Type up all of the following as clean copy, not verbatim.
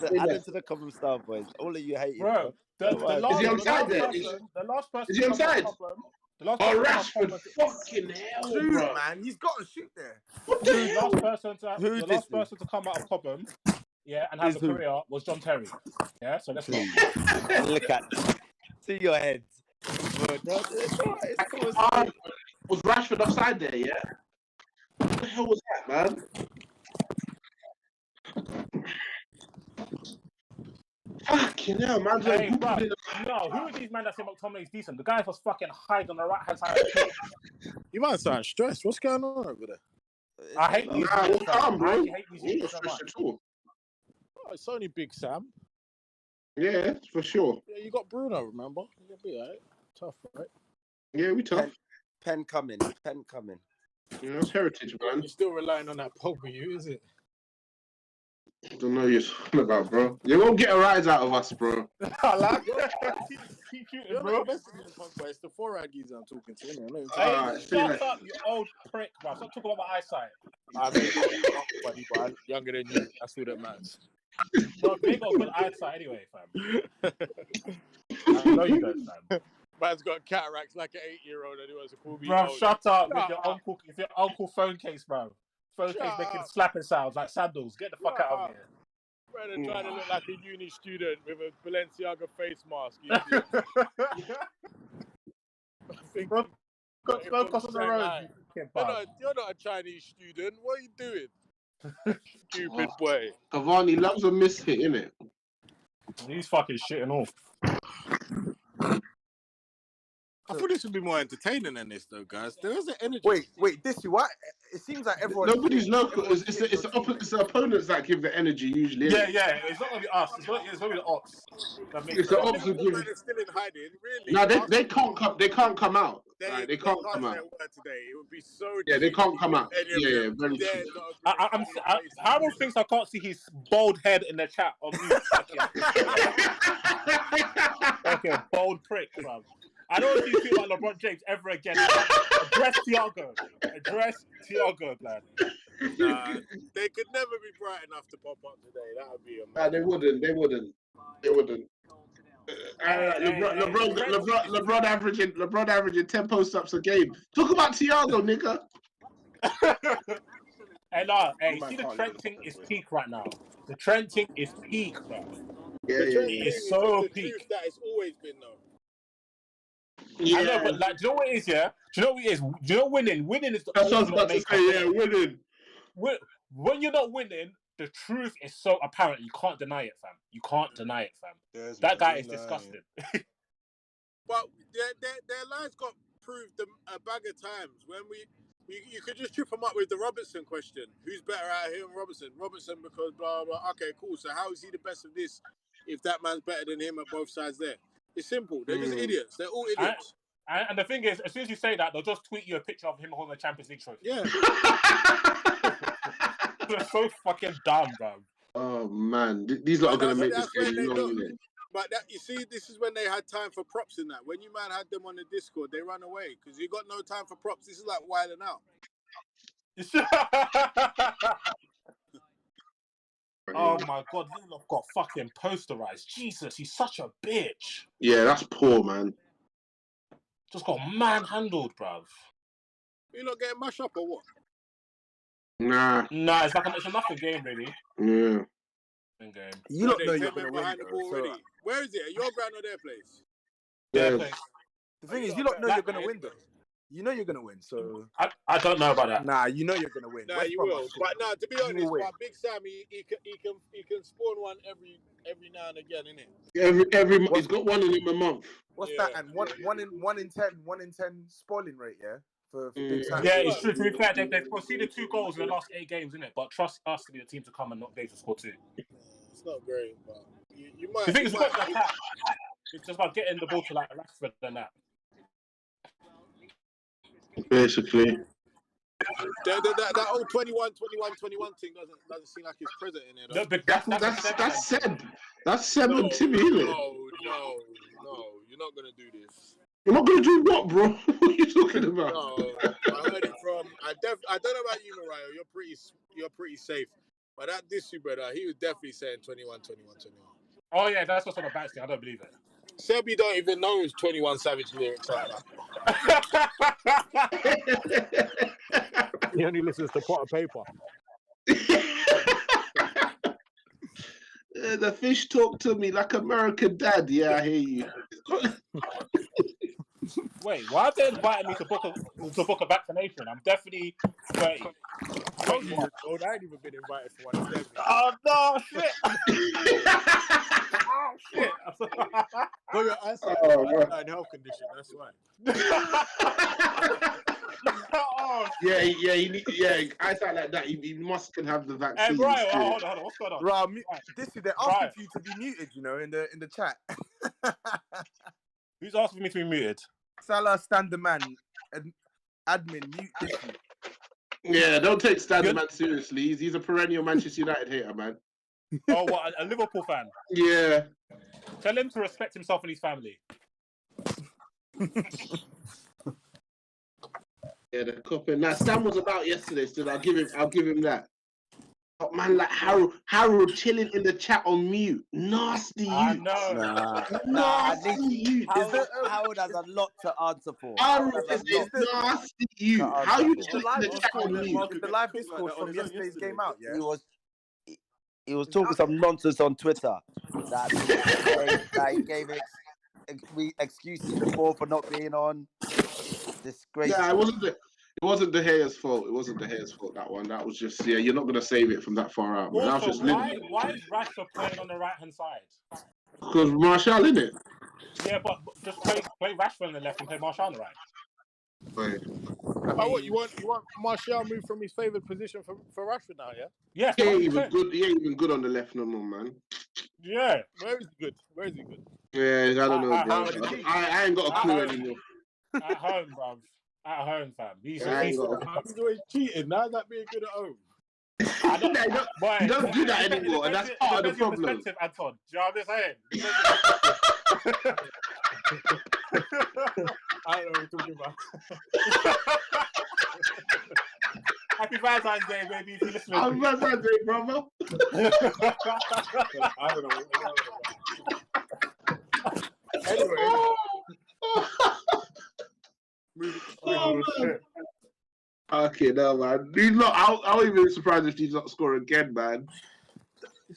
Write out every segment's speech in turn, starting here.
Add him to the common star, boys. All of you hate him, bro. bro. Is he on side there? The last person. Is he on side? The last Oh, person. Rashford! Fucking hell, Dude, bro! man, he's got to shoot there. What the The hell? last person to come out of Cobham, yeah, and have a career was John Terry. Yeah, so let's go. Look at see your heads. Was Rashford offside there? Yeah. What the hell was that, man? Fucking hell, man. Hey, bro, no, who are these men that say McTominay's decent? The guy was fucking hide on the right hand side. You might sound stressed. What's going on over there? I hate these. Nah, what's calm, bro? I hate these We're units not so stressed much. at all. Oh, it's only Big Sam. Yeah, for sure. Yeah, you got Bruno, remember? You'll be all right. Tough, right? Yeah, we tough. Pen coming. You know, it's heritage, man. You're still relying on that Pogba, you, is it? I don't know what you're talking about, bro. You won't get a rise out of us, bro. I like keep shooting, You're bro. not investing in the Pogba. It's the forward geezer I'm talking to. Innit? Hey, shut up, you old prick, bro. Stop talking about my eyesight. I mean, buddy, but I'm younger than you. That's all that matters. Bro, they got good eyesight anyway, fam. I know you don't, fam. Man's got cataracts like an 8-year-old and he wants to call me Bro, old. shut up with your uncle phone case, bro. Phone case making slapping sounds like sandals. Get the fuck out of here. Brother trying to look like a uni student with a Balenciaga face mask. Focus on the road. You're not a Chinese student. What are you doing? Stupid boy. Cavani loves a mishit, innit? He's fucking shitting off. I thought this would be more entertaining than this, though, guys. There is an energy. Wait, this you what? It seems like everyone. Nobody's local. It's the opponents that give the energy usually. Yeah. It's not gonna be us. It's gonna be the ops. It's the ops who give. They're still in hiding, really. No, they can't come. They can't come out. They can't come out. Today. It would be so. Yeah, they can't come out. Yeah, very true. Harold thinks I can't see his bald head in the chat on mute. Okay, bold prick, bro. I don't see you feel like LeBron James ever again. Address Thiago, lad. They could never be bright enough to pop up today. That would be amazing. They wouldn't. LeBron averaging 10 post-ups a game. Talk about Thiago, nigga. See the Trent thing is peak right now. The Trent thing is peak, bro. Yeah. It's so peak. That it's always been though. Yeah. I know, but like, do you know what it is? Yeah, do you know what it is? Do you know winning? Winning is the. That's what I was about to say. Yeah, winning. When you're not winning, the truth is so apparent. You can't deny it, fam. You can't deny it, fam. That guy is disgusting. But their lies got proved a bag of times. When you could just trip them up with the Robertson question. Who's better out here than Robertson? Robertson because blah, blah. Okay, cool. So how is he the best of this if that man's better than him at both sides there? It's simple. They're just idiots. They're all idiots. And the thing is, as soon as you say that, they'll just tweet you a picture of him holding the Champions League trophy. Yeah. They're so fucking dumb, bro. Oh, man. These lot are going to make this game long, innit? But you see, this is when they had time for props in that. When you man had them on the Discord, they ran away because you got no time for props. This is like wilding out. Oh my God, Lindelof got fucking posterized. Jesus, he's such a bitch. Yeah, that's poor, man. Just got manhandled, bruv. You not getting mashed up or what? Nah, it's like it's a nothing game, really. Yeah. Game. You don't know you're gonna win. Already. Where is it? At your ground or their place? Yeah. The thing is, you don't know you're gonna win, though. You know you're gonna win, so I don't know about that. Nah, you know you're gonna win. Nah, you will. But nah, to be honest, but Big Sam, he can spawn one every now and again, innit? Every he's got one in him a month. What's that? And one in 10 spoiling rate, yeah. For Big Sam. Yeah, it's true. To be fair, they've conceded 2 goals in the last 8 games, innit? But trust us to be the team to come and not be able to score 2. It's not great, but you might. The thing is, it's just about getting the ball to like Rashford than that. Basically. That old 21 thing doesn't seem like it's present in it. No, but that's Seb. That's Seb and Timmy, isn't it? No, you're not gonna do this. You're not gonna do what, bro? What are you talking about? No, I heard it from. I don't know about you, Mariah. You're pretty safe. But that Dissu brother, he was definitely saying 21. Oh yeah, that's what's on the back thing. I don't believe it. Sebi don't even know his 21 Savage lyrics like that. He only listens to pot of paper. The fish talk to me like American Dad. Yeah, I hear you. Wait, why have they invited me to book a vaccination? I'm definitely 30. I told you, I ain't even been invited for one of them. Oh no, shit! Oh shit! Got your eyesight, Oh, health condition. That's why. Oh, yeah. I sound like that. You must can have the hey, vaccine. Brian, hold on. What's going on? Bro, they're asking Right. for you to be muted, you know, in the chat. Who's asking me to be muted? Salah Standerman, admin, mute Dissu. Yeah, don't take Standerman seriously. He's a perennial Manchester United hater, man. Oh, what? A Liverpool fan? Yeah. Tell him to respect himself and his family. Yeah, the copper. Now Stan was about yesterday, so I'll give him that. But man, like Harold chilling in the chat on mute. Nasty you. I know. Nasty you. Howard has a lot to answer for. Harold is nasty you. How you just in the chat on mute? Is the live Discord from yesterday's game out, yeah? He was talking some nonsense on Twitter that he gave excuses before for not being on. Disgraceful. Yeah, it wasn't the hair's fault. It wasn't the hair's fault, that one. That was just, you're not gonna save it from that far out. Man. Also, just why is Rashford playing on the right hand side? Because Martial, innit? Yeah, but just play Rashford on the left and play Martial on the right. Wait. What you want Martial move from his favoured position for Rashford now, yeah? Yeah, He ain't even good on the left no more, man. Yeah. Where is he good? Yeah, I don't know, bro. I ain't got a clue anymore. At home, bruv. At home, fam. He's He's always cheating. Now that being good at home. You don't do that anymore, and that's part of the problem. Anton. Do you know what I'm saying? I don't know what you're talking about. Happy Valentine's Day, baby, if you're listening. Happy Valentine's Day, brother. I don't know what you're talking about. Anyway. Shit. Okay, no, man. He's not. I'll even be surprised if he's not score again, man.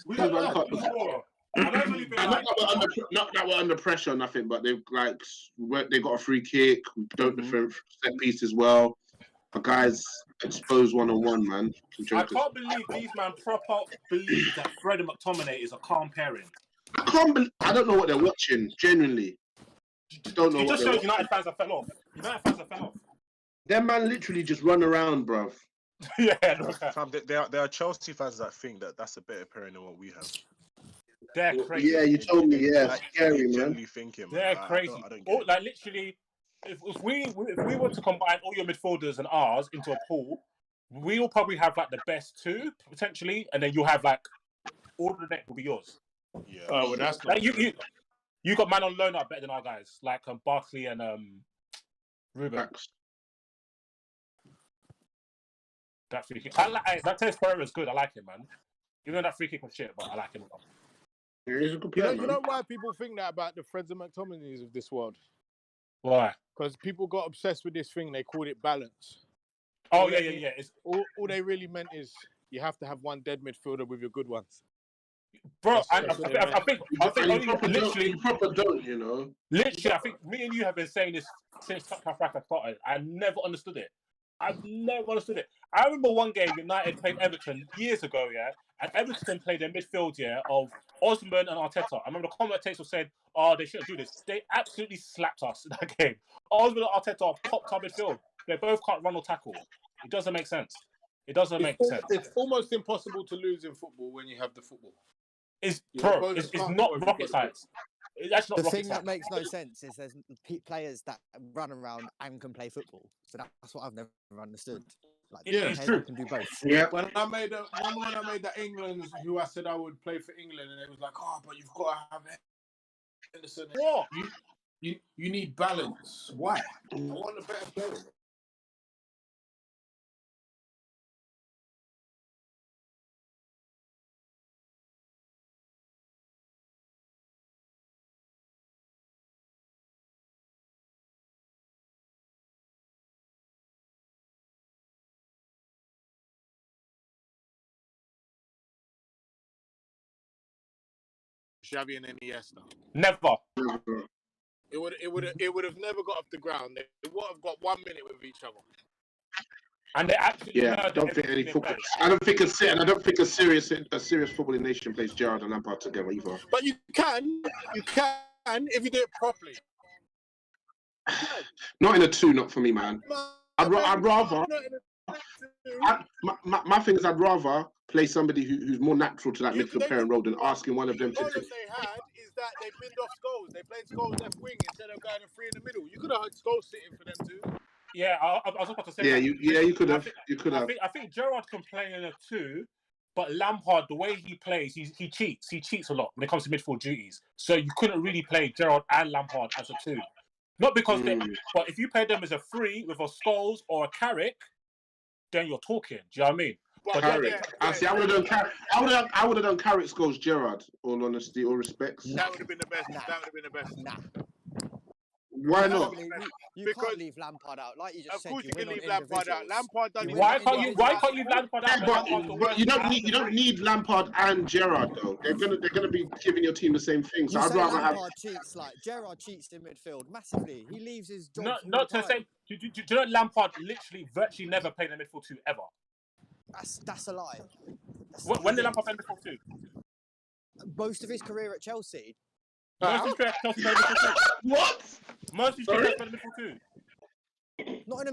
We don't know for sure. I've only been not that we're under pressure or nothing, but they got a free kick. We don't defend set piece as well. Our guys exposed 1-on-1, man. I can't believe these man proper believe that Fred and McTominay is a calm pairing. I don't know what they're watching. Genuinely, don't know. It just shows United fans have fell off. Them man literally just run around, bruv. Yeah, there are Chelsea fans that think that that's a better pairing than what we have. They're crazy. Yeah, you told me. Yeah, like, scary, man. Thinking, they're crazy. I don't get it. Like literally, if we were to combine all your midfielders and ours into a pool, we will probably have like the best two potentially, and then you'll have like all the next will be yours. Yeah. Oh, well, that's not like you got man on loan up better than our guys, like Barkley and Ruben. That free kick. That Tess Pereira's good. I like him, man. Even though that free kick was shit, but I like him. He's a good player, you know why people think that about the Freds and McTominays of this world? Why? Because people got obsessed with this thing. They called it balance. Oh, yeah. It's all they really meant is you have to have one dead midfielder with your good ones. Bro, I think literally, you proper don't, you know. Literally, I think me and you have been saying this since South Africa started. I never understood it. I remember one game United played Everton years ago, yeah, and Everton played their midfield, yeah, of Osman and Arteta. I remember the commentators said, "Oh, they shouldn't do this." They absolutely slapped us in that game. Osman and Arteta popped our midfield. They both can't run or tackle. It doesn't make sense. It's almost impossible to lose in football when you have the football. It's not rocket science. It's actually not the thing that makes no sense is there's players that run around and can play football. So that's what I've never understood. Like, it's true. Can do both. Yeah. When I made that England, who I said I would play for England, and it was like, oh, but you've got to have Henderson. What? You need balance. Why? I want a better player. Xavi and Iniesta. Never. It would have never got off the ground. They would have got 1 minute with each other. And they actually Yeah, I don't think any football. I don't think a serious footballing nation plays Gerrard and Lampard together either. But you can if you do it properly. Not in a two, not for me, man. I'd rather. My thing is, I'd rather play somebody who's more natural to that midfield pairing role than asking one of them The to. problem they had is that they binned off Scholes. They played Scholes left wing instead of going a three in the middle. You could have had Scholes sitting for them too. Yeah, I was about to say. Yeah, that. you could have. You could have. I think Gerrard can play in a two, but Lampard, the way he plays, he cheats. He cheats a lot when it comes to midfield duties. So you couldn't really play Gerrard and Lampard as a two. Not because but if you play them as a three with a Scholes or a Carrick, then you're talking. Do you know what I mean? Carrick. I would have done Carrick, Scholes, Gerrard. All honesty, all respects. That would have been the best. That would have been the best. Nah. Why not? You can't leave Lampard out, like you just said. Of course, You you can win leave on Lampard out. individuals. Lampard doesn't. Why can't you leave Lampard out? But you don't need Lampard and Gerrard though. They're gonna be giving your team the same thing. So You I'd say rather have. Lampard cheats, like Gerrard cheats in midfield massively. He leaves his job. Not to say. Do you know Lampard literally virtually never played in the midfield two ever? That's a lie. When did Lampard play in the midfield two? Most of his career at Chelsea. Most of his career at Chelsea played in the midfield two. What? Most of his career played in the midfield two. Not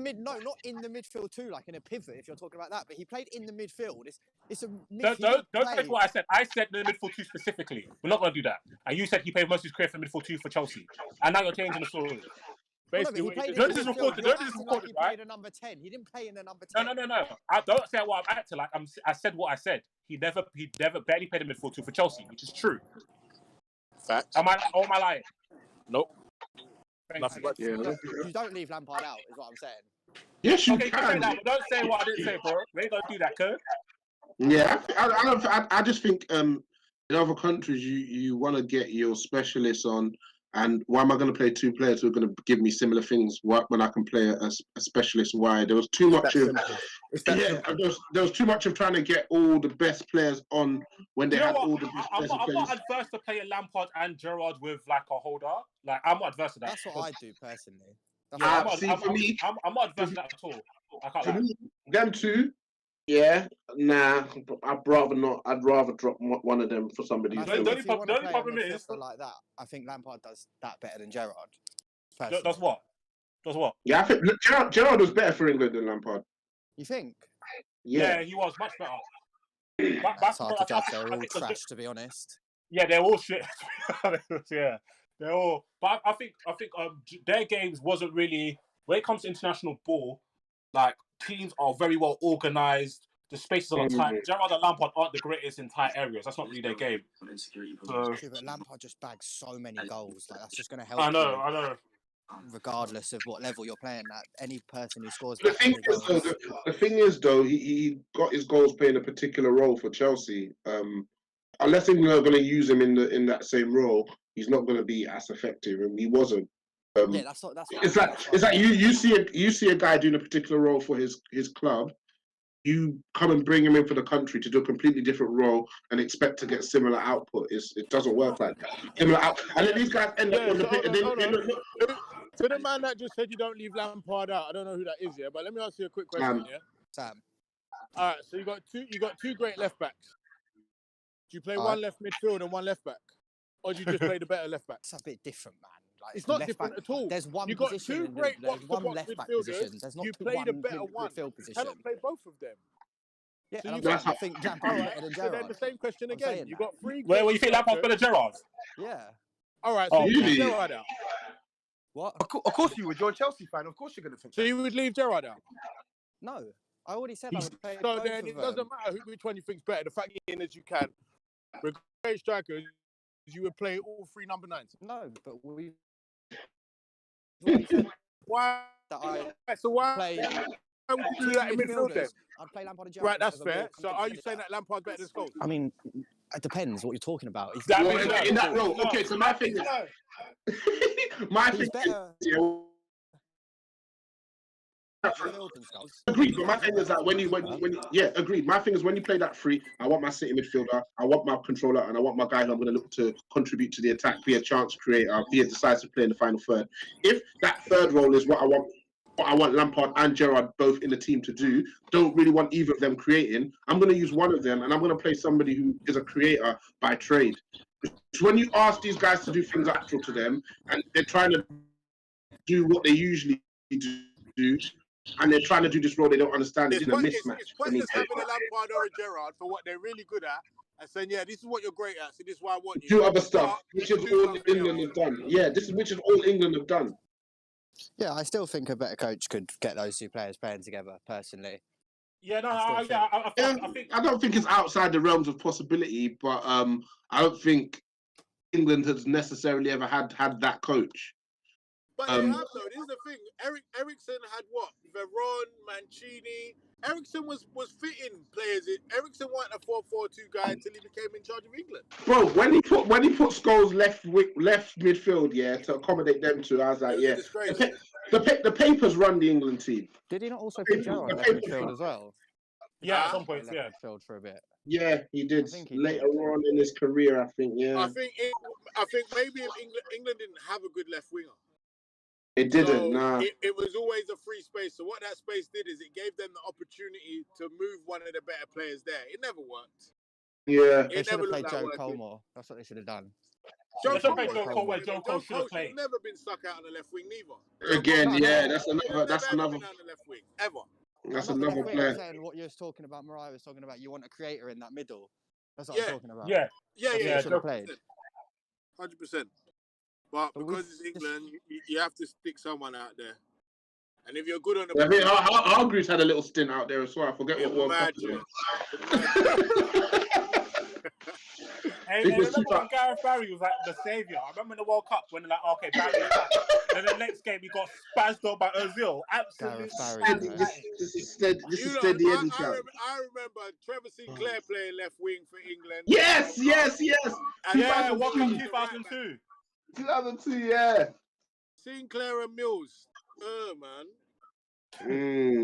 in the midfield too, like in a pivot. If you're talking about that, but he played in the midfield. It's a midfield. Don't take what I said. I said the midfield two specifically. We're not going to do that. And you said he played most of his career for midfield two for Chelsea, and now you're changing the story. Basically, this is recorded, he right? played a number 10. He didn't play in the number 10. No. I don't say what I'm acting like. I said what I said. He never barely played in midfield two for Chelsea, which is true. Facts. Am I lying? Nope. Nothing. You don't leave Lampard out, is what I'm saying. Yes, you Okay, can. say that, but don't say what I didn't say, bro. We ain't gonna do that, cuz. Yeah, I just think in other countries you want to get your specialists on, and why am I going to play two players who are going to give me similar things when I can play a specialist wide? There was too much of there was too much of trying to get all the best players on when they had all the best players. I'm not adverse to playing Lampard and Gerrard with like a holder. Like I'm not adverse to that. That's what I do personally. I'm not adverse to that at all. I can't lie. Them two. Yeah, nah. I'd rather not. I'd rather drop one of them for somebody. The only problem is like that. I think Lampard does that better than Gerrard. Does what? Yeah, I think Gerrard was better for England than Lampard. You think? Yeah, he was much better. That's hard to judge. They're all trash, to be honest. Yeah, they're all shit. Yeah, they're all. But I think their games wasn't really when it comes to international ball. Like teams are very well organized. The spaces are tight. Gerrard and Lampard aren't the greatest in tight areas. That's not really their game. True, but Lampard just bags so many goals. Like that's just going to help. I know. Regardless of what level you're playing at, any person who scores. The thing is, though, he got his goals playing a particular role for Chelsea. Unless England are going to use him in that same role, he's not going to be as effective, and he wasn't. Yeah, that's what. It's like you see a guy doing a particular role for his club. You come and bring him in for the country to do a completely different role and expect to get similar output. It doesn't work like that. And then these guys end up on the pitch. To the man that just said you don't leave Lampard out, I don't know who that is, yeah. But let me ask you a quick question, yeah. Sam. All right, so you got two great left backs. Do you play one left midfield and one left back, or do you just play the better left back? It's a bit different, man. Like, it's not different at all. There's one you got position. Two great there's one left back position. There's not you two played a one better one. midfield position. You cannot play both of them. Yeah, so I think Lampard's better than Gerrard. So then the same question again. You got three. Where you think Lampard's better than Gerrard? Yeah. All right. So you leave Gerrard out. What? Of course you would. You're a Chelsea fan. Of course you're going to think. So you would leave Gerrard out? No, I already said I would play. So then it doesn't matter which one you think's better. The fact you're in as you can. With great strikers, you would play all three number 9s. No, but we. Why? So why? Why would you do that in midfield then? I'd play Lampard and Gerrard. Right, that's fair. So are you saying that Lampard's better than Scholes? I mean, it depends what you're talking about. In that role, okay. So my thing is, better. midfield and stuff. Agreed, but my thing is that when you agreed. My thing is when you play that free, I want my City midfielder, I want my controller, and I want my guy who I'm going to look to contribute to the attack, be a chance creator, be a decisive player in the final third. If that third role is what I want Lampard and Gerrard both in the team to do, don't really want either of them creating, I'm going to use one of them and I'm going to play somebody who is a creator by trade. So when you ask these guys to do things natural to them and they're trying to do what they usually do, and they're trying to do this role they don't understand, it's a mismatch. It's pointless having a Lampard or a Gerrard for what they're really good at and saying, yeah, this is what you're great at, so this is why I want you. Do other stuff, which is all England have done. Yeah, which is all England have done. Yeah, I still think a better coach could get those two players playing together, personally. Yeah, no, I I don't think it's outside the realms of possibility, but I don't think England has necessarily ever had that coach. But they have though. This is the thing. Ericsson had what? Veron, Mancini. Ericsson was fitting players. Ericsson wasn't a 4-4-2 guy until he became in charge of England. Bro, when he put Scholes left midfield, yeah, to accommodate them two, I was like, yeah. The papers run the England team. Did he not also put Gerrard left midfield as well? Yeah, at some point, left midfield for a bit. Yeah, he did. Later on in his career, I think. Yeah. I think maybe if England didn't have a good left winger. It didn't, nah. It was always a free space. So what that space did is it gave them the opportunity to move one of the better players there. It never worked. Yeah. They should have played Joe Cole more. That's what they should have done. Joe Cole should have played. Never been stuck out on the left wing neither. Again, yeah, that's another. On the left wing ever. That's another player. Saying what you was talking about, Mariah was talking about. You want a creator in that middle. That's what I'm talking about. Yeah. Should have played. 100%. But because it's England, you have to stick someone out there. And if you're good on the I mean, Hargreaves had a little stint out there as well. I forget what World Cup it was. Hey, remember when Gareth Barry was like the saviour? I remember in the World Cup when they're like, okay, Barry's back. And the next game he got spazzed on by Ozil. Absolutely. This is steady Eddie. I remember Trevor Sinclair playing left wing for England. Yes. And yeah, World Cup 2002. 2002, yeah. Sinclair and Mills. Man.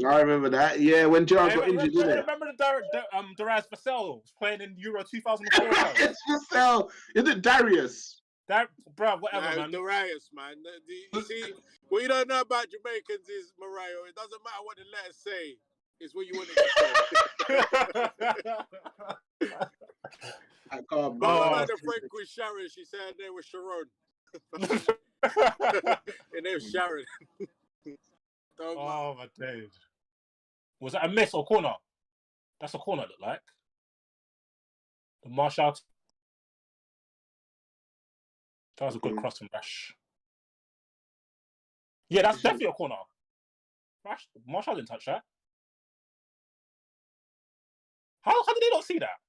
I remember that. Yeah, when Gerrard got injured, didn't it? Remember the Darius Vassell playing in Euro 2004? It's Vassell. Is it Darius? Bro, whatever, man. Darius, man. You see, what you don't know about Jamaicans is, Mariah, it doesn't matter what the letters say. It's what you want it to say. I can't the friend with Sharon, she said they were Sharon. Her name's Sharon. Oh my days. Was that a miss or corner? That's a corner, look like. The Marshall. That was a good cross from Rash. Yeah, that's definitely a corner. Marshall didn't touch that. How did he not see that?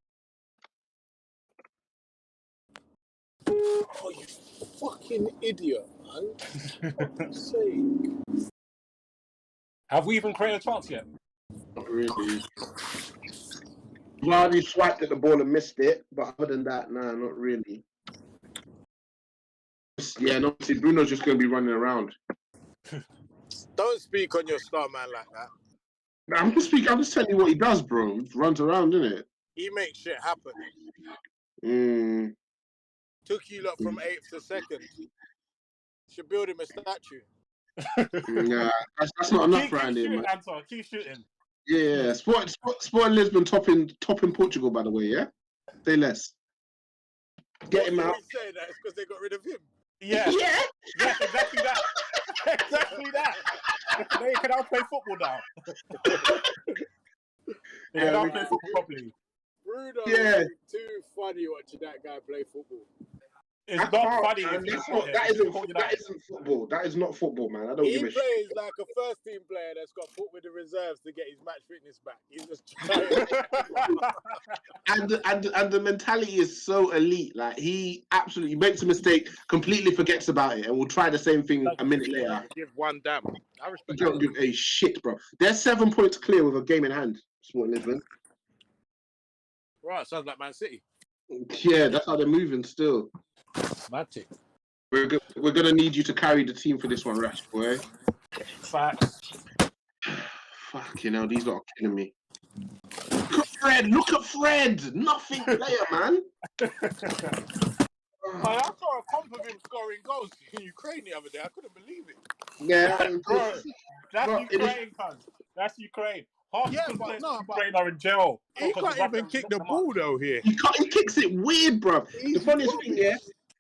Oh, you fucking idiot, man. For fuck's sake. Have we even created a chance yet? Not really. Vardy swiped at the ball and missed it, but other than that, nah, not really. Yeah, no, see, Bruno's just going to be running around. Don't speak on your star man like that. Nah, I'm just telling you what he does, bro. He runs around, innit? He makes shit happen. Took you lot from 8th to 2nd. Should build him a statue. Nah, that's not enough around here, man. Anton, keep shooting. Yeah, Sport Lisbon topping Portugal, by the way, yeah? Say less. Get him out. Saying that it's because they got rid of him. Yeah. Yeah, exactly that. Exactly that. They can now play football now. They can now play football properly. Bruno is too funny watching that guy play football. It's not funny. That isn't football. That is not football, man. I don't give a shit. He plays like a first team player that's got put with the reserves to get his match fitness back. He's just and the mentality is so elite. Like he absolutely makes a mistake, completely forgets about it, and will try the same thing a minute later. Give one damn. I respect. Don't give a shit, bro. They're 7 points clear with a game in hand. Sport Lisbon. Right, sounds like Man City. Yeah, that's how they're moving still. Magic. We're gonna need you to carry the team for this one, Rash boy. Facts. Fucking hell, these lot are killing me. Look at Fred. Look at Fred. Nothing player, man. I saw a comp of him scoring goals in Ukraine the other day. I couldn't believe it. Yeah, Bro, that's bro, Ukraine, cuz. That's Ukraine. Half Yeah, the but players no, in but Ukraine are in jail. he because can't the even Russians kick locked the them up. ball though here. he kicks it weird, bro. The funniest thing, yeah.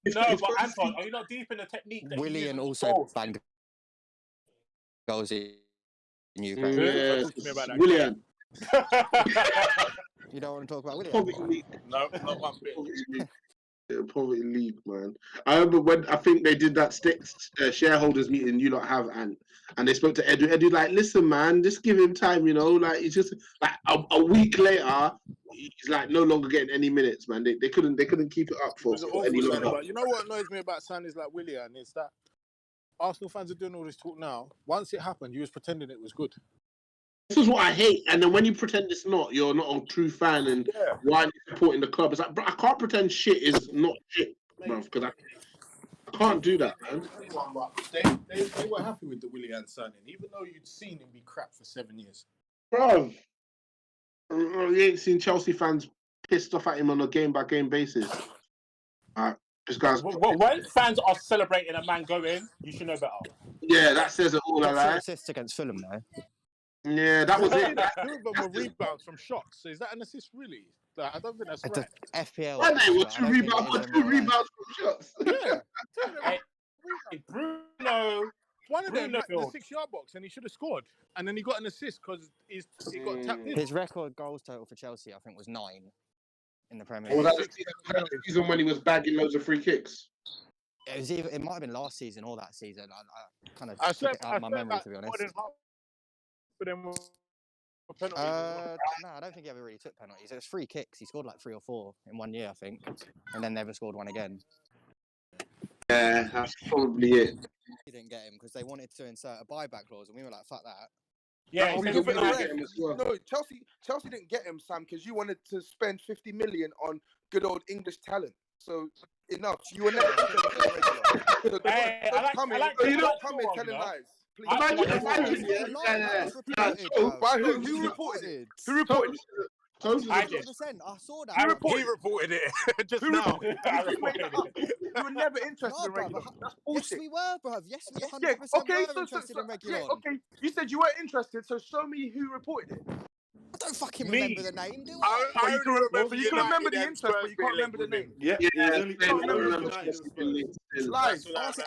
No, but Anton, are you not deep in the technique that Willian he uses? also banged goals in Ukraine. Yeah, Talk to me about that Willian. You don't want to talk about Willian? Poverty league. No, not one bit. Poverty league. Yeah, poverty league, man. I remember when I think they did that shareholders meeting you lot have, and they spoke to Edu. Edu like, listen, man, just give him time, you know. Like it's just like a week later, he's like no longer getting any minutes, man. They couldn't keep it up It for was an any awful longer. But you know what annoys me about Sanders like Willian is that Arsenal fans are doing all this talk now. Once it happened, you was pretending it was good. This is what I hate. And then when you pretend it's not, you're not a true fan. And why are you supporting the club? It's like, bro, I can't pretend shit is not shit, bro, because I can't do that, man. They were happy with the Willian signing, even though you'd seen him be crap for 7 years. Bro, you ain't seen Chelsea fans pissed off at him on a game-by-game basis. This guy's... When fans are celebrating a man going, you should know better. Yeah, that says it all. Got Like 3 assists against Fulham, though. Yeah, that was it. 2 of them were rebounds from shots. So is that an assist, really? Like, I don't think that's It's right. a FPL. Why they were I don't think it is in real life. rebounds from shots. Yeah. Hey, Bruno. One of them, Bruno like, the 6-yard box, and he should have scored. And then he got an assist because he got tapped in. His record goals total for Chelsea, I think, was 9 in the Premier Or League. was that the season when he was bagging loads of free kicks? It was either, it might have been last season or that season. I kind of took it out of my memory, to be honest. But then penalties. No, I don't think he ever really took penalties. It was 3 kicks. He scored like 3 or 4 in 1 year, I think, and then never scored one again. Yeah, that's probably it. He didn't get him because they wanted to insert a buyback clause, and we were like, "Fuck that." Yeah, No, Chelsea didn't get him, Sam, because you wanted to spend 50 million on good old English talent. So enough. You were never interested. Hey, I like you don't come here telling lies. Please. By who? Who reported? Who reported? I did. 100%. I saw that. He reported it just now. You were never interested in regular. That's bullshit. Yes, we were, bruv. Yes, we 100% Okay, were interested in regular. okay. You said you weren't interested, so show me who reported it. I don't fucking remember the name, do I You can remember United the and interest, but Spurs you can't being remember the name. Yeah, Lies. Ask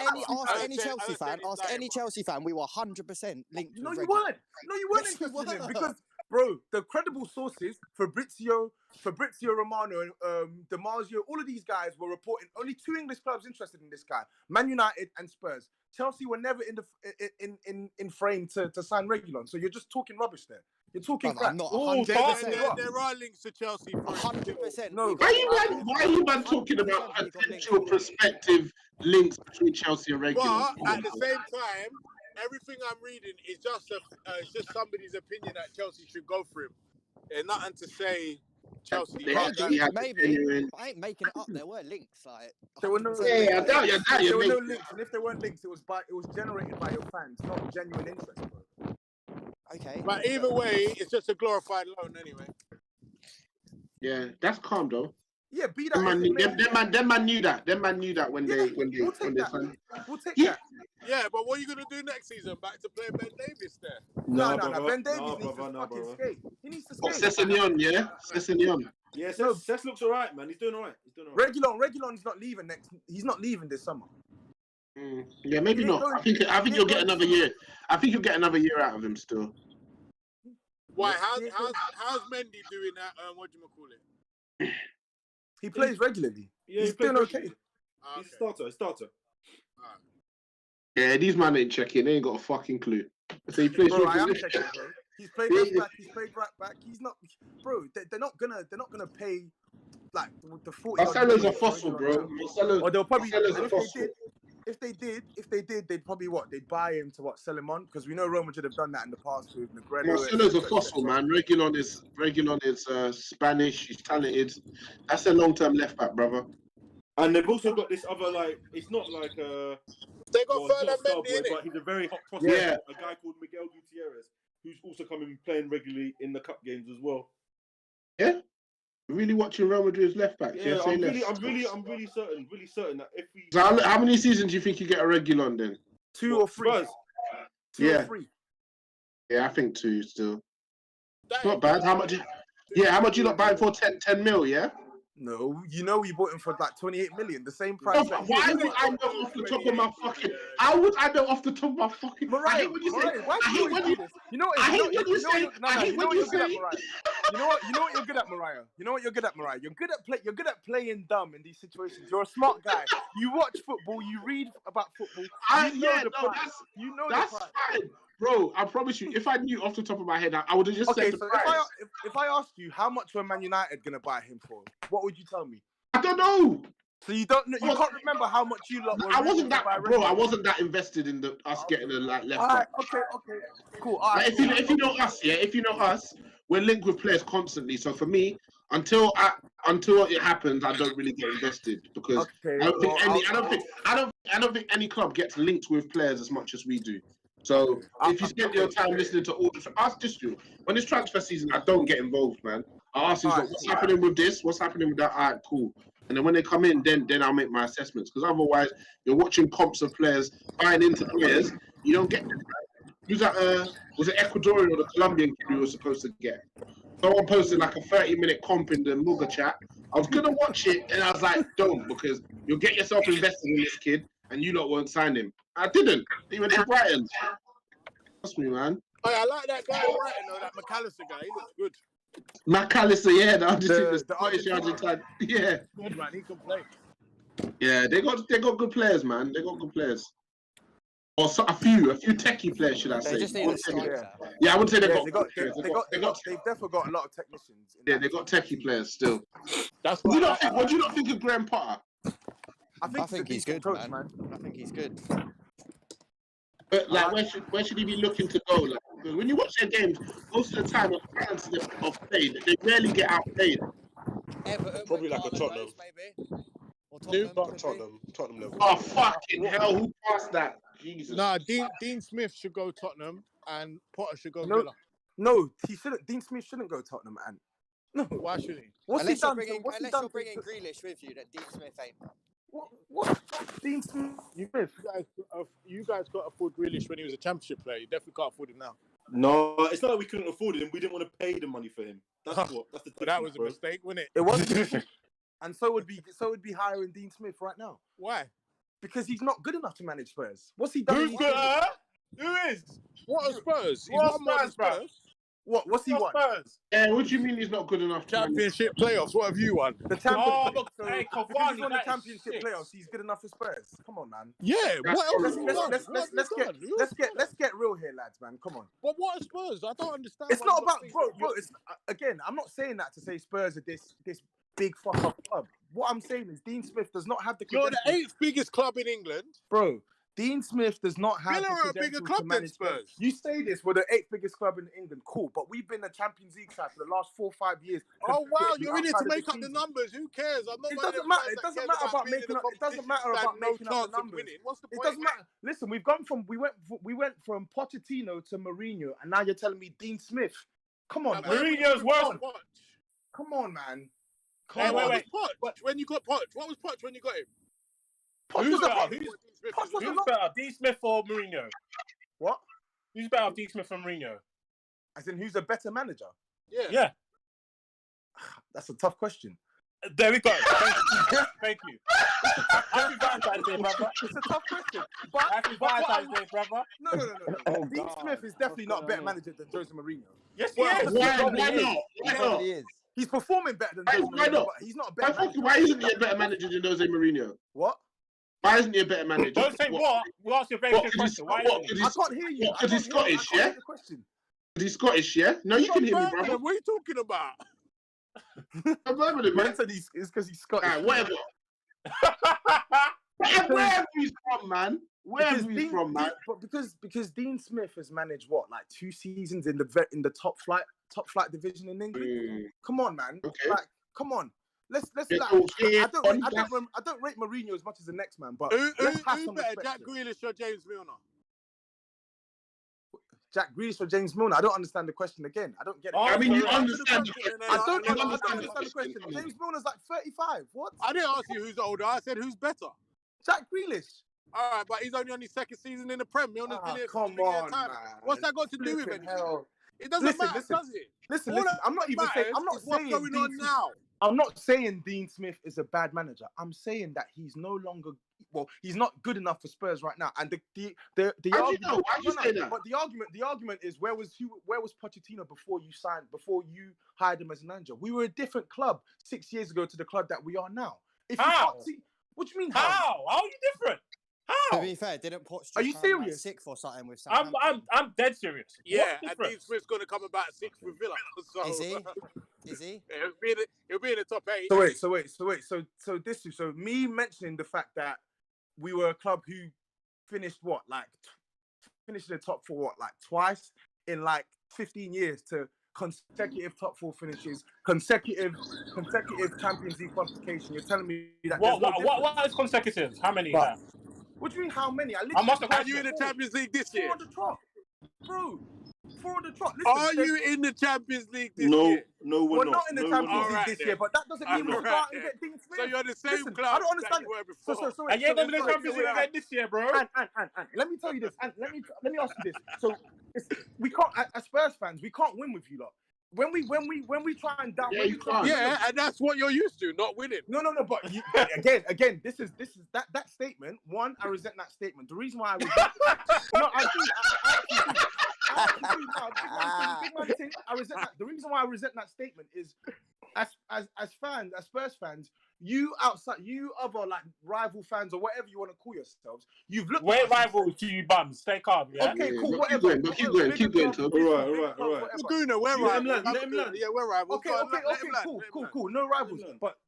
any Chelsea fan. Ask any Chelsea fan. We were 100% linked. No, with you regular. weren't. No, you weren't Yes, we interested in were. him because, bro, the credible sources, Fabrizio Romano, Damasio, all of these guys were reporting only 2 English clubs interested in this guy: Man United and Spurs. Chelsea were never in frame to sign Reguilon. So you're just talking rubbish there. You're talking crap. I'm not Oh, 100%. There are links to Chelsea. 100%. No. Why are you man talking about potential prospective links between Chelsea and Regular? But at the same time, everything I'm reading is just it's just somebody's opinion that Chelsea should go for him. And nothing to say Chelsea. They actually had Maybe. genuine... I ain't making it up. There were links, like. There were no. Yeah, I doubt you. There were no links, and if there weren't links, it was generated by your fans, not genuine interest, bro. Okay. But either way, it's just a glorified loan anyway. Yeah, that's calm though. Yeah, be that. Them man knew that. Them man knew that when they signed. We'll take Yeah. that. Yeah, but what are you gonna do next season? Back to play Ben Davies there? No. Ben Davies needs to fucking skate. He needs to skate. Sessegnon, yeah? Sessegnon. Yeah, Cess looks alright, man. He's doing alright. Reguilon's not leaving he's not leaving this summer. Yeah, maybe not. I think you'll get another year. I think you'll get another year out of him still. Why? How's Mendy doing that? What do you call it? He plays regularly. Yeah, he's doing okay. He's a starter. Yeah, these man ain't checking. They ain't got a fucking clue. So he plays. Bro, I am checking, bro. He's played left back. He's played right back. He's not, bro. They're not gonna pay like the 40. Marcelo's a fossil, bro. Or they'll probably. Marcelo's a fossil. If they did, they'd probably they'd buy him to sell him on, because we know Roma should have done that in the past with Negredo. Marcelo's a fossil, man. Reguilon is Spanish. He's talented. That's a long-term left back, brother. And they've also got this other, like, it's not like they got Fernand Mendy in it, but he's a very hot prospect. Yeah. A guy called Miguel Gutierrez. who's also coming playing regularly in the cup games as well. Yeah, really watching Real Madrid's left backs. Yeah, say I'm less. really certain that if we So how many seasons do you think you get a regular on then? 2 or 3. Spurs, 2 or 3. Yeah, I think 2 still. That Not ain't bad. How much? How much you not buying for 10 mil? Yeah. No, you know we bought him for like 28 million, the same price. Oh, that why would I know off the top of my fucking? How would I know off the top of my fucking? I hate when you say. Mariah, why do you always do this? You know what? I hate when you say. No, I hate you know when what you you're good at, say. Mariah. You know what you're good at, Mariah. You know what you're good at, Mariah. You're good at playing dumb in these situations. You're a smart guy. You watch football. You read about football. You know That's the price. fine, bro. I promise you. If I knew off the top of my head, I would have just Okay, said the so price. if I asked you how much were Man United gonna buy him for, what would you tell me? I don't know. So you don't know, you can't remember how much you lot were. I wasn't rumored to buy that, bro. I Redmond. wasn't that invested in us getting a left All right, back. okay, cool. Like, if you know us, yeah, if you know us, we're linked with players constantly. So for me, until it happens, I don't really get invested because I don't think any club gets linked with players as much as we do. So if you spend your time listening to all the ask this dude when it's transfer season, I don't get involved, man. I ask you what's happening with this, what's happening with that. All right, cool. And then when they come in, then I'll make my assessments. Because otherwise, you're watching comps of players buying into players. You don't get them. Who's that? Was it Ecuadorian or the Colombian kid we were supposed to get? Someone posted like a 30-minute comp in the Muga chat. I was gonna watch it, and I was like, don't, because you'll get yourself invested in this kid, and you lot won't sign him. I didn't. He went to Brighton. Trust me, man. Oh, I like that guy in Brighton, though, that McAllister guy. He looks good. McAllister, yeah, the Scottish Argentine. Yeah. Good, man. He can play. Yeah, they got good players, man. They got good players. Or a few techie players, should I say? They just need a striker. Yeah, I wouldn't say they they've got. definitely got a lot of technicians. Yeah, they got techie players still. That's What what do you not think of Graham Potter? I think he's good, coach, man. I think he's good. But like, where should he be looking to go? Like, because when you watch their games, most of the time, the fans of played, they rarely get outplayed. Everton, Probably like a Tottenham. Maybe. Or Tottenham level. Oh fucking hell! Who passed that? Jesus. Nah, Dean Smith should go Tottenham and Potter should go Villa. No, he shouldn't. Dean Smith shouldn't go Tottenham, man. No. Why should he? Unless you're bringing Grealish with you, that Dean Smith ain't. What? Dean Smith? You guys got afford Grealish when he was a championship player. You definitely can't afford him now. No, it's not that we couldn't afford him. We didn't want to pay the money for him. That's the difference, But that was a mistake, wasn't it? It was. And so would be hiring Dean Smith right now. Why? Because he's not good enough to manage Spurs. What's he done? Who's good? Who is? What are Spurs? He's What won more than Spurs, Spurs. What's he won? Spurs? Yeah, what do you mean he's not good enough? Championship playoffs. What have you won? The championship. Oh, hey, because Cavani, he's won the that is championship shit. playoffs. He's good enough for Spurs. Come on, man. Yeah. What else? Let's get real here, lads, man. Come on. But what are Spurs? I don't understand. It's not about bro. It's again. I'm not saying that to say Spurs are this big fuck up club. What I'm saying is Dean Smith does not have the. You're the 8th biggest club in England, bro. Dean Smith does not have Villa the are a bigger credentials club to than manage Spurs. You say this, we're the 8th biggest club in England, cool, but we've been a Champions League side for the last 4 or 5 years. Oh wow, you're in it to make up the numbers. Who cares? I'm not. It doesn't matter. It doesn't matter about making up. It doesn't matter about making up the numbers. What's the point? It doesn't matter. Listen, we went from Pochettino to Mourinho, and now you're telling me Dean Smith. Come on, man. Mourinho's worse. Come on, man. Wait. When you got Poch, what was Poch when you got him? Who's better, Dean Smith or Mourinho? What? Who's better, Dean Smith or Mourinho? As in, who's a better manager? Yeah. That's a tough question. There we go. Thank you. Happy Valentine's Day, brother. It's a tough question. Happy Valentine's Day, brother. No. Dean Smith is definitely not a better manager than Jose Mourinho. Yes, he is. Why not? He's performing better than Jose Mourinho, but he's not a better manager. Why isn't he a better manager than Jose Mourinho? What? Why isn't he a better manager? Don't say what. We'll ask you a very good question. Why isn't he? I can't hear you. Because he's Scottish, yeah? Because he's Scottish, yeah? No, you can hear me, brother. What are you talking about? I'm Birmingham, man. It's because he's Scottish. Whatever. Where he's from, man? But because Dean Smith has managed what, like 2 seasons in the top flight division in England. Come on, man. Okay. Like, come on. Let's Yeah, I don't rate Mourinho as much as the next man, but Who let's have some better, respect. Jack Grealish or James Milner? Jack Grealish or James Milner? I don't understand the question again. I don't get it. Oh, I mean, you sorry. understand the question, question. and then I don't You understand understand the question. James Milner's like 35. What? I didn't ask you who's older. I said who's better. Jack Grealish. All right, but he's only on his second season in the Prem. Milner's been here for Come 3 years on, time. man. What's that got to do with Flipping anything? hell. It doesn't Listen, matter, listen. does it? Listen, All listen. that I'm not even saying. I'm not is what's saying going Dean on now. I'm not saying Dean Smith is a bad manager. I'm saying that he's no longer. Well, he's not good enough for Spurs right now. And the How do you argument. know? Why do you say that? But the argument is where was Pochettino before you hired him as a manager? We were a different club 6 years ago to the club that we are now. If you How? can't see, what do you mean How? How are you different? To How? be fair, didn't Poch Are just you come serious? like sixth or something with I'm Southampton? I'm dead serious. Yeah, What's and different? Dean Smith's going to come about 6th with Villa. So Is he? Is he? He'll be in the top 8. So me mentioning the fact that we were a club who finished finished in the top 4 twice in 15 years to consecutive top 4 finishes, consecutive Champions League qualification. You're telling me that there's no difference? What is consecutive? How many? But what do you mean how many? I I literally must have Are you in the four. Champions League this 4 year? on the trot, bro. 4 on the trot. Listen, Are you in the Champions League this No, year? no, we're We're not. not in the No, Champions we're League not. this then. year, but that doesn't mean we should go Alright out and then. get Dean Smith. So you're the same Listen, club I don't understand that you were it. before. And you ain't gonna be in the Champions League again this year, bro. And let me tell you this. And let me ask you this. So we can't, as Spurs fans, we can't win with you lot. When we try and down, Yeah, when you we try, can't. Yeah, and that's what you're used to, not winning. No. But again, this is that statement. One, I resent that statement. The reason why I resent, no, I do. I actually do. No, big man thing, I resent that. The reason why I resent that statement is, as fans, as Spurs fans, you other rival fans or whatever you want to call yourselves, you've looked. We're rivals to you bums. Stay calm, yeah? Okay, Yeah, cool, but whatever. keep going, Tom. All right. Laguna, we're Let him rivals. land, let him land. Yeah, we're rivals. Okay, Go on, let him land, cool, let him cool, land. cool. No rivals. land. But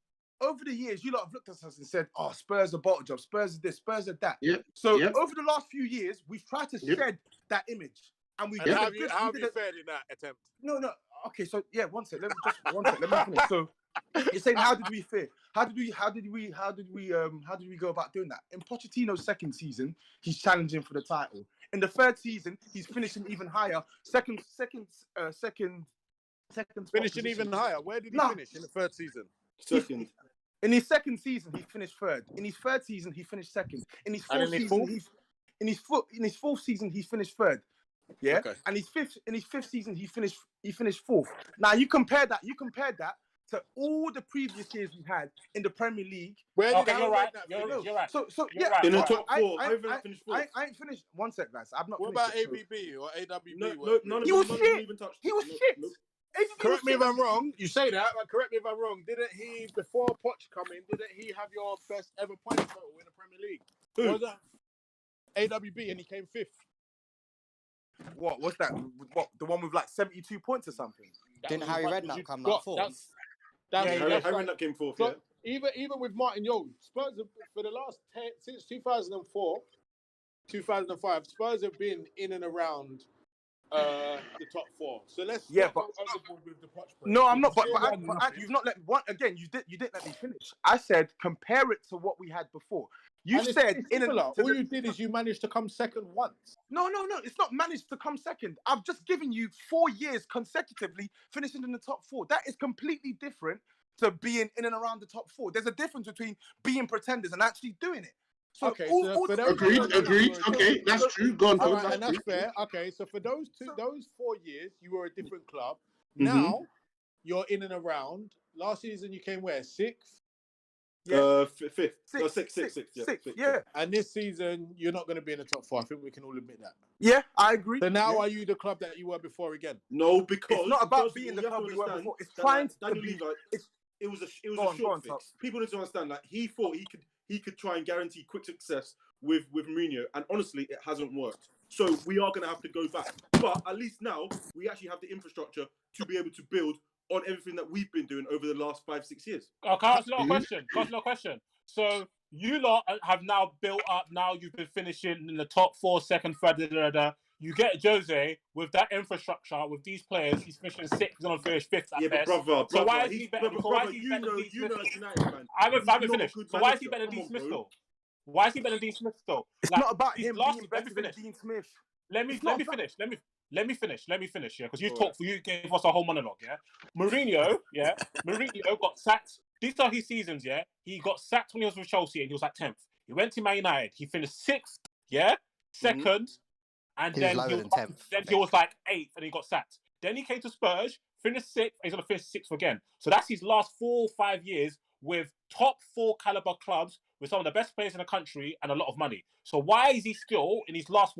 over the years, you lot have looked at us and said, "Oh, Spurs are bottle job. Spurs are this. Spurs are that." Yep. So Yep. over the last few years, we've tried to Yep. shed that image, and we And did how a have you good- we did a- fared in that attempt? No. Okay, so yeah, one sec. Let me finish. So you're saying how did we fare? How did we go about doing that? In Pochettino's second season, he's challenging for the title. In the third season, he's finishing even higher. Second spot Finishing position. even higher. Where did he Nah. finish in the 3rd season? Second. In his second season, he finished 3rd. In his 3rd season, he finished 2nd. In his And fourth in his season, in his 4th season, he finished 3rd. Yeah. Okay. And his fifth season, he finished 4th. Now you compare that to all the previous years we had in the Premier League. Where did Okay, Harry you're right. Redknapp You're finish? right. So You're yeah, right. In the Right. top 4. How have you not finished 4th? I ain't finished. One sec, guys. I've not What finished about it, so- ABB or AWB? No, whatever? none of He them was none of them shit. even touched He it. was Nope, shit. nope. Correct me if I'm wrong. You say that, but correct me if I'm wrong. Didn't he, before Poch come in, didn't he have your best ever point total in the Premier League? Who? What was that? AWB, and he came 5th. What was that? What, the one with 72 points or something? Didn't Harry Redknapp come got, 4th? That's Harry that's right. Redknapp came 4th, So yeah. even with Martin Yo, Spurs have, for the last since 2004, 2005, Spurs have been in and around the top 4. So let's Yeah, not go overboard with the Poch point. No, I'm not. But Still 1-0. you've not let one again. You didn't let me finish. I said compare it to what we had before. You And said it's in similar. a, All you did is you managed to come 2nd once. No. It's not managed to come 2nd. I've just given you 4 years consecutively finishing in the top 4. That is completely different to being in and around the top 4. There's a difference between being pretenders and actually doing it. So Okay, so for those- Agreed. Okay, that's true. Go on, All Tom. right, and that's true. fair. Okay, so for those 4 years, you were a different club. Mhm. Now you're in and around. Last season you came where? 6th, Yeah. 5th. No, sixth. Yeah, Sixth. sixth. Yeah. and this season you're not going to be in the top 4. I think we can all admit that. Yeah, I agree. So now Yeah. are you the club that you were before again? No, because It's not about first of being all, the you have club to we were understand before. It's that, trying to Daniel be. Levy, It's it was a Go on, short Tom. fix. People need to understand he thought he could try and guarantee quick success with Mourinho, and honestly, it hasn't worked. So we are going to have to go back. But at least now we actually have the infrastructure to be able to build on everything that we've been doing over the last 5-6 years. Can I ask a question? So you lot have now built up. Now you've been finishing in the top 4, 2nd, 3rd. You get Jose with that infrastructure, with these players. He's finishing 6th. He's going to finish 5th at Yeah, best. but brother, So why is he's- he better? brother, So why is brother, he better than Dean you Smith? know, as United fan. I haven't he's not a finished. good So why is he manager. better than Come Dean on, Smith bro. though? Why is he better than Dean Smith though? It's Like, not about he's him last- being let me better than finish. Dean Smith. Let me It's not finish. Let me finish, yeah, because you All gave us a whole monologue, yeah. Mourinho got sacked. These are his seasons, yeah. He got sacked when he was with Chelsea and he was like 10th. He went to Man United. He finished 6th, yeah, 2nd, and He was then lower he was than 10th, I then he think. was like 8th and he got sacked. Then he came to Spurs, finished 6th, and he's gonna finish 6th again. So that's his last 4 or 5 years with top 4 caliber clubs with some of the best players in the country and a lot of money. So why is he still in his last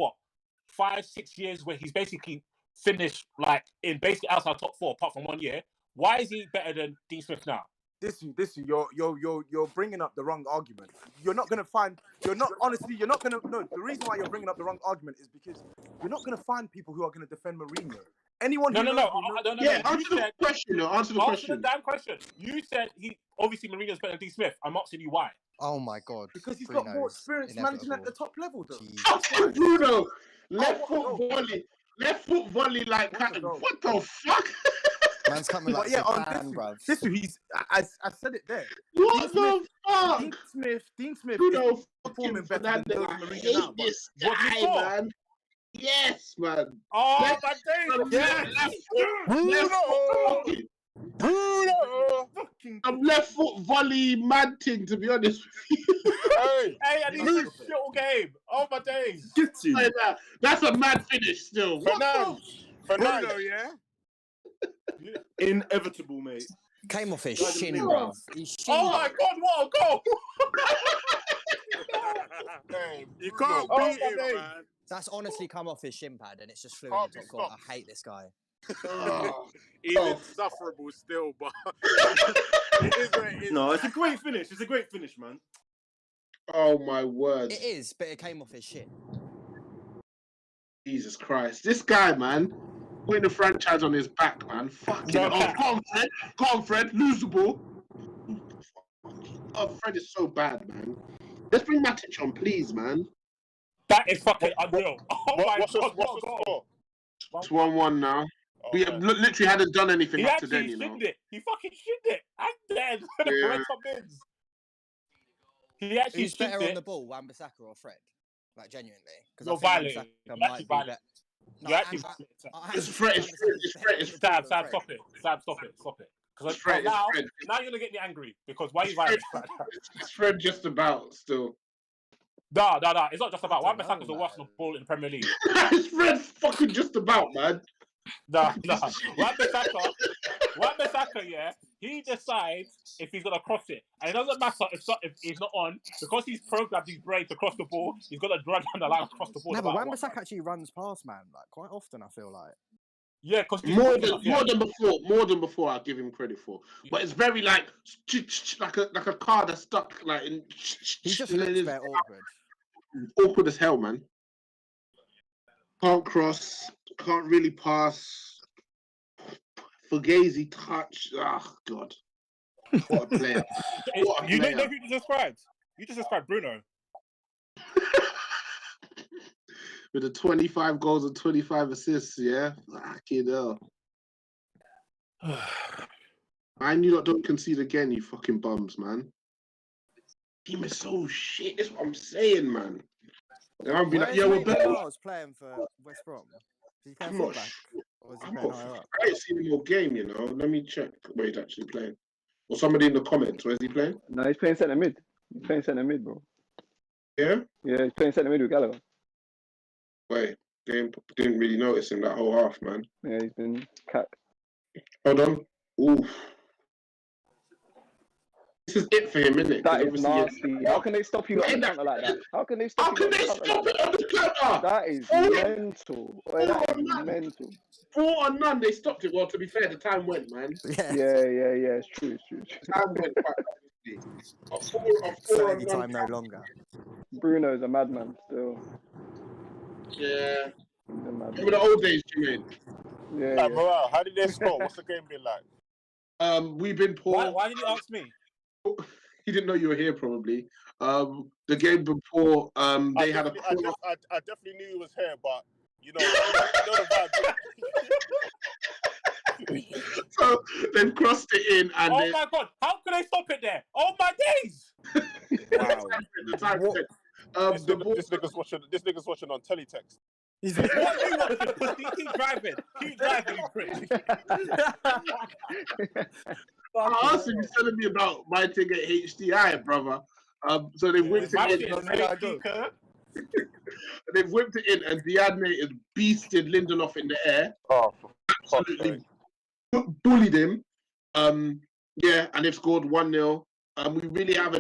5, 6 years where he's basically finished like in basically outside top 4 apart from 1 year? Why is he better than Dean Smith now? You're bringing up the wrong argument. You're not gonna find. You're not honestly. You're not gonna. No, the reason why you're bringing up the wrong argument is because you're not gonna find people who are gonna defend Mourinho. Anyone who knows me knows. Yeah, answer the question. Answer the Answer the question. damn question. You said he obviously Mourinho's better than Dean Smith. I'm asking you why. Oh my God. Because he's got more Bruno's experience managing at the top level, though. Jesus Fucking Bruno. Left Oh, foot volley. Left foot volley like Patton. What the fuck? Man's coming like Zidane, bruv. I said it there. What the fuck? Dean Smith Bruno is performing better than Fernandes. I Mourinho hate now. this What guy, you thought? man. Yes, man. Oh Left- my days! Left foot. Bruno! I'm left foot volley mad thing, to be honest with you. Hey, and he's a little game. Oh my days! Get him. Like that. That's a mad finish still. What the Bruno, yeah? Inevitable, mate. Came off his Bloody shin, hell. bruv. His shin. Oh my God! What a goal! You can't Oh, beat my him, days. man. That's honestly come off his shin pad and it's just flew in Can't the be top corner. stopped. I hate this guy. Oh. He's insufferable still, but it is what it is. No, it's a great finish. It's a great finish, man. Oh my word. It is, but it came off his shin. Jesus Christ. This guy, man, putting the franchise on his back, man. Fucking No, hell. Go on, Fred. Go on, Fred. Lose the ball. Oh, Fred is so bad, man. Let's bring Matic on, please, man. That is fucking unreal. Oh my What's the God! What a score? goal! It's 1-1 now. We Okay. literally hadn't done anything He up to then, actually you know. shinned it. He fucking shinned it. And then the Yeah. parental bins. He actually Who's better shinned on it. the ball, Wan-Bissaka or Fred? Like, genuinely. Because You're violating. You're actually violating. You're actually It's Fred. Sam, stop it. Stop it. Because It's Fred. now It's Fred. you're gonna get me angry because why are you violating like that? It's Fred just about still. No. It's not just about I Wan don't Bissaka's the know, worst on the ball in the Premier League. It's Fred fucking just about, man. No. Wan Bissaka, yeah, he decides if he's gonna cross it, and it doesn't matter if he's not on because he's programmed his brain to cross the ball. He's gonna drive down the line across the ball. No, but matter what. Wan-Bissaka actually runs past, man. Like, quite often, I feel like. Yeah, because More than before, I'll give him credit for. But it's very like a car that's stuck like in. He just looks very awkward. Awkward as hell, man. Can't cross. Can't really pass. Fugazi touch. Oh God. What a player. What a You know player. who you just described? You just described Bruno. With the 25 goals and 25 assists, yeah? Fucking hell. Man, you lot don't concede again, you fucking bums, man. Team is so shit. That's what I'm saying, man. And I'll be like, yeah, we're better. I was playing for West Brom. Is he playing I'm not fullback? sure. Or is he I'm playing not higher sure. up? I ain't seen him all game, you know. Let me check where he's actually playing. Or somebody in the comments, where's he playing? No, he's playing centre mid. He's playing centre mid, bro. Yeah? Yeah, he's playing centre mid with Gallagher. Wait, didn't really notice him that whole half, man. Yeah, he's been capped. Hold on. Oof. This is it for him, isn't it? That is nasty. How can they stop you on the counter like that? How can they stop you on the counter like that? On the counter? That is mental. Boy, that is mental. 4 on none, they stopped it. Well, to be fair, the time went, man. Yeah. Yeah. It's true. Time went quite quickly. A 4 on30 none. time no longer. Bruno's a madman still. Yeah. He's a madman. Remember the old days, Jermaine? Yeah. Morale, how did they score? What's the game been like? We've been poor. Why did you ask me? He didn't know you were here, probably. The game before, they had a. I definitely knew he was here, but you know the vibe. So they've crossed it in, and Oh my God! How can I stop it there? Oh my days! Wow. the time went. The ball, This nigga's watching on teletext. What are you watching? Pussy, keep driving, you prick. Arsene is telling me about my thing at HDI, brother. So they whipped My it shit in. is HD, Kurt. They've whipped it in, and Diadne is beasted Lindelof in the air. Oh, for fuck's Absolutely sake. bullied him. Yeah, and they've scored 1-0.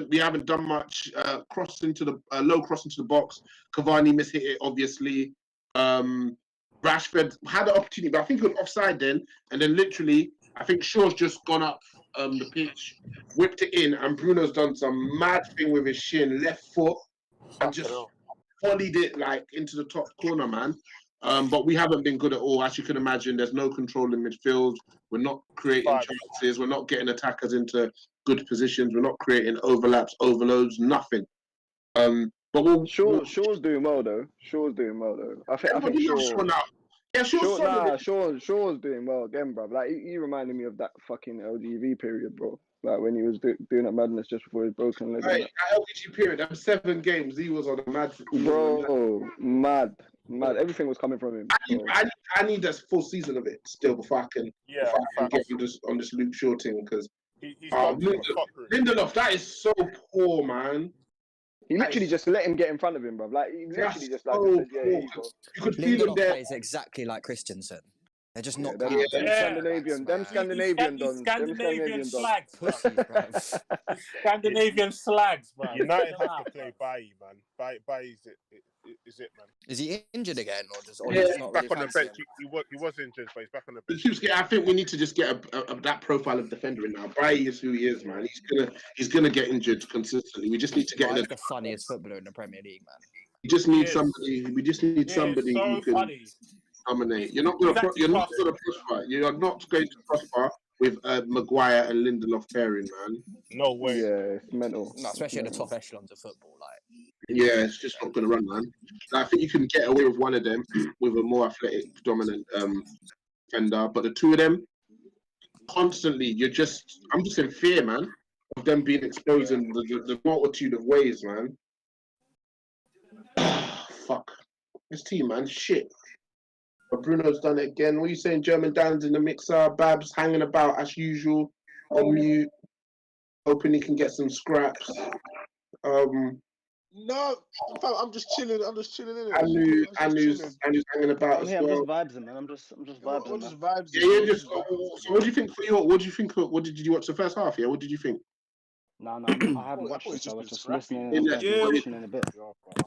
We haven't done much. Cross into the low cross into the box. Cavani mishit it, obviously. Rashford had an opportunity, but I think it was offside then. And then literally, I think Shaw's just gone up the pitch, whipped it in, and Bruno's done some mad thing with his shin, left foot, and just volleyed it like into the top corner, man. But we haven't been good at all. As you can imagine, there's no control in midfield. We're not creating chances. We're not getting attackers into good positions. We're not creating overlaps, overloads, nothing. But Shaw's doing well though. I think Shaw now. Yeah, Shaw's doing well again, bro. Like he reminded me of that fucking LGV period, bro. Like when he was doing that madness just before his broken leg. Right, that LGG period, them 7 games, he was on a mad. Bro, mad. Everything was coming from him. I need a full season of it still before I can get on this Luke Shaw thing, because Lindelof, that is so poor, man. He literally just let him get in front of him, bro. Like he literally just like said, yeah, you could feel him there. Plays exactly like Christensen. They're just not. Them Scandinavian slags, bro. Scandinavian slags, bro. United have to play Bailly, man. Bailly is it, man. Is he injured again, or just he's not back really on the bench? He was injured, but he's back on the bench. I think we need to just get that profile of defender in now. Bailly is who he is, man. He's gonna get injured consistently. We just need to get the funniest footballer in the Premier League, man. We just need somebody. We just need somebody who can dominate. You're not going to prosper. You are not going to prosper with Maguire and Lindelof pairing, man. No way. Yeah, it's mental. No, especially in the top echelons of football, like. Yeah, it's just not going to run, man. I think you can get away with one of them with a more athletic, dominant defender, but the two of them constantly, I'm just in fear, man, of them being exposed in the multitude of ways, man. Fuck this team, man. Shit. But Bruno's done it again. What are you saying? German Dan's in the mixer. Babs hanging about as usual on mute, hoping he can get some scraps. No, I'm just chilling. In it. Anu's hanging about as well. I'm just vibing, man. I'm just vibing. Just vibes. Yeah, just. So what do you think for your? What do you think? What did you watch the first half? Yeah, what did you think? No, I haven't watched it. I was just listening. Listening a bit.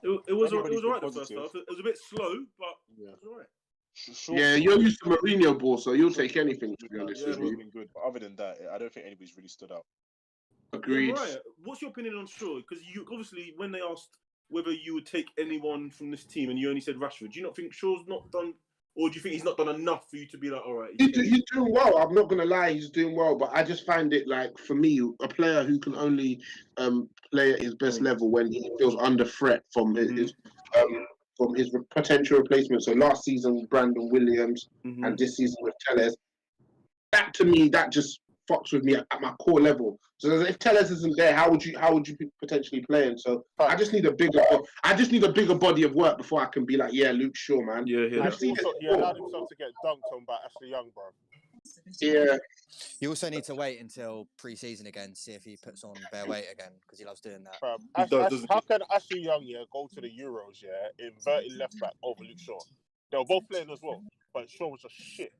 It was alright the first half. It was a bit slow, but it was alright. Yeah, you're used to Mourinho ball, so you'll take anything, to be honest with you. It's been good, but other than that, I don't think anybody's really stood out. Agreed. Right. What's your opinion on Shaw? Because you obviously, when they asked whether you would take anyone from this team, and you only said Rashford, do you not think Shaw's not done, or do you think he's not done enough for you to be like, all right? He's doing well. I'm not gonna lie, he's doing well, but I just find it like, for me, a player who can only play at his best level when he feels under threat from his potential replacement. So last season with Brandon Williams and this season with Telles. That to me, that just fucks with me at my core level. So if Telles isn't there, how would you be potentially playing? So I just need a bigger body of work before I can be like, yeah, Luke Shaw, man. Yeah. He allowed himself to get dunked on by Ashley Young, bro. Yeah. You also need to wait until pre-season again to see if he puts on bare weight again, because he loves doing that. How can Ashley Young go to the Euros, inverted left back over Luke Shaw? They were both playing as well, but Shaw was just shit.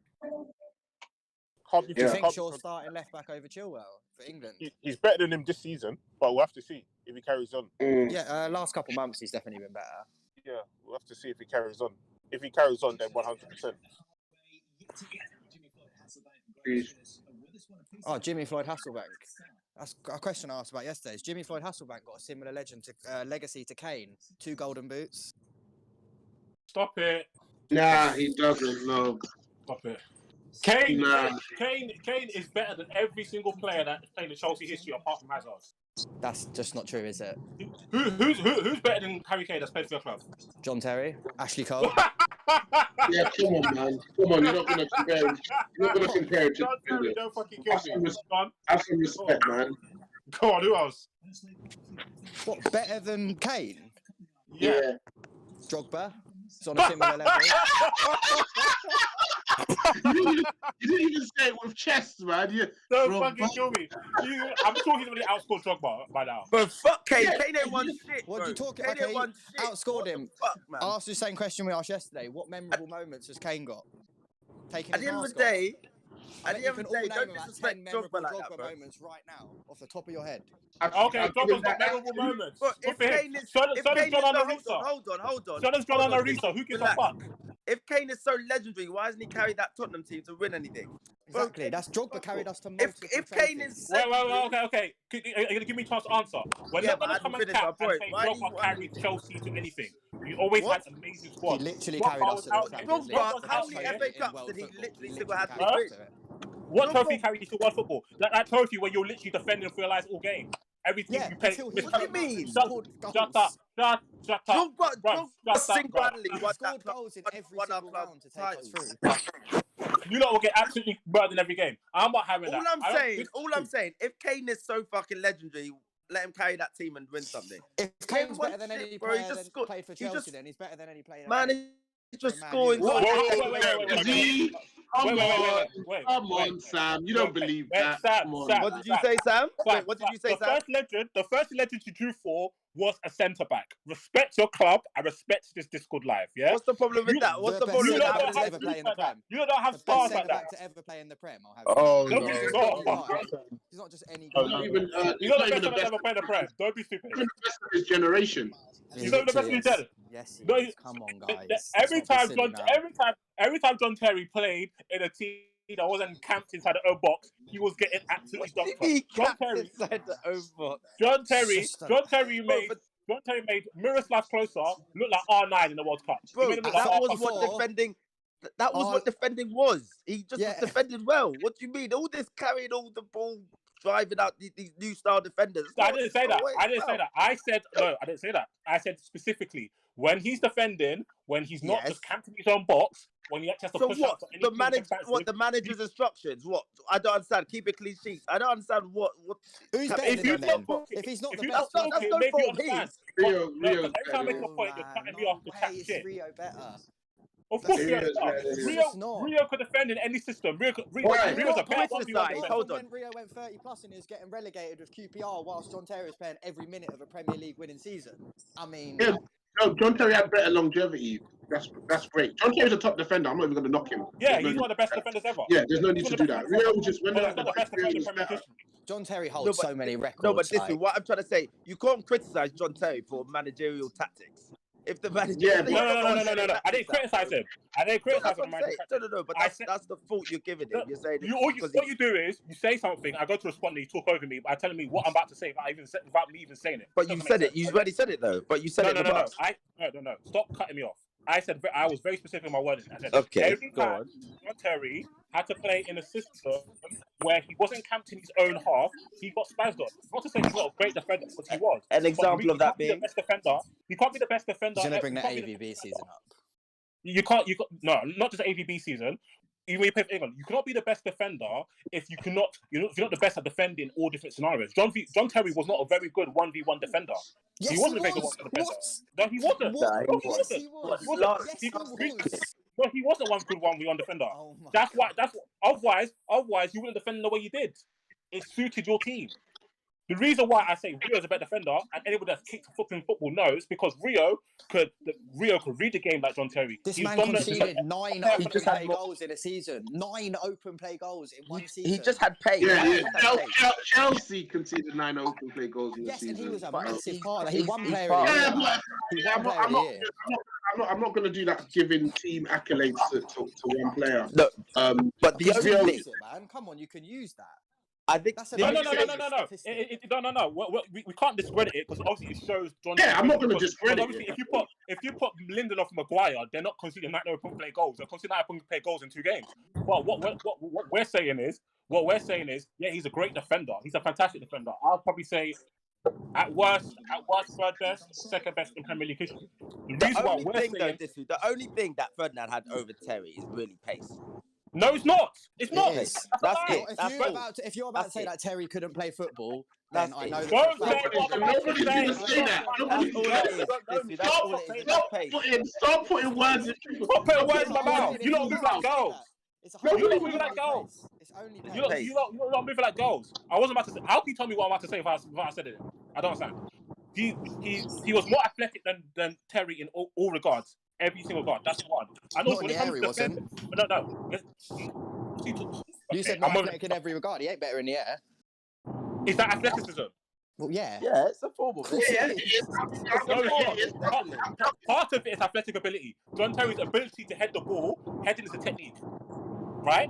Do you think Shaw's starting left back over Chilwell for England? He's better than him this season, but we'll have to see if he carries on. Yeah, last couple months he's definitely been better. Yeah, we'll have to see if he carries on. If he carries on, then 100%. Oh, Jimmy Floyd Hasselbank. That's a question I asked about yesterday. Has Jimmy Floyd Hasselbank got a similar legacy to Kane? 2 golden boots? Stop it. Nah, he doesn't. No. Stop it. Kane is better than every single player that's played in Chelsea history apart from Hazard. That's just not true, is it? Who's better than Harry Kane that's played for your club? John Terry? Ashley Cole? Yeah, come on, man. Come on, you're not going to compare him. You're not going to compare him to John Terry, don't fucking kill me. Have some respect, man. Go on, who else? What, better than Kane? Yeah. Drogba? It's on a similar level. You didn't even say it with chest, man. Don't fucking kill me. I'm sure he's already outscored Drogba by now. Bro, fuck Kane. Yeah, Kane ain't won shit. What bro. are you talking? Kane Okay, ain't won shit. outscored What him. the fuck, man? I'll ask you the same question we asked yesterday. What memorable moments has Kane got? Taking At his the end of mask the off. day, I at bet the you end can of all the day, name don't about 10 disrespect memorable Drogba like Drogba that, bro. moments right now, off the top of your head. Okay, Drogba's got memorable moments. But Good if for him. Kane is, So if does Kane is, John no, Arisa. hold on. So does John Hold on, Arisa. Dizzy, Who gives a relax. fuck? If Kane is so legendary, why hasn't he carried that Tottenham team to win anything? Exactly. That's Drogba carried us to If multiple Kane trophies. is Wait, secondary, okay. Are you going to give me a chance to answer? We're yeah, not but going I to come haven't and finished my cap and point. say Why do you Drogba want carried Chelsea to anything. You always what? had amazing He squads. literally Drogba carried us was to the out here. Champions League. Drogba? Drogba's How out many here. FA in Cups world did he football. literally He single-handedly carried win? us to it. What Drogba, trophy carried you to World Football? That trophy where you're literally defending for your lives all game. Everything Yeah, you play. until he what do you came out and mean? scored Shut goals. up. Shut up. Drogba Bruv, shut up, single-handedly He won that scored club, goals in every won our single club round to take us titles. through. You lot will get absolutely murdered in every game. I'm not having that. All I'm saying, if Kane is so fucking legendary, let him carry that team and win something. If He Kane's ain't won better than shit, any bro. He player just that scored. played for He Chelsea, just, then he's better than any player. man, that he's just Man, scoring you- goals. Come Wait. on, Sam. You don't believe that. Sam, Come on. Sam. What did you say, Sam? Wait, what did you say, Sam? The first legend you drew for was a centre back. Respect your club and respect this Discord live. Yeah. What's the problem with that? What's the problem You with don't that? have ever play in the like that. Prem. You don't have The best stars centre like that. back to ever play in the Prem. I'll have Oh that. No, He's no. not any guy. He's not just any guy. He's not even, You're not the best one ever played the Prem. Don't be stupid. the best of his generation. He's not the best Literally of his is. generation. Yes, he No, is. Come on, guys. Every Let's not time be silly now. every time John Terry played in a team that wasn't camped inside the own box, he was getting absolutely What do you dunked on. mean, capped inside the own box? John Bro, Terry made Miroslav Klose look like R9 in the World Cup. Bro, He made him look that like was what defending. That was what defending was. He just was defending well. What do you mean? All this carrying all the ball, driving out these new style defenders. I didn't say that. I didn't say that. I said no. I didn't say that. I said specifically when he's defending, when he's not just camping his own box, when he actually has to push out for anything the manager's instructions? What? I don't understand. Keep it clean sheets. I don't understand what. Who's better than him then? If he's not the best, that's no fault of his. Rio, every time I make a point, you're cutting me off to chat shit. Rio better. Of course, Rio could defend in any system. Rio's a better criticize. Hold on. When Rio went 30 plus and he was getting relegated with QPR, whilst John Terry was playing every minute of a Premier League winning season. I mean, no, John Terry had better longevity. That's great. John Terry's a top defender. I'm not even going to knock him. Yeah, he's one of the best defenders ever. Yeah, there's no need to do that. Rio just went out the best defender in Premier League. John Terry holds so many records. No, but listen, what I'm trying to say, you can't criticize John Terry for managerial tactics. If the manager, no. I didn't criticize him. I didn't criticize him. No. But that's the fault you're giving him. You're saying what you do is you say something. I go to respond, and you talk over me by telling me what I'm about to say without me even saying it. But you said it. You already said it though. But you said it. No. Stop cutting me off. I said I was very specific in my wording. I said every time John Terry had to play in a system where he wasn't camped in his own half, he got spazzed on. Not to say he's not a great defender, because he was. An example of that being the best defender. He can't be the best defender. He's gonna bring the AVB season up. You can't. No, not just AVB season. Even when you play for England, you cannot be the best defender if you're not the best at defending all different scenarios. John Terry was not a very good 1v1 defender. Yes, he wasn't a very good defender. No, he wasn't. No, he wasn't one good 1v1 defender. Oh that's why. Otherwise, you wouldn't defend the way you did. It suited your team. The reason why I say Rio is a better defender, and anybody that's kicked football knows, because Rio could read the game like John Terry. This man conceded 9 open play goals in a season. 9 open play goals in one season. He just had pace. Chelsea conceded 9 open play goals in the season. Yes, and he was a massive part. He won player of the year. I'm not going to do that, giving team accolades to one player. No, but the only thing, man, come on, you can use that. I think no. We can't discredit it because obviously it shows John. Yeah, I'm not going to discredit it. If you put Lindelof and Maguire, they're not conceding 9 open play goals. They're conceding 9 open play goals in 2 games. But what we're saying is, yeah, he's a great defender. He's a fantastic defender. I'll probably say at worst, third best, second best in Premier League history. The only thing that Ferdinand had over Terry is really pace. No, it's not. It's not. That's it. If you're about to say that Terry couldn't play football, then That's I it. know that Don't for a say fact. what I'm about to Nobody's say. gonna say that. That's Nobody's all gonna it is. Listen, that's all it is. It's stop that pace. stop putting words in people's Stop putting mouths. words in my I'm mouth. saying You if lot you move go, like I'll say girls. that. It's You lot 100% move like only girls. pace. It's only You lot, pace. Pace. you lot moving like girls. I wasn't about to say. How can you tell me what I'm about to say if I said it? I don't understand. He was more athletic than Terry in all regards, every single regard. That's one. And Not also in when it the comes air, to he wasn't. defending, no. What's he talking? You Okay, said more athletic in every regard. He ain't better in the air. Is that athleticism? Well, yeah. Yeah, it's a form of it. Yeah, It's a No, it's form not. of it, definitely. Part of it is athletic ability. John Terry's ability to head the ball. Heading is a technique, right?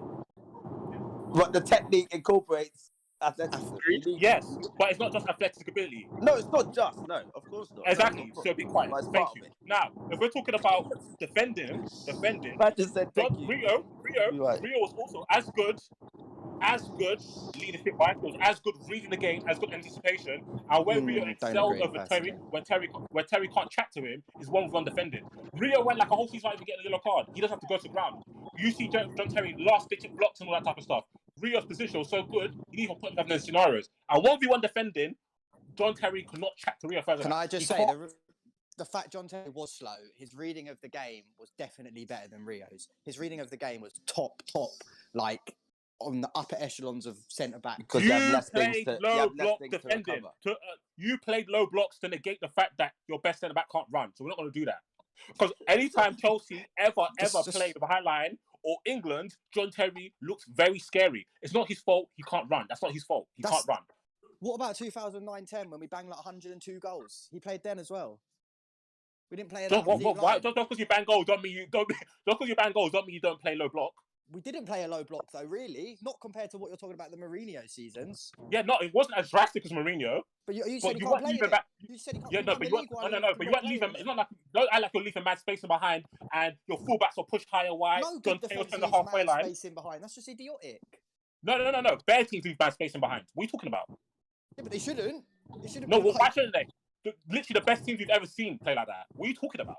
But the technique incorporates athleticism. You need, Yes, but it's not just athletic ability. no, it's not just. No, of course not. Exactly. No, So be quiet. but it's Thank part you. of it. Now, if we're talking about defending, Man just said John thank you. Rio Right. was also as good leadership wise. He was as good reading the game, as good anticipation. And where Rio Don't excelled agree, over Terry, personally. where Terry can't chat to him, is one defending. Rio went like a whole season without even getting a yellow card. He doesn't have to go to the ground. You see John Terry last ditching blocks and all that type of stuff. Rio's position was so good, he didn't even put him in those scenarios. And 1v1 defending, John Terry could not chat to Rio further. Can I just say, the fact John Terry was slow, his reading of the game was definitely better than Rio's. His reading of the game was top, like on the upper echelons of centre back. Because you have less things to, low block to defending. recover. You played low blocks to negate the fact that your best centre back can't run. So we're not going to do that. Because anytime Chelsea ever played behind line or England, John Terry looks very scary. It's not his fault. He can't run. That's not his fault. He can't run. What about 2009-10 when we banged like 102 goals? He played then as well. We didn't play Just because you bang goals don't mean you don't. Just because you bang goals don't mean you don't play low block. We didn't play a low block though, really. Not compared to what you're talking about the Mourinho seasons. Yeah, no, it wasn't as drastic as Mourinho. But you said you can't play it. You said you can't. Yeah, no, but you weren't leaving. It's not like don't act like you're leaving mad spacing behind and your fullbacks are pushed higher wide. No good defense leaves mad spacing behind. That's just idiotic. No. Bare teams leave mad spacing behind. What are you talking about? Yeah, but they shouldn't. No, well, why shouldn't they? Literally the best teams we've ever seen play like that. What are you talking about?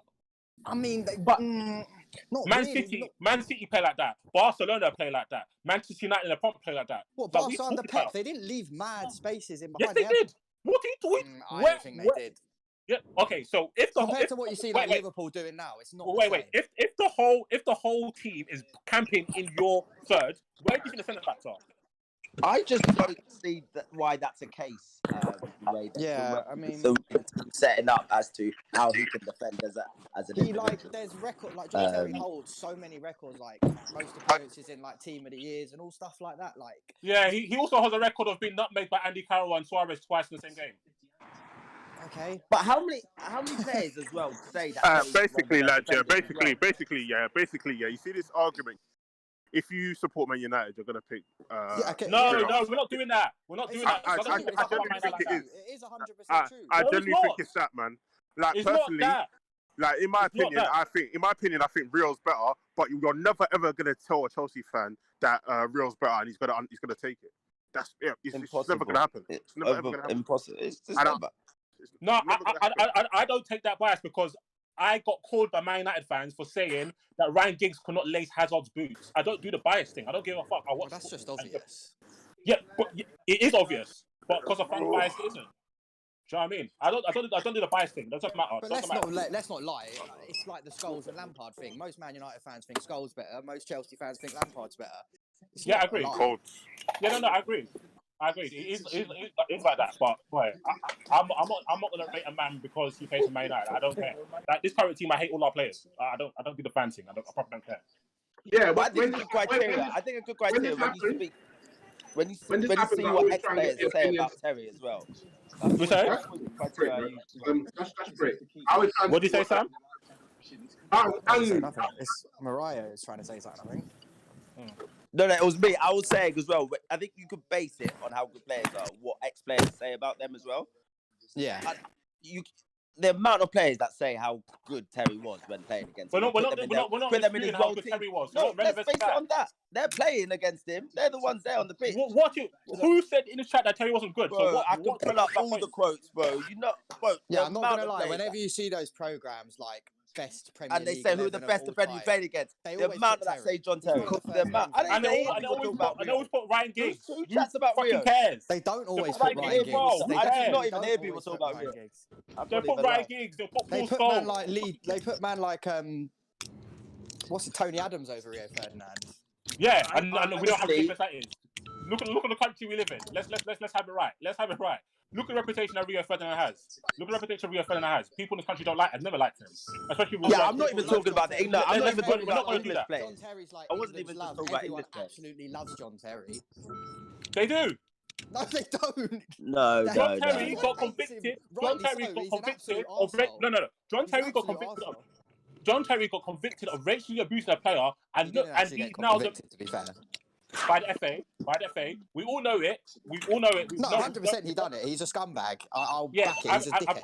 I mean, but not Man really, City, Man City play like that. Barcelona play like that. Manchester United and the Pump play like that. What, Barca under Pep? They didn't leave mad spaces in behind. Yes, they did. What are you doing? I don't think they did. Yeah. Okay. So compared to what you see like Liverpool doing now, it's not. Wait. If the whole team is camping in your third, where do you think the centre backs are? I just don't see why that's a case. I mean, so setting up as to how he can defend as an individual. There's record like John Terry holds so many records, like most appearances in like Team of the Years and all stuff like that. Like, yeah, he also has a record of being nutmegged by Andy Carroll and Suarez twice in the same game. Okay, but how many players as well say that? Basically, lads, basically, you see this argument. If you support Man United, you're gonna pick. No, we're not doing that. We're not doing that. I genuinely think it is. It is 100% true. I genuinely think it's that, man. Like it's personally, like in my opinion, I think Real's better. But you're never ever gonna tell a Chelsea fan that Real's better and he's gonna take it. It's never gonna happen. It's never ever gonna happen. Impossible. It's never. No, I don't take that bias because I got called by Man United fans for saying that Ryan Giggs could not lace Hazard's boots. I don't do the bias thing. I don't give a fuck. That's just obvious. Yeah, but it is obvious. But because of fan bias, it isn't. Do you know what I mean? I don't do the bias thing. It doesn't matter. But let's not lie. It's like the Scholes and Lampard thing. Most Man United fans think Scholes better. Most Chelsea fans think Lampard's better. I agree. Yeah, no, I agree. It is like that, but boy, I'm not gonna rate a man because he plays for Man United. I don't care. Like this current team, I hate all our players. I don't do the fan thing. I probably don't care. Yeah, but I think a good criteria. I think a good criteria when you see what ex-players say about Terry as well. What's that? That's great. What did you say, Sam? It's Mariah is trying to say something, I think. No, it was me. I was saying as well. I think you could base it on how good players are, what ex-players say about them as well. Yeah. The amount of players that say how good Terry was when playing against him. We're not disputing how good Terry was. No, let's base it on that. They're playing against him. They're the ones there on the pitch. Who said in the chat that Terry wasn't good? Bro, I can pull up all the quotes, bro. Bro. Yeah, I'm not gonna lie. Whenever you see those programs like best Premier and they League say who the 11 of best all defender you time. played against. They The always amount put of that Terry. say John He's Terry. one of the The first amount, names and they And they they always people talk about Rio. always put Ryan Giggs. Who chats about fucking Rio? cares? They don't always put put Ryan Ryan Giggs, Giggs. bro. They I cares? did not they even don't hear people always talk put about Ryan Rio. Giggs. I They can't put even Ryan lie. Giggs. They put They Paul put Scholes. man like Lee. They put man like what's it? Tony Adams over Rio Ferdinand. Yeah, and we know how Honestly- ridiculous that is. Look at the country we live in. Let's have it right. Let's have it right. Look at the reputation that Rio Ferdinand has. Look at the reputation Rio Ferdinand has. People in this country don't like. I've never liked him, especially with Yeah, I'm not even talking about the England. I'm not even talking we're not about gonna do English that. players. John Terry's like I wasn't England's even love. just talking about Everyone English players. absolutely loves John Terry. They do. No, they don't. No, John no, Terry no. got Makes him- convicted. rightly John Terry so, got he's an convicted absolute of arsehole. no. John He's an Terry got absolute convicted. arsehole. John Terry got convicted of racially abusing a player, He and didn't actually he's get now the convicted, to be fair. by the FA. We all know it. We all know it. No, 100% he done it. He's a scumbag. I'll Yeah, back it. He's a dickhead.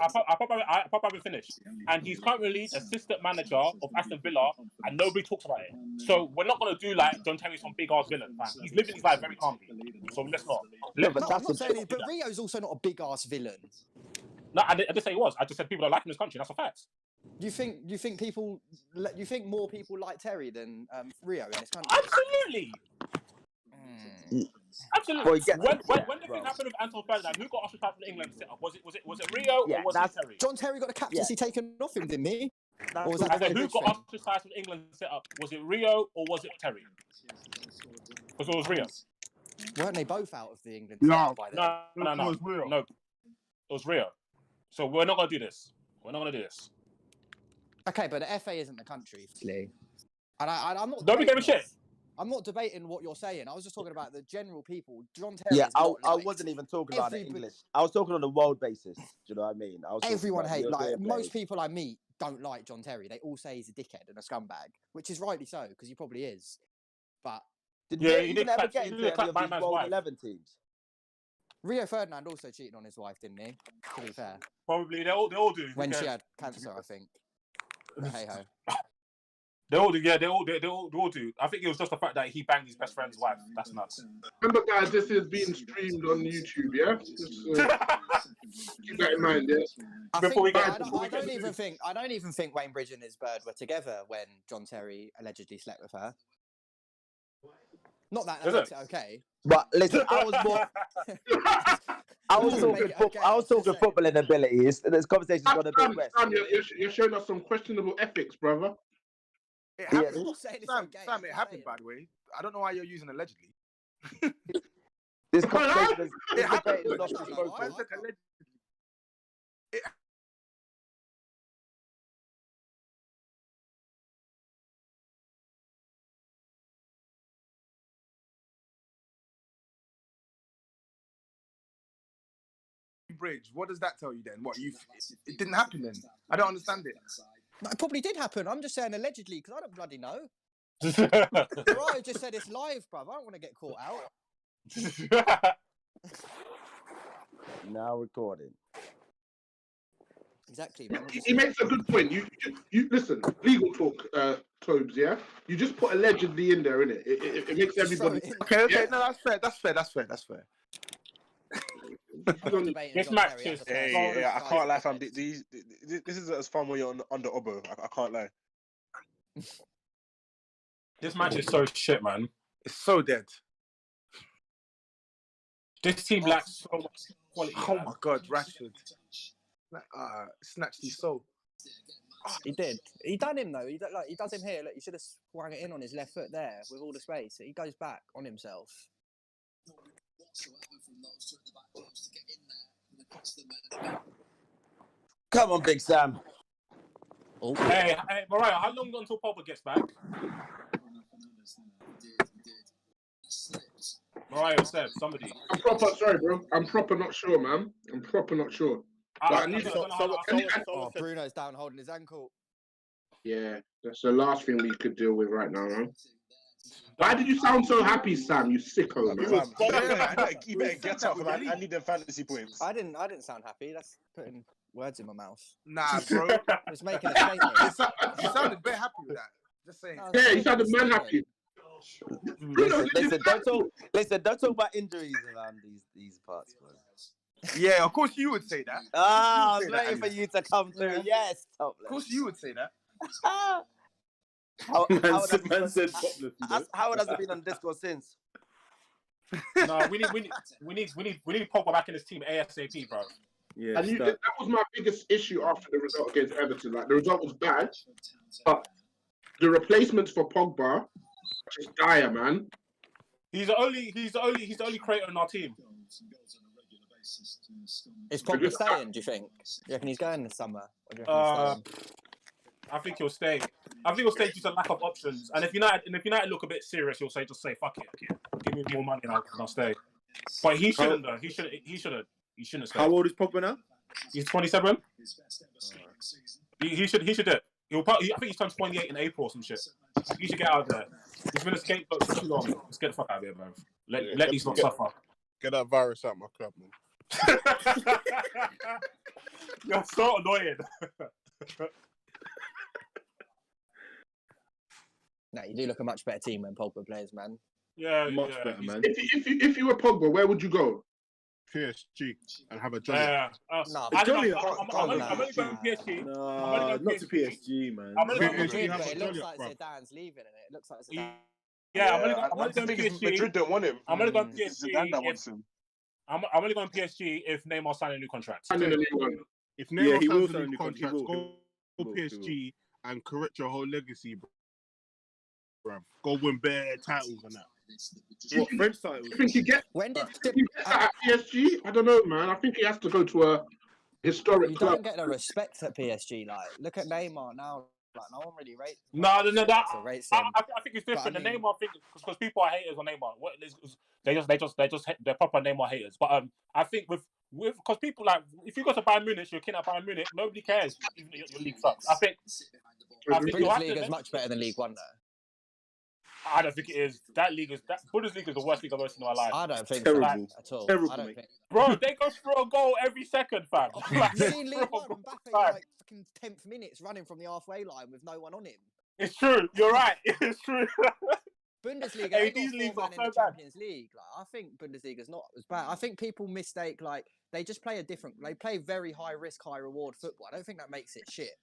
I probably finished. And he's currently assistant manager of Aston Villa, and nobody talks about it. So we're not going to do like John Terry's some big ass villain, fam. He's living his life very calmly. So let's not. No, but No, I'm that's not saying the it, but Rio's also not a big ass villain. No, I didn't say he was. I just said people don't like him in this country. That's a fact. You think more people like Terry than Rio in this country? Absolutely. Absolutely. Well, yeah, when the thing happened with Anton Ferdinand, who got ostracized from the England setup? Was it Rio Yeah, or was it that's- Terry? John Terry got the captaincy taken off him, didn't he? That's Or was the that I said, the who Bridge got thing? ostracized from the England setup? Was it Rio or was it Terry? Because it was Rio. Weren't they both out of the England No. setup by then? No. It was Rio. No, it was Rio. So we're not gonna do this. Okay, but the FA isn't the country, and I'm not. Don't be giving debating shit. this. I'm not debating what you're saying. I was just talking about the general people. John Terry. Yeah, is not I liked. wasn't even talking about the Everybody- English. I was talking on a world basis. Do you know what I mean? I was talking Everyone about hates. Like European most players. people I meet don't like John Terry. They all say he's a dickhead and a scumbag, which is rightly so because he probably is. But Did Yeah, he he even did ever clap- get he into did any clap of my these man's World wife. 11 teams? Rio Ferdinand also cheated on his wife, didn't he? To be fair, Probably they all do. when because she had cancer, I think. Hey ho. They all do. Yeah, they all do. I think it was just the fact that he banged his best friend's wife. That's nuts. Remember, guys, this is being streamed on YouTube, yeah? Just keep that in mind, yeah? I don't even think Wayne Bridge and his bird were together when John Terry allegedly slept with her. Not that Is makes it? it okay. But listen, I was more. I was Doesn't talking. make it okay, I was I'm just talking saying. footballing abilities. This conversation's gone a bit west. Sam, you're showing us some questionable ethics, brother. It Yeah. happened. I'm not saying it's Sam, okay, Sam, I'm it just happened, saying. by the way. I don't know why you're using allegedly. This conversation is. It This happened. debate is not No, too no, spoken. Man said allegedly. Bridge. What does that tell you then? What it didn't happen then? I don't understand it. No, it probably did happen. I'm just saying allegedly because I don't bloody know. Yeah. Mariah just said it's live, bruv. I don't want to get caught out. Now recording. Exactly, man. He makes a good point. You listen, legal talk, Tobes, yeah? You just put allegedly in there, innit? It makes Just throw everybody... it in. Okay. Yeah. No, that's fair. I'm not debating This John match Terry as a is- person. Yeah, I can't lie, fam. Defense. This is as fun when you're under Obo. I can't lie. This match is so shit, man. It's so dead. This team lacks so much quality. Oh man. my God, Rashford. Snatched his soul. He did. He done him though. He does him here. Look, he should have swung it in on his left foot there with all the space. He goes back on himself. Come on, Big Sam. Oh, Hey, Mariah, how long until Pogba gets back? Mariah said somebody. I'm proper, sorry, bro. I'm proper not sure, man. I'm proper not sure. I I need don't know how- oh, Bruno's down holding his ankle. Yeah, that's the last thing we could deal with right now, man. Why did you sound so happy, Sam? You sicko, man. Fam, you better get up, man. I need them fantasy points. I didn't sound happy. That's putting words in my mouth. Nah, bro. It's making a statement. You sounded very happy with that. Just saying. Yeah, you sounded man happy. Listen, don't talk about injuries around these parts, bro. Yeah, of course you would say that. Ah, I was Say that, waiting for Ali. you to come through. Yes, top Of course you would say that. Man said topless. Howard hasn't been on Discord since. No, we need Pogba back in this team ASAP, bro. Yeah, and that was my biggest issue after the result against Everton. Like the result was bad, but the replacements for Pogba just dire, man. He's the only creator in our team. Is Pogba staying? Do you think? You reckon he's going this summer? Or do you reckon he's staying? I think he'll stay. I think he'll stay due to lack of options. And if United look a bit serious, he'll say fuck it, give me more money and I'll stay. But he shouldn't though. He shouldn't stay. How old is Pogba now? He's 27. He should do it. I think he's turned 28 in April or some shit. He should get out of there. He's been a scapegoat for too long. Let's get the fuck out of here, bro. Let these not suffer. Get that virus out of my club, man. You're so annoying. No, you do look a much better team when Pogba plays, man. Yeah, much better, man. If you were Pogba, where would you go? PSG and have a jolly. No, I'm Jolly. only going PSG. No, not to PSG, man. It looks like Zidane's leaving, and it looks like Zidane. Yeah, I'm only going PSG. Madrid don't want him. I'm only going PSG. Zidane that wants him. I'm only going PSG if Neymar signs a new contract. If Neymar signs a new contract, go PSG and correct your whole legacy, bro. Go win bare titles and that. What French titles? I think he gets. When did at PSG? I don't know, man. I think he has to go to a historic you club. don't get the respect at PSG? Like, look at Neymar now. Like, no one really rates. No. I think it's different. But, I mean, the Neymar thing, because people are haters on Neymar. They're proper Neymar haters. But I think with because people like if you go to Bayern Munich, you're a kid at Bayern Munich. Nobody cares even your league sucks. I think Bundesliga is much better than League One, though. I don't think it is. Bundesliga is the worst league I've ever seen in my life. I don't think Terrible. so at all. Terrible, I don't mate. think. Bro, they go through a goal every second, fam. You've seen League One, Mbappe like fucking 10th minutes running from the halfway line with no one on him. It's true. You're right. It's true. Bundesliga, Hey, they these got leagues four are man so in the bad. Champions League. Like, I think Bundesliga's not as bad. I think people mistake like they just play they play very high risk, high reward football. I don't think that makes it shit.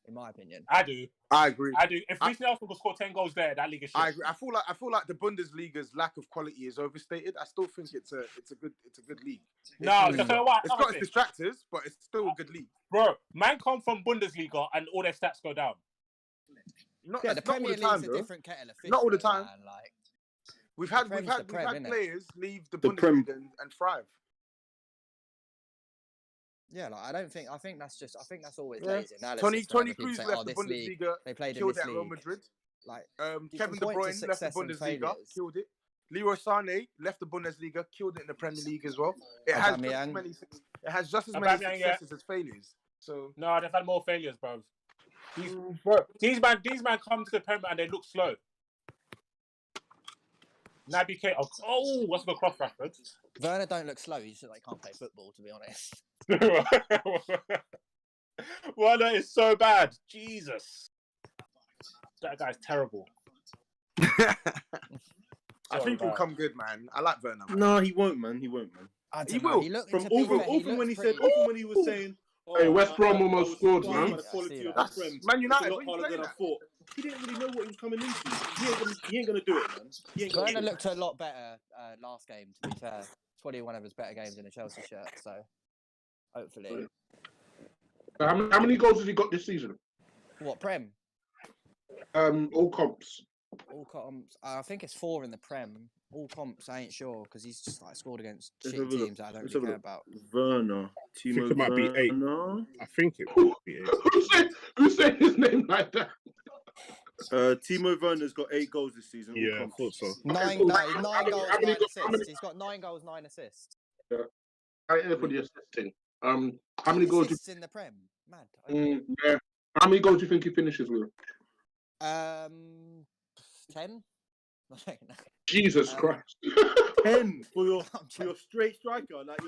In my opinion, I do. I agree. If Luis Nelson could score 10 goals there, that league is shit. I agree. I feel like the Bundesliga's lack of quality is overstated. I still think it's a good league. No, you know what? It's got its distractors, but it's still a good league. Bro, man come from Bundesliga and all their stats go down. the Premier League's a different kettle of fish. Not all the time. Man, like, we've had players leave the Bundesliga and thrive. Yeah, like I think that's always lazy analysis. Tony Cruz left the Bundesliga, they played killed in this it at Real league. Madrid. Like Kevin De Bruyne left the Bundesliga, killed it. Leroy Sané left the Bundesliga, killed it in the Premier League as well. It has just as many successes as failures. So no, they've had more failures, bro. These man come to the Premier and they look slow. Naby Keita, what's the cross reference? Werner don't look slow. He just like can't play football, to be honest. Werner is so bad. Jesus, that guy's terrible. I think he'll come good, man. I like Werner. Man. No, he won't, man. He will. He will. From often when he was saying, "Hey, West Brom almost scored, man." Man United. What harder than I thought. He didn't really know what he was coming into. He ain't gonna do it, man. Werner looked a lot better last game. To be fair, it's probably one of his better games in a Chelsea shirt. So hopefully. How many goals has he got this season? What Prem? All comps. All comps. I think it's 4 in the Prem. All comps, I ain't sure because he's just like scored against shit teams that I don't really care about. Werner. I think it might be 8. I think it might be 8. Who said his name like that? Timo Werner's got 8 goals this season. Yeah, I thought so. 9 goals, 9 assists. He's got 9 goals, 9 assists. Yeah. I ain't for the assisting. How many goals? Assists in the Prem? Mad. Yeah. How many goals do you think he finishes with? 10. Jesus Christ. 10 for your straight striker. Like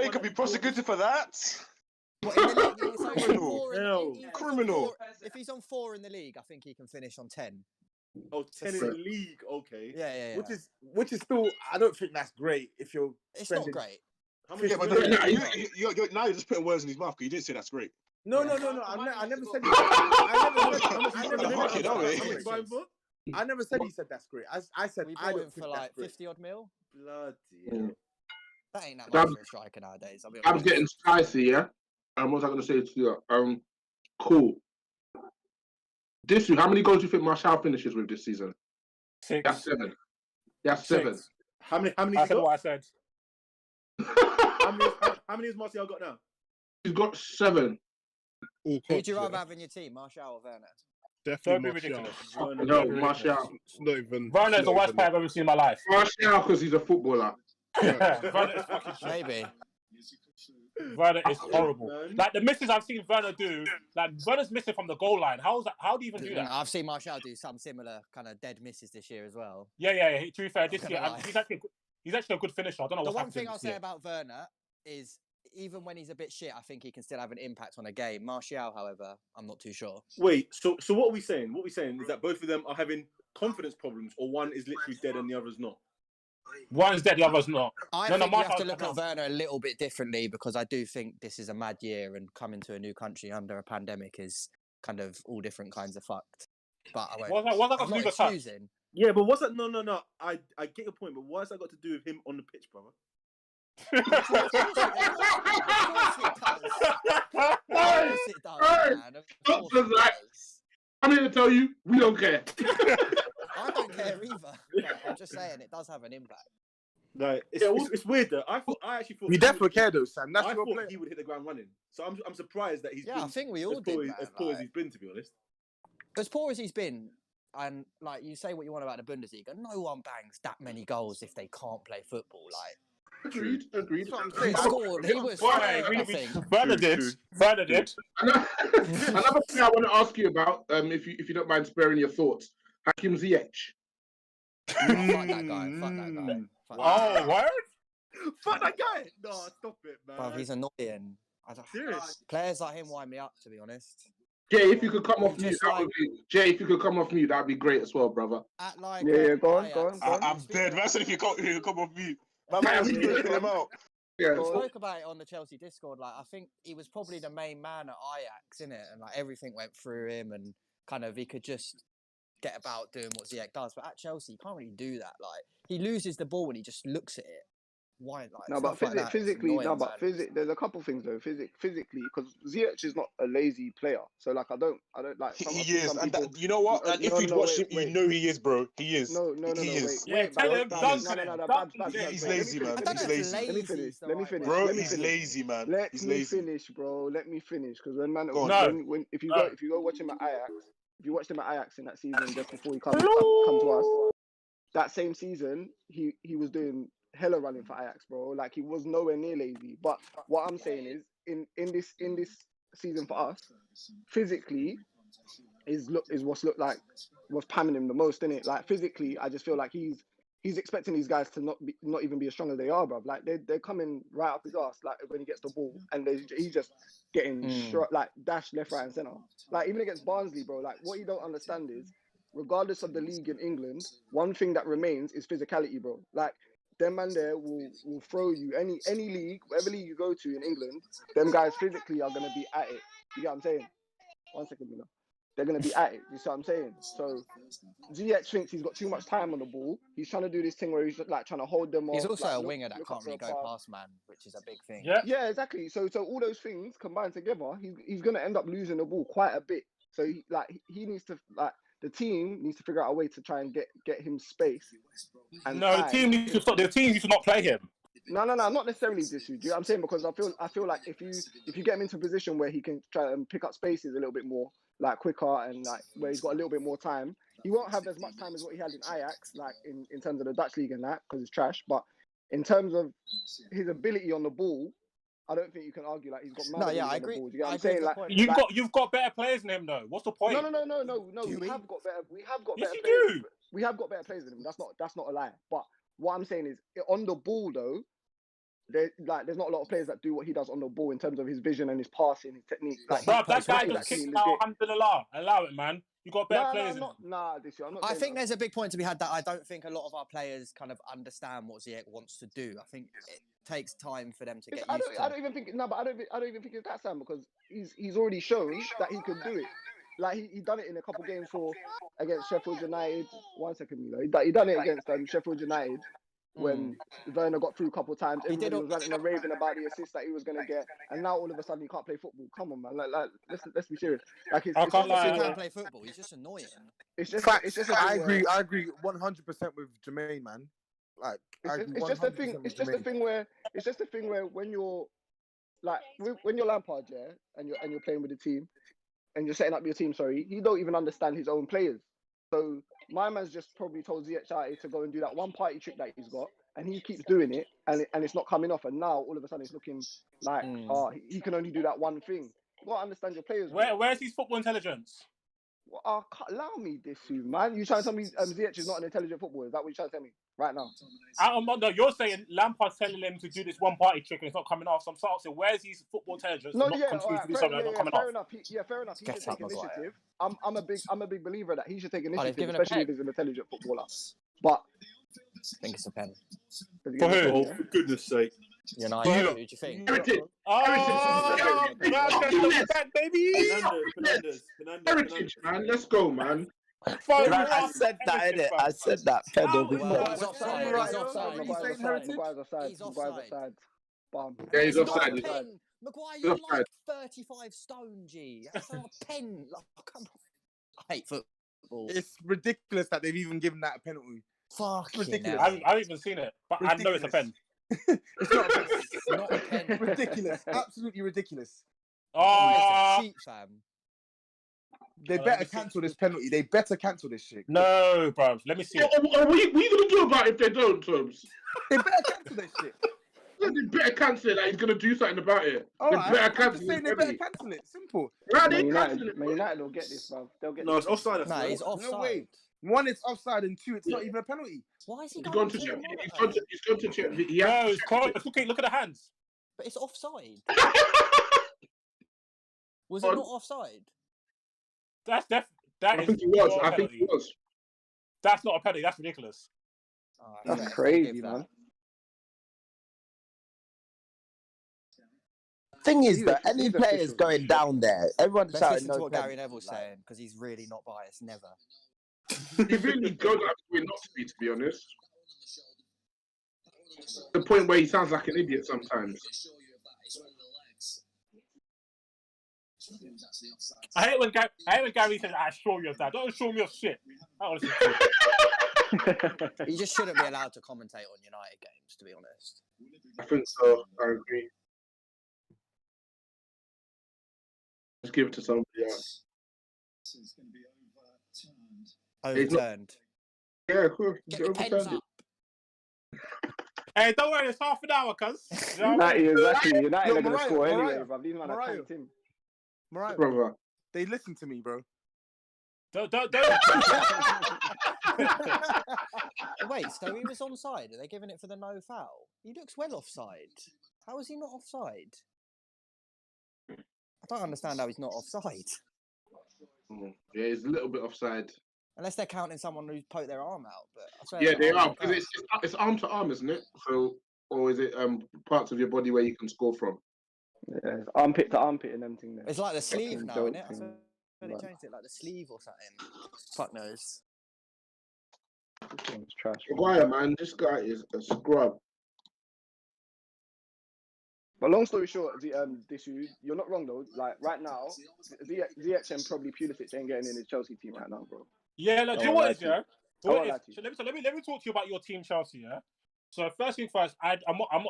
you could be prosecuted for that. What, in the league? Criminal. If he's on 4 in the league, I think he can finish on 10. Oh, 10 in the league. Okay. Yeah. Which is still. I don't think that's great. If you're. It's not great. Now you're just putting words in his mouth because you didn't say that's great. No. I never said. I never I never said he said that's great. I said We I bought don't him think for that's like great. 50 odd mil. Bloody hell. That ain't that much for a striker nowadays. I'm getting spicy, yeah. What was I going to say to you? Cool. This week, how many goals do you think Martial finishes with this season? 6. That's 7. That's 7. How many? I said what I said. How many has Martial got now? He's got 7. Who would you rather have in your team, Martial or Werner? Don't be Martial. ridiculous. No, Martial. It's not even. Werner's the worst player I've ever seen in my life. Martial, because he's a footballer. Werner is fucking shit. Maybe. Werner is horrible. Like the misses I've seen Werner do, like Werner's missing from the goal line. How's that? How do you even do that? I've seen Martial do some similar kind of dead misses this year as well. Yeah. To be fair, this year he's actually a good finisher. I don't know The what's one thing happening I'll this say year. about Werner is even when he's a bit shit, I think he can still have an impact on a game. Martial, however, I'm not too sure. Wait, so what are we saying? What we're saying is that both of them are having confidence problems, or one is literally dead and the other's not. One's dead, the other's not. I think you have to look at Werner a little bit differently because I do think this is a mad year and coming to a new country under a pandemic is kind of all different kinds of fucked. But I won't. What's that got I'm to do not with touch? excusing. Yeah, but what's that? No. I get your point, but what's that got to do with him on the pitch, brother? Of course it does, man. Of course it does. I'm here to tell you, we don't care. I don't care either. But I'm just saying it does have an impact. Like it's weird though. I actually thought We definitely care though, Sam. That's I your thought player. he would hit the ground running. So I'm surprised that he's Yeah, been I think we all as did, poor, man, as poor as like- he's been, to be honest. As poor as he's been, and like you say what you want about the Bundesliga, no one bangs that many goals if they can't play football. Like, Agreed. That's what I'm he saying. scored. He was third, I think. Werner did. Werner did. Another thing I want to ask you about, if you don't mind sparing your thoughts, Hakim Ziyech. Fuck that guy. Fuck that guy. Fuck that Oh, guy. word? Fuck that guy! No, stop it, man. Bruv, he's annoying. Serious? Players like him wind me up, to be honest. Jay, if you could come off Just mute, like- Jay, if you could come off mute, that'd be great as well, brother. At like Yeah, go on. I'm dead. Man, I said if you come off mute. Man, was picking him out. Yeah. We spoke about it on the Chelsea Discord. Like, I think he was probably the main man at Ajax, innit? And like everything went through him, and kind of he could just get about doing what Ziyech does. But at Chelsea, you can't really do that. Like, he loses the ball and he just looks at it. Why? Like, No, but stuff like that, it's physically, annoying, man. there's a couple things though. Physically, because Ziyech is not a lazy player. So like, I don't like. He is, and people, you know what? And if you'd watched him, you know he is, bro. He is. No, He is. wait, tell him, Babs, Duncan. He's lazy, man. I don't He's know if lazy. Let me finish. Let me finish. Bro, Let me he's finish. lazy, man. Let He's me lazy. finish, bro. Let me finish. Because Go on. when if you No. go watch him at Ajax, if you watched him at Ajax in that season just before he come to us, that same season he was doing hella running for Ajax, bro. Like he was nowhere near lazy. But what I'm saying is in this season for us, physically is what's looked like what's pamming him the most, innit? Like physically, I just feel like he's expecting these guys to not even be as strong as they are, bro. Like they're coming right up his ass, like when he gets the ball, and he's just getting like dashed left, right, and center. Like even against Barnsley, bro. Like what you don't understand is, regardless of the league in England, one thing that remains is physicality, bro. Like them man there will throw you any league, whatever league you go to in England. Them guys physically are gonna be at it. You get what I'm saying? 1 second, you know. They're going to be at it. You see what I'm saying? So Ziyech thinks he's got too much time on the ball. He's trying to do this thing where he's like trying to hold them off. He's also like, a winger that look can't up for really a go pass. past man, which is a big thing. Yeah, exactly. So all those things combined together, he's going to end up losing the ball quite a bit. So he needs to the team needs to figure out a way to try and get him space. And No, the team needs to stop. The team needs to not play him. No, not necessarily this. Do you know what I'm saying? Because I feel like if you get him into a position where he can try and pick up spaces a little bit more, like quicker, and like where he's got a little bit more time, he won't have as much time as what he had in Ajax, like in terms of the Dutch league and that, because it's trash. But in terms of his ability on the ball, I don't think you can argue like he's got. No, yeah, I agree. Do you get what I I'm agree saying? with the Like point. You've got better players than him though. What's the point? No. We have got better. Yes, you players. do. We have got better players than him. That's not a lie. But what I'm saying is, on the ball though, there's not a lot of players that do what he does on the ball in terms of his vision and his passing, his technique. Like, Bro, that guy he's just actually kicked out. Alhamdulillah. Allow it, man. You got better players. I'm not I think there's a big point to be had that I don't think a lot of our players kind of understand what Ziyech wants to do. I think it takes time for them to get used to. I don't even think it's that, Sam, because he's already shown that he could do it. like he done it in a couple games against Sheffield United. 1 second, Milo. He done it against Sheffield United when Werner got through a couple times. Everybody was ranting and raving about the assist that he was gonna get, and now all of a sudden he can't play football. Come on, man. Like let's be serious. Like I can't lie. He can't play football. He's just annoying. It's just I agree 100% with Jermaine, man. Like it's just a thing where when you're like when you're Lampard, yeah, and you're playing with the team and you're setting up your team, he don't even understand his own players. So my man's just probably told Ziyech to go and do that one party trick that he's got, and he keeps doing it, and it's not coming off. And now all of a sudden it's looking like he can only do that one thing. You gotta understand your players. Where's his football intelligence? Well, allow me this, man. You trying to tell me Ziyech is not an intelligent footballer? Is that what you're trying to tell me right now? No, you're saying Lampard's telling him to do this one party trick and it's not coming off. So I'm starting to say, where's his football intelligence? No, Not continue to do something that's not coming fair off. enough. Fair enough. He should take initiative. I'm a big believer that he should take initiative, especially if he's an intelligent footballer. But I think it's a pen. For who? Oh, for goodness sake. United, who do you think? Heritage. Fernandez. Heritage, man. Let's go, man. I said that, innit? I said that. He's offside. He's offside. Bum. Yeah, he's offside. Maguire, you're like 35 stone, G. That's not a pen. Like, come on. I hate football. It's ridiculous that they've even given that a penalty. Fuck, ridiculous. I haven't even seen it, but I know it's a pen. It's not a pen. It's not a pen. Ridiculous. Absolutely ridiculous. Oh, it's a cheat, fam. They better cancel this penalty. They better cancel this shit. No, bro. Let me see. What are we going to do about it if they don't, Tobes? They better cancel this shit. Yeah, they better cancel it. Like he's going to do something about it. All right, better I'm cancel just saying they better cancel it. Simple. Right, Man they cancel United, it. Man United will get this, bro. They'll get No, this. it's offside. No, he's offside. No way. One, it's offside, and two, it's not even a penalty. Why is he He's going gone to check. to He's gone to check. No, it's close. Look at the hands. But it's offside. Was it not offside? That I is think he was. not a I think he penalty. was. That's not a penalty. That's ridiculous. Oh, That's yeah, crazy, give that. man. Thing is that any players going down there, everyone's Let's shouting listen to no what pen. Gary Neville's saying, because he's really not biased. Never. He really goes out to be not to be honest. The point where he sounds like an idiot sometimes. I hate when Gary says, "I assure you of that." Don't assure me of shit. I don't listen to it. He just shouldn't be allowed to commentate on United games, to be honest. I think so. I agree. Just give it to somebody else. Overturned. Yeah, cool. Get the pens up. Hey, don't worry. It's half an hour, cuz. United are going to Mariah, score anyway, Mariah, bro. These men are Mariah. tanked him. Mariah, Brother. they listen to me, bro. Don't. Wait, so he was onside? Are they giving it for the no foul? He looks well offside. How is he not offside? I don't understand how he's not offside. Yeah, he's a little bit offside. Unless they're counting someone who's poked their arm out. But I swear Yeah, they arm are because it's arm to arm, isn't it? So, or is it parts of your body where you can score from? Yeah, it's armpit to armpit and everything. There. It's like the sleeve Fucking now, joke isn't it? I swear they man. changed it like the sleeve or something. Fuck knows. This one's trash. Maguire, man, this guy is a scrub. But long story short, you're not wrong though. Like right now, Ziyech and probably Pulisic ain't getting in his Chelsea team right now, bro. Yeah, do you know what it is, yeah? So let me talk to you about your team, Chelsea, yeah? So first thing first, I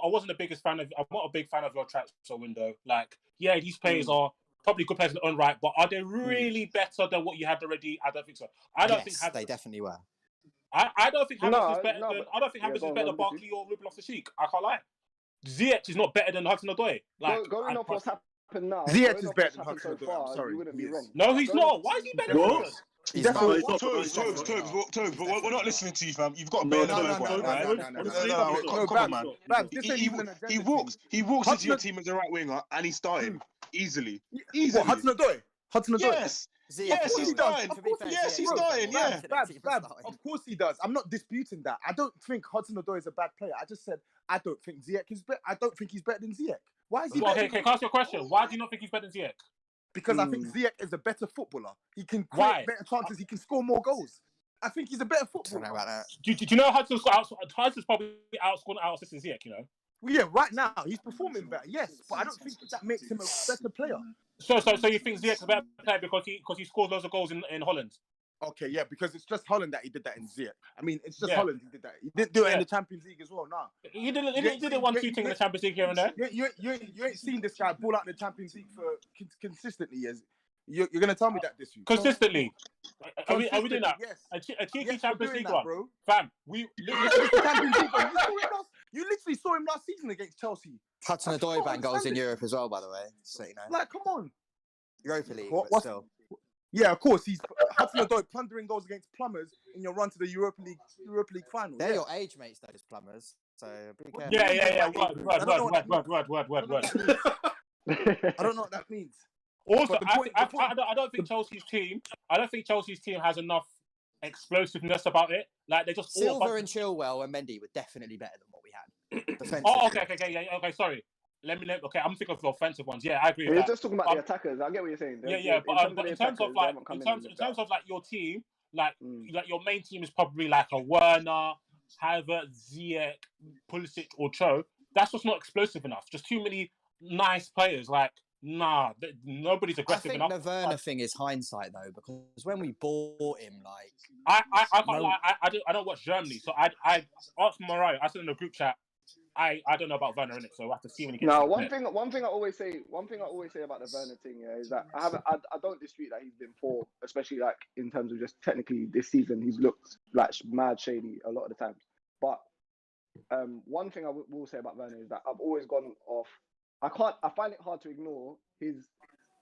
wasn't the biggest fan of. I'm not a big fan of your transfer window. Like, yeah, these players are probably good players in their own right, but are they really better than what you had already? I don't think so. I don't think they definitely were. I don't think Havertz is better than. I don't think Havertz is better than Barkley or Ruben Loftus-Cheek. I can't lie. Ziyech is not better than Hudson-Odoi. Like, going off what's happened now. Ziyech is better than Hudson-Odoi. So I'm sorry. You wouldn't be wrong. No, he's not. Why is he better than Hudson? He's not. Tobes, but we're not listening to you, fam. You've got to bear No, come on, man. He walks into your team as a right winger and he started easily. What, Hudson-Odoi? Yes. Yes, he's starting. Yes, he's starting. Yeah. Of course he does. I'm not disputing that. I don't think Hudson-Odoi is a bad player. I just said I don't think Ziyech is better. I don't think he's better than Ziyech. Why is he? Okay, can I ask you a question? Why do you not think he's better than Ziyech? because I think Ziyech is a better footballer. He can Why? create better chances. He can score more goals. I think he's a better I don't footballer. know about that. Do you know Hudson's probably outscored assisting Ziyech, you know? Well, yeah, right now he's performing better, yes, but I don't think that makes him a better player. So you think Ziyech's a better player because he scores loads of goals in Holland? Okay, yeah, because it's just Holland that he did that in Ziyech. I mean, it's just Yeah. Holland he did that. He didn't do it in the Champions League as well, nah. He did it 1-2 thing in the Champions League here and there. You ain't seen this guy ball out in the Champions League for consistently as you're gonna tell me that this week. Consistently. Are we doing that? Yes. A cheeky Yes, Champions we're doing League that, run. bro. Fam, Champions League, bro. You literally saw him last season against Chelsea. Hudson-Odoi bang goals in Europe as well, by the way. So you know. Like, come on. Europa League, What- but what's- still. Yeah, of course. He's Hudson-Odoi plundering goals against Plumbers in your run to the Europa League final. They're yeah. your age mates, those Plumbers. So be careful. Yeah. Word. I don't know what that means. Also, But the point- I don't think Chelsea's team has enough explosiveness about it. Like they just Silva and Chilwell and Mendy were definitely better than what we had. Defensively. Oh, okay. Sorry. Okay, I'm thinking of the offensive ones. Yeah, I agree with You're that. just talking about the attackers. I get what you're saying. But in terms of like your team, like your main team is probably like a Werner, Havertz, Ziyech, Pulisic, or Cho. That's just not explosive enough. Just too many nice players. Like, nah, nobody's aggressive enough. I think the Werner thing is hindsight though, because when we bought him, like I can't lie. I don't watch Germany, so I asked Mariah. I said in the group chat. I don't know about Werner in it, so we'll have to see when he gets. No, one thing I always say about the Werner thing, is that I don't dispute that he's been poor, especially like in terms of just technically this season. He's looked like mad shady a lot of the times. But one thing I will say about Werner is that I've always gone off. I find it hard to ignore his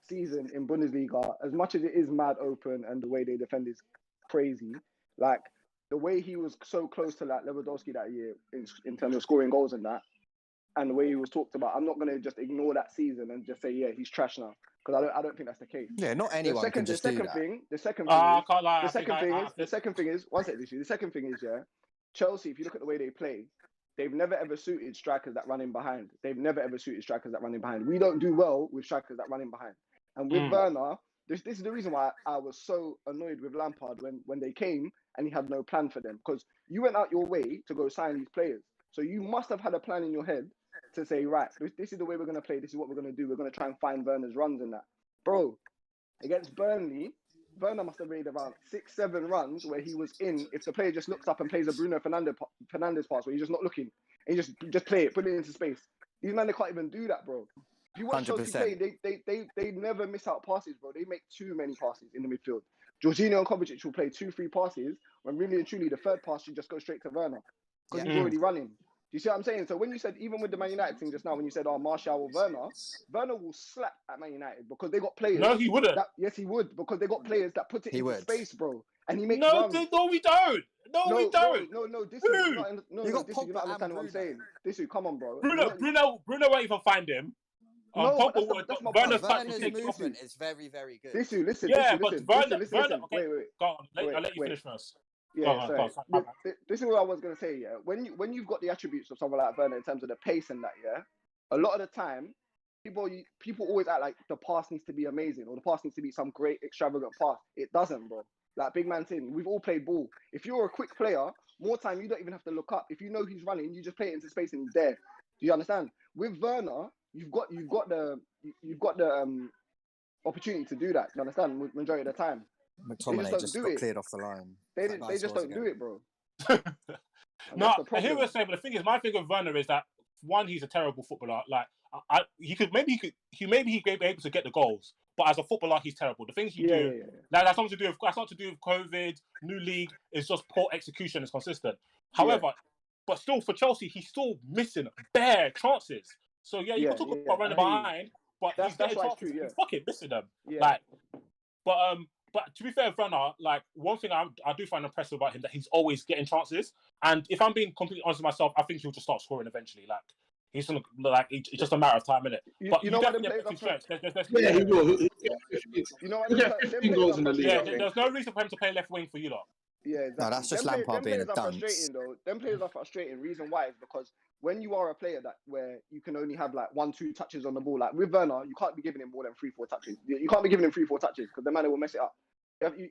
season in Bundesliga, as much as it is mad open and the way they defend is crazy. Like, the way he was so close to like Lewandowski that year in terms of scoring goals and that, and the way he was talked about, I'm not going to just ignore that season and just say, yeah, he's trash now, because I don't think that's the case. yeah, not anyone can just do that. The second thing is, one second, the second thing is, yeah, Chelsea, if you look at the way they play, they've never ever suited strikers that run in behind. We don't do well with strikers that run in behind. And with Werner, this is the reason why I was so annoyed with Lampard when they came and he had no plan for them, because you went out your way to go sign these players. So you must have had a plan in your head to say, right, this is the way we're going to play. This is what we're going to do. We're going to try and find Werner's runs and that. Bro, against Burnley, Werner must have made about 6-7 runs where he was in. If the player just looks up and plays a Bruno Fernandes pass where he's just not looking, and you just play it, put it into space. These men, they can't even do that, bro. If you watch Chelsea play, they never miss out passes, bro. They make too many passes in the midfield. Jorginho and Kovacic will play 2-3 passes when really and truly the third pass should just go straight to Werner, because he's already running. Do you see what I'm saying? So when you said, even with the Man United thing just now, when you said, oh, Martial or Werner will slap at Man United because they got players. No, he wouldn't. Yes, he would, because they got players that put it into space, bro. And he makes no, runs. no, we don't. We don't. No, this is you're not understanding what I'm saying. This is, come on, bro. Bruno won't even find him. Werner's movement is very, very good. Listen. Werner. Wait. Go on. I'll let you finish first. Yeah, sorry. This is what I was gonna say. Yeah, when you've got the attributes of someone like Werner in terms of the pace and that, yeah, a lot of the time, people always act like the pass needs to be amazing or the pass needs to be some great extravagant pass. It doesn't, bro. Like big man thing, we've all played ball. If you're a quick player, more time you don't even have to look up. If you know he's running, you just play it into space and he's there. Do you understand? With Werner, you've got the opportunity to do that. You understand? Majority of the time. McTominay just got cleared off the line. They just don't do it, bro. No, I hear what you're saying, but the thing is, my thing with Werner is that one, he's a terrible footballer. Like, he could be able to get the goals, but as a footballer, he's terrible. The things you do, that's not to do with COVID, new league. It's just poor execution. It's consistent. However, but still for Chelsea, he's still missing bare chances. So you can talk about running behind, but he's getting chances. He's fucking missing them. Like, but to be fair, Werner, like one thing I do find impressive about him that he's always getting chances. And if I'm being completely honest with myself, I think he'll just start scoring eventually. Like he's gonna it's just a matter of time, innit? But you know what? Yeah, he will. You know what? He got 15 goals in the league. Yeah, there's no reason for him to play left wing for you lot. Yeah, exactly. No, that's just them Lampard being a players are dunce. frustrating though. Them players are frustrating. Reason why is because when you are a player where you can only have like 1-2 touches on the ball, like with Werner, you can't be giving him more than 3-4 touches. You can't be giving him 3-4 touches because the man will mess it up.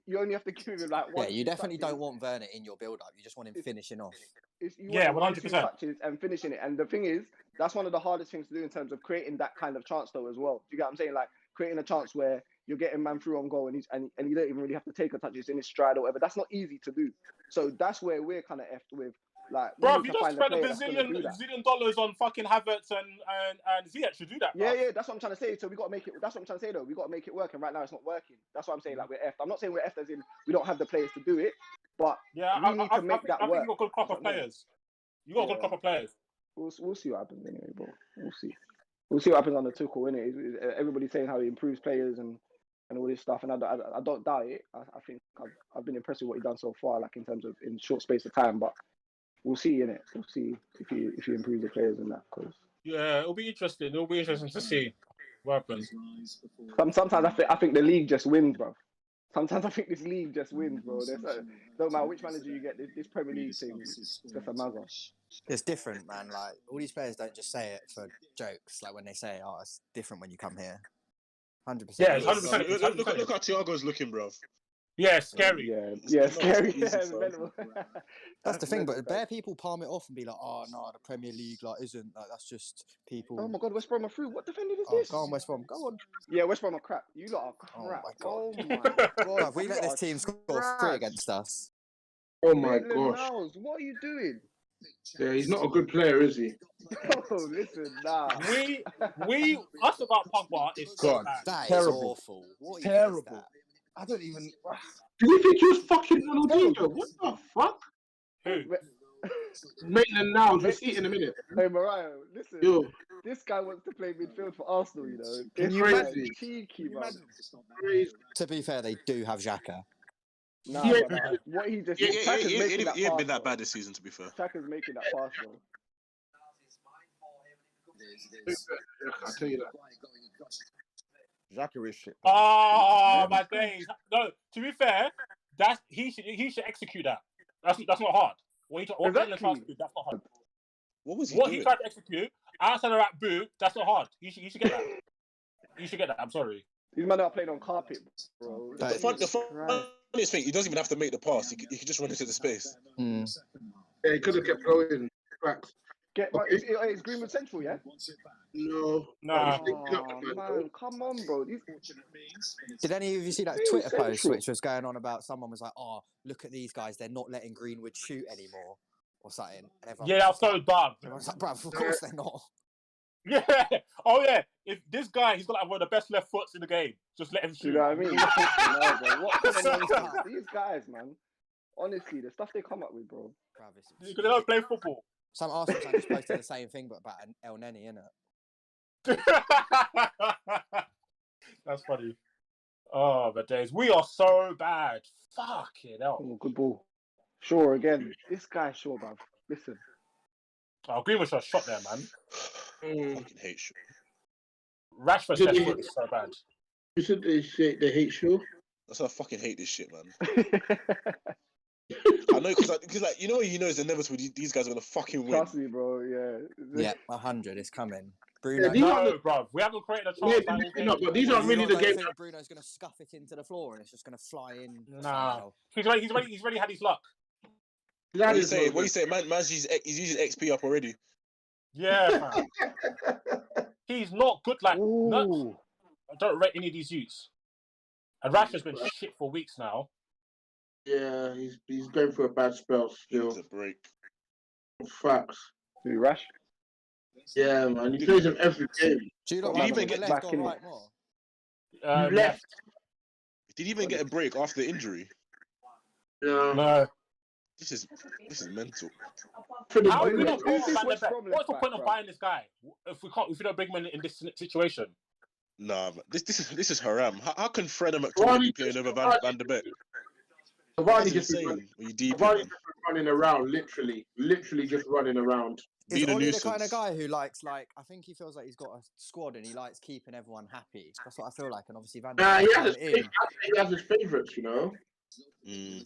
You only have to give him like 1-2 Yeah, you definitely touches. don't want Werner in your build-up. You just want him finishing off. You want 100%. 1-2 touches and finishing it. And the thing is, that's one of the hardest things to do in terms of creating that kind of chance though as well. Do you get what I'm saying? Like creating a chance where you're getting man through on goal and you don't even really have to take a touch. It's in his stride or whatever. That's not easy to do. So that's where we're kind of effed with. Like, bro, you just spent $1 billion on fucking Havertz and Ziyech to do that. Yeah, yeah, that's what I'm trying to say. So we got to make it. That's what I'm trying to say though. We got to make it work, and right now it's not working. That's what I'm saying. Like we're effed. I'm not saying we're effed as in we don't have the players to do it, but we need to make that work. I think you got a good crop of players. You got a good crop of players. We'll see what happens anyway, bro. We'll see. We'll see what happens on the Tuchel, innit? Everybody's saying how he improves players and all this stuff, and I don't doubt it. I think I've been impressed with what he's done so far, like in terms of in short space of time. But we'll see, innit? We'll see if he improves the players and that. Cause yeah, it'll be interesting. It'll be interesting to see what happens. Sometimes I think the league just wins, bro. Sometimes I think this league just wins, bro. No matter which manager you get, this Premier League thing is just a mazza. It's different, man. Like all these players don't just say it for jokes. Like when they say, "Oh, it's different when you come here." 100%. Yeah, 100%. Look how Thiago's looking, bro. Yeah, scary. Yeah, scary. That's the thing, but bare people palm it off and be like, "Oh no, the Premier League like isn't like that's just people." Oh my God, West Brom are through. What defending is Oh, this? go on, West Brom. Go on. Yeah, West Brom are crap. You lot are crap. Oh my God. Oh my God. If we let this team score 3 against us. Oh my gosh. Niles, what are you doing? Yeah, he's not a good player, is he? Oh, listen, nah. Us about Pogba is so bad. That Terrible. is awful. What Terrible. Is that? I don't even. Do you think he was fucking Ronaldinho? What the fuck? Who? Maitland now, we'll see it in a minute. Hey, Mariah, listen. Yo. This guy wants to play midfield for Arsenal, you know. Can This you guy imagine? is cheeky, man. To be fair, they do have Xhaka. Nah, Yeah. but what he just He Xhaka's ain't been that bad this season, to be fair. Xhaka's making that pass, though. I'll tell you that. Xhaka is shit. Oh my days! No, to be fair, he should execute that. That's not hard. What Maitland tried to do, that's not hard. What was he What doing? he tried to execute outside of that boot, that's not hard. You should get that. You should get that. I'm sorry. These men are playing on carpet, bro. The funniest thing, he doesn't even have to make the pass. He could just run into the space. Yeah, he could have kept going. Facts. Is Greenwood central, yeah? No. Nah. Oh, man, come on, bro. Did any of you see that Twitter post which was going on about someone was like, "Oh, look at these guys, they're not letting Greenwood shoot anymore," or something? Yeah, that's so dumb. Everyone's like, "Bruv, of course they're not." Yeah. Oh yeah. If this guy, he's got like one of the best left foots in the game. Just let him shoot. You know what I mean? No, bro. What kind of nonsense? These guys, man. Honestly, the stuff they come up with, bro. Because they don't play football. Some Arsenal fans just posted the same thing, but about an El Neni, innit? That's funny. Oh, but days. We are so bad. Fucking hell. Oh, good ball. Sure, again. This guy, sure, bruv. Listen. Oh, Greenwood shot there, man. I fucking hate Shaw. Rashford's left foot is so bad. You said they hate Shaw? That's why I fucking hate this shit, man. I know, because like, you know it's inevitable. These guys are gonna fucking win. Trust me, bro. Yeah. 100 is coming. Bruno. Yeah, no, bro. We haven't created a chance. But these aren't really the game. Think Bruno's gonna scuff it into the floor and it's just gonna fly in. Nah. He's already had his luck. What do you say? Man's he's using XP up already. Yeah, man. He's not good. Like, I don't rate any of these youths. And Rashford's been shit for weeks now. Yeah, he's going through a bad spell still. It's a break. Facts. Who, Rash? Yeah, man. He plays him every game. Do you not Did he even get left or right more? Left. Did he even get a break after the injury? No. This is mental. What's the point of buying this guy if we don't bring him in this situation? Nah, man. This is haram. How can Fred and McTominay be playing over Van der Beek? Cavani just running around, literally just running around. Is Oli the kind of guy who likes, like, I think he feels like he's got a squad and he likes keeping everyone happy. That's what I feel like. And obviously Van der Beek he has his favourites, you know. He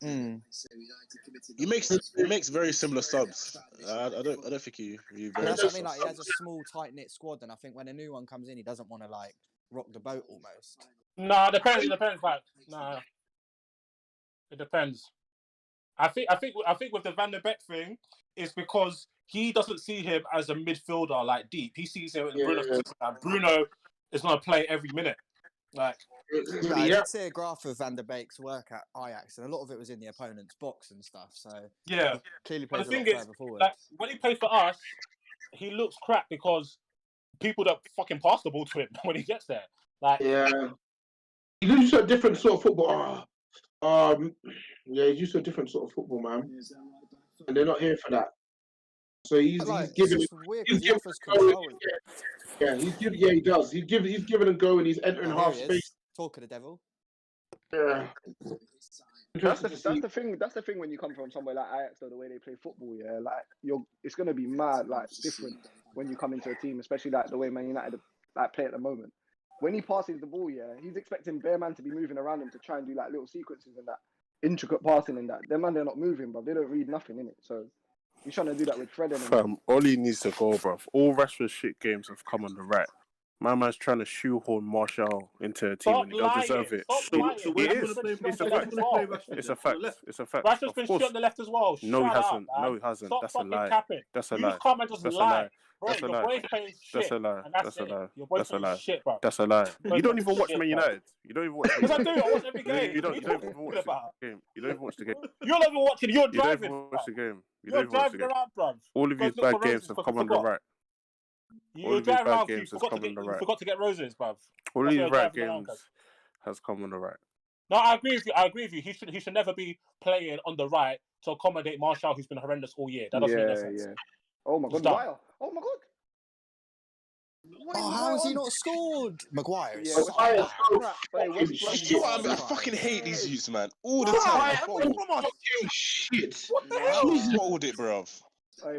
makes very similar subs. I don't think he very. That's what I mean. Like he has a small, tight knit squad, and I think when a new one comes in, he doesn't want to like rock the boat almost. Nah, it depends. Like, nah, it depends. I think with the Van der Beek thing, it's because he doesn't see him as a midfielder like deep. He sees him as Bruno. Like, Bruno is going to play every minute. Like, I did see a graph of Van der Beek's work at Ajax, and a lot of it was in the opponent's box and stuff. So yeah, clearly plays the a lot thing further forward. like when he plays for us, he looks crap because people don't fucking pass the ball to him when he gets there. Like, yeah, he's used to a different sort of football. Yeah, he's used to a different sort of football, man, and they're not here for that. So he's giving it. He's giving he does. He's giving a go, and he's entering half space. Talk of the devil. Yeah. That's the thing. That's the thing when you come from somewhere like Ajax, though, the way they play football. Yeah, like it's gonna be mad, like different when you come into a team, especially like the way Man United like play at the moment. When he passes the ball, yeah, he's expecting bare man to be moving around him to try and do like little sequences and that intricate passing and that. Them man, they're not moving, but they don't read nothing in it. So he's trying to do that with Fred and Fam, Oli needs to go, bruv. All Rashford's shit games have come on the right. My man's trying to shoehorn Martial into a team when he don't deserve it. It's a fact. It's a fact. Rashford's been shit on the left as well. No, he hasn't. Up, No, he hasn't. Stop That's a lie. Capping. That's a you lie. Just come and just That's lie. a lie. Bro, That's a your lie. boy's playing shit. That's a lie. That's a lie. Your boy's playing shit, bro. That's a lie. You don't even watch Man United. You don't even watch. Because I do. I watch every game. You don't even watch the game. You don't even watch the game. You're not even watching. You're driving. You don't even watch the game. You're driving around, bro. All of these bad games have come on the right. You're driving around. You forgot to get roses, bruv. All these right games has come on the right. No, I agree with you. He should never be playing on the right to accommodate Martial, who's been horrendous all year. That doesn't make no sense. Yeah. Oh my god, Maguire. Oh my god. How has he not scored? Maguire. You know what? I fucking hate these youths, man. All the time. Shit. What the hell? Hold it, bruv.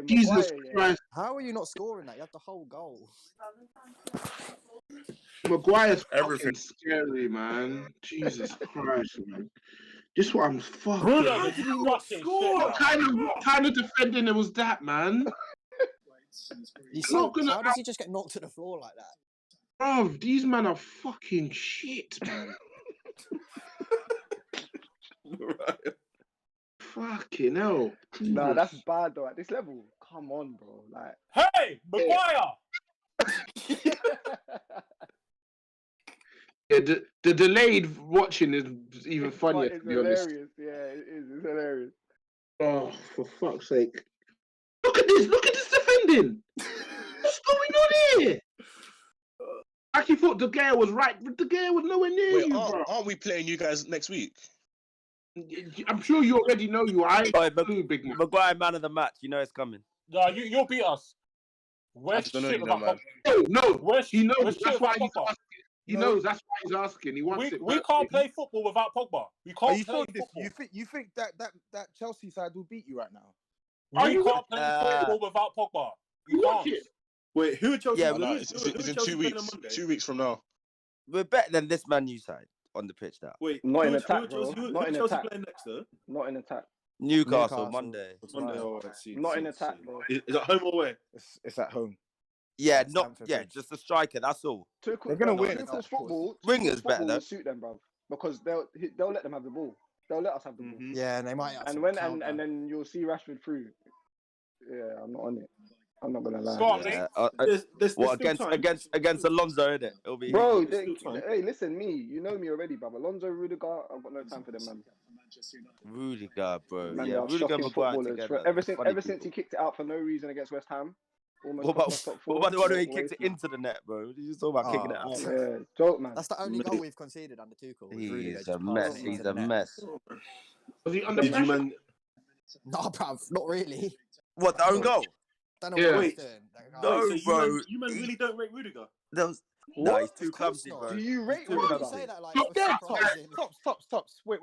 Jesus Christ. How are you not scoring that? You had the whole goal. Maguire's fucking scary, man. Jesus Christ, man. This what I'm fucking. How did you not score? What kind of defending was that, man? How does he just get knocked to the floor like that? Bro, these men are fucking shit, man. Fucking hell. Nah, that's bad though. At this level, come on, bro. Like, hey, Maguire. Yeah, the delayed watching is even funnier. It's hilarious. Yeah, it is. It's hilarious. Oh, for fuck's sake! Look at this! Look at this defending. What's going on here? I actually thought De Gea was right, but De Gea was nowhere near you, bro. Aren't we playing you guys next week? I'm sure you already know you. Big man. Maguire, man of the match. You know it's coming. No, you'll beat us. Where's shit about No. He knows. That's why he's asking. He knows. That's why he's asking. He wants it. We can't play football without Pogba. We can't play football. You think that Chelsea side will beat you right now? We can't play football without Pogba. We can't. Wait, who are Chelsea? Yeah, it's in 2 weeks. 2 weeks from now. We're better than this Man U side on the pitch now. Wait, not in attack, bro. Not in attack. Playing next, though? Not in attack. Newcastle Monday. Not in attack, bro. Is it home or away? It's at home. Yeah, just a striker. That's all. They're gonna win. Tuchel's football. Ringers better though. Will suit them, bro, because they'll let them have the ball. They'll let us have the ball. Yeah, and they might. And then you'll see Rashford through. Yeah, I'm not on it. I'm not gonna lie. Against Alonso, isn't it? It'll be. Bro, hey, listen, you know me already, bro. Alonso, Rudiger, I've got no time for them, man. Rudiger, bro. Man, yeah, Rudiger Maguire ever since he kicked it out for no reason against West Ham. What about the one where he kicked it into the net, bro? What did you talk about kicking it out? Yeah, joke, man. That's the only goal we've conceded under Tuchel. He's a mess. He's a mess. Was he under pressure? No, bruv, not really. What, the own goal? Don't know what he's doing. No, bro. You man really don't rate Rudiger? No, he's too clumsy, bro. Do you rate Rudiger? Say that like Stop. Wait.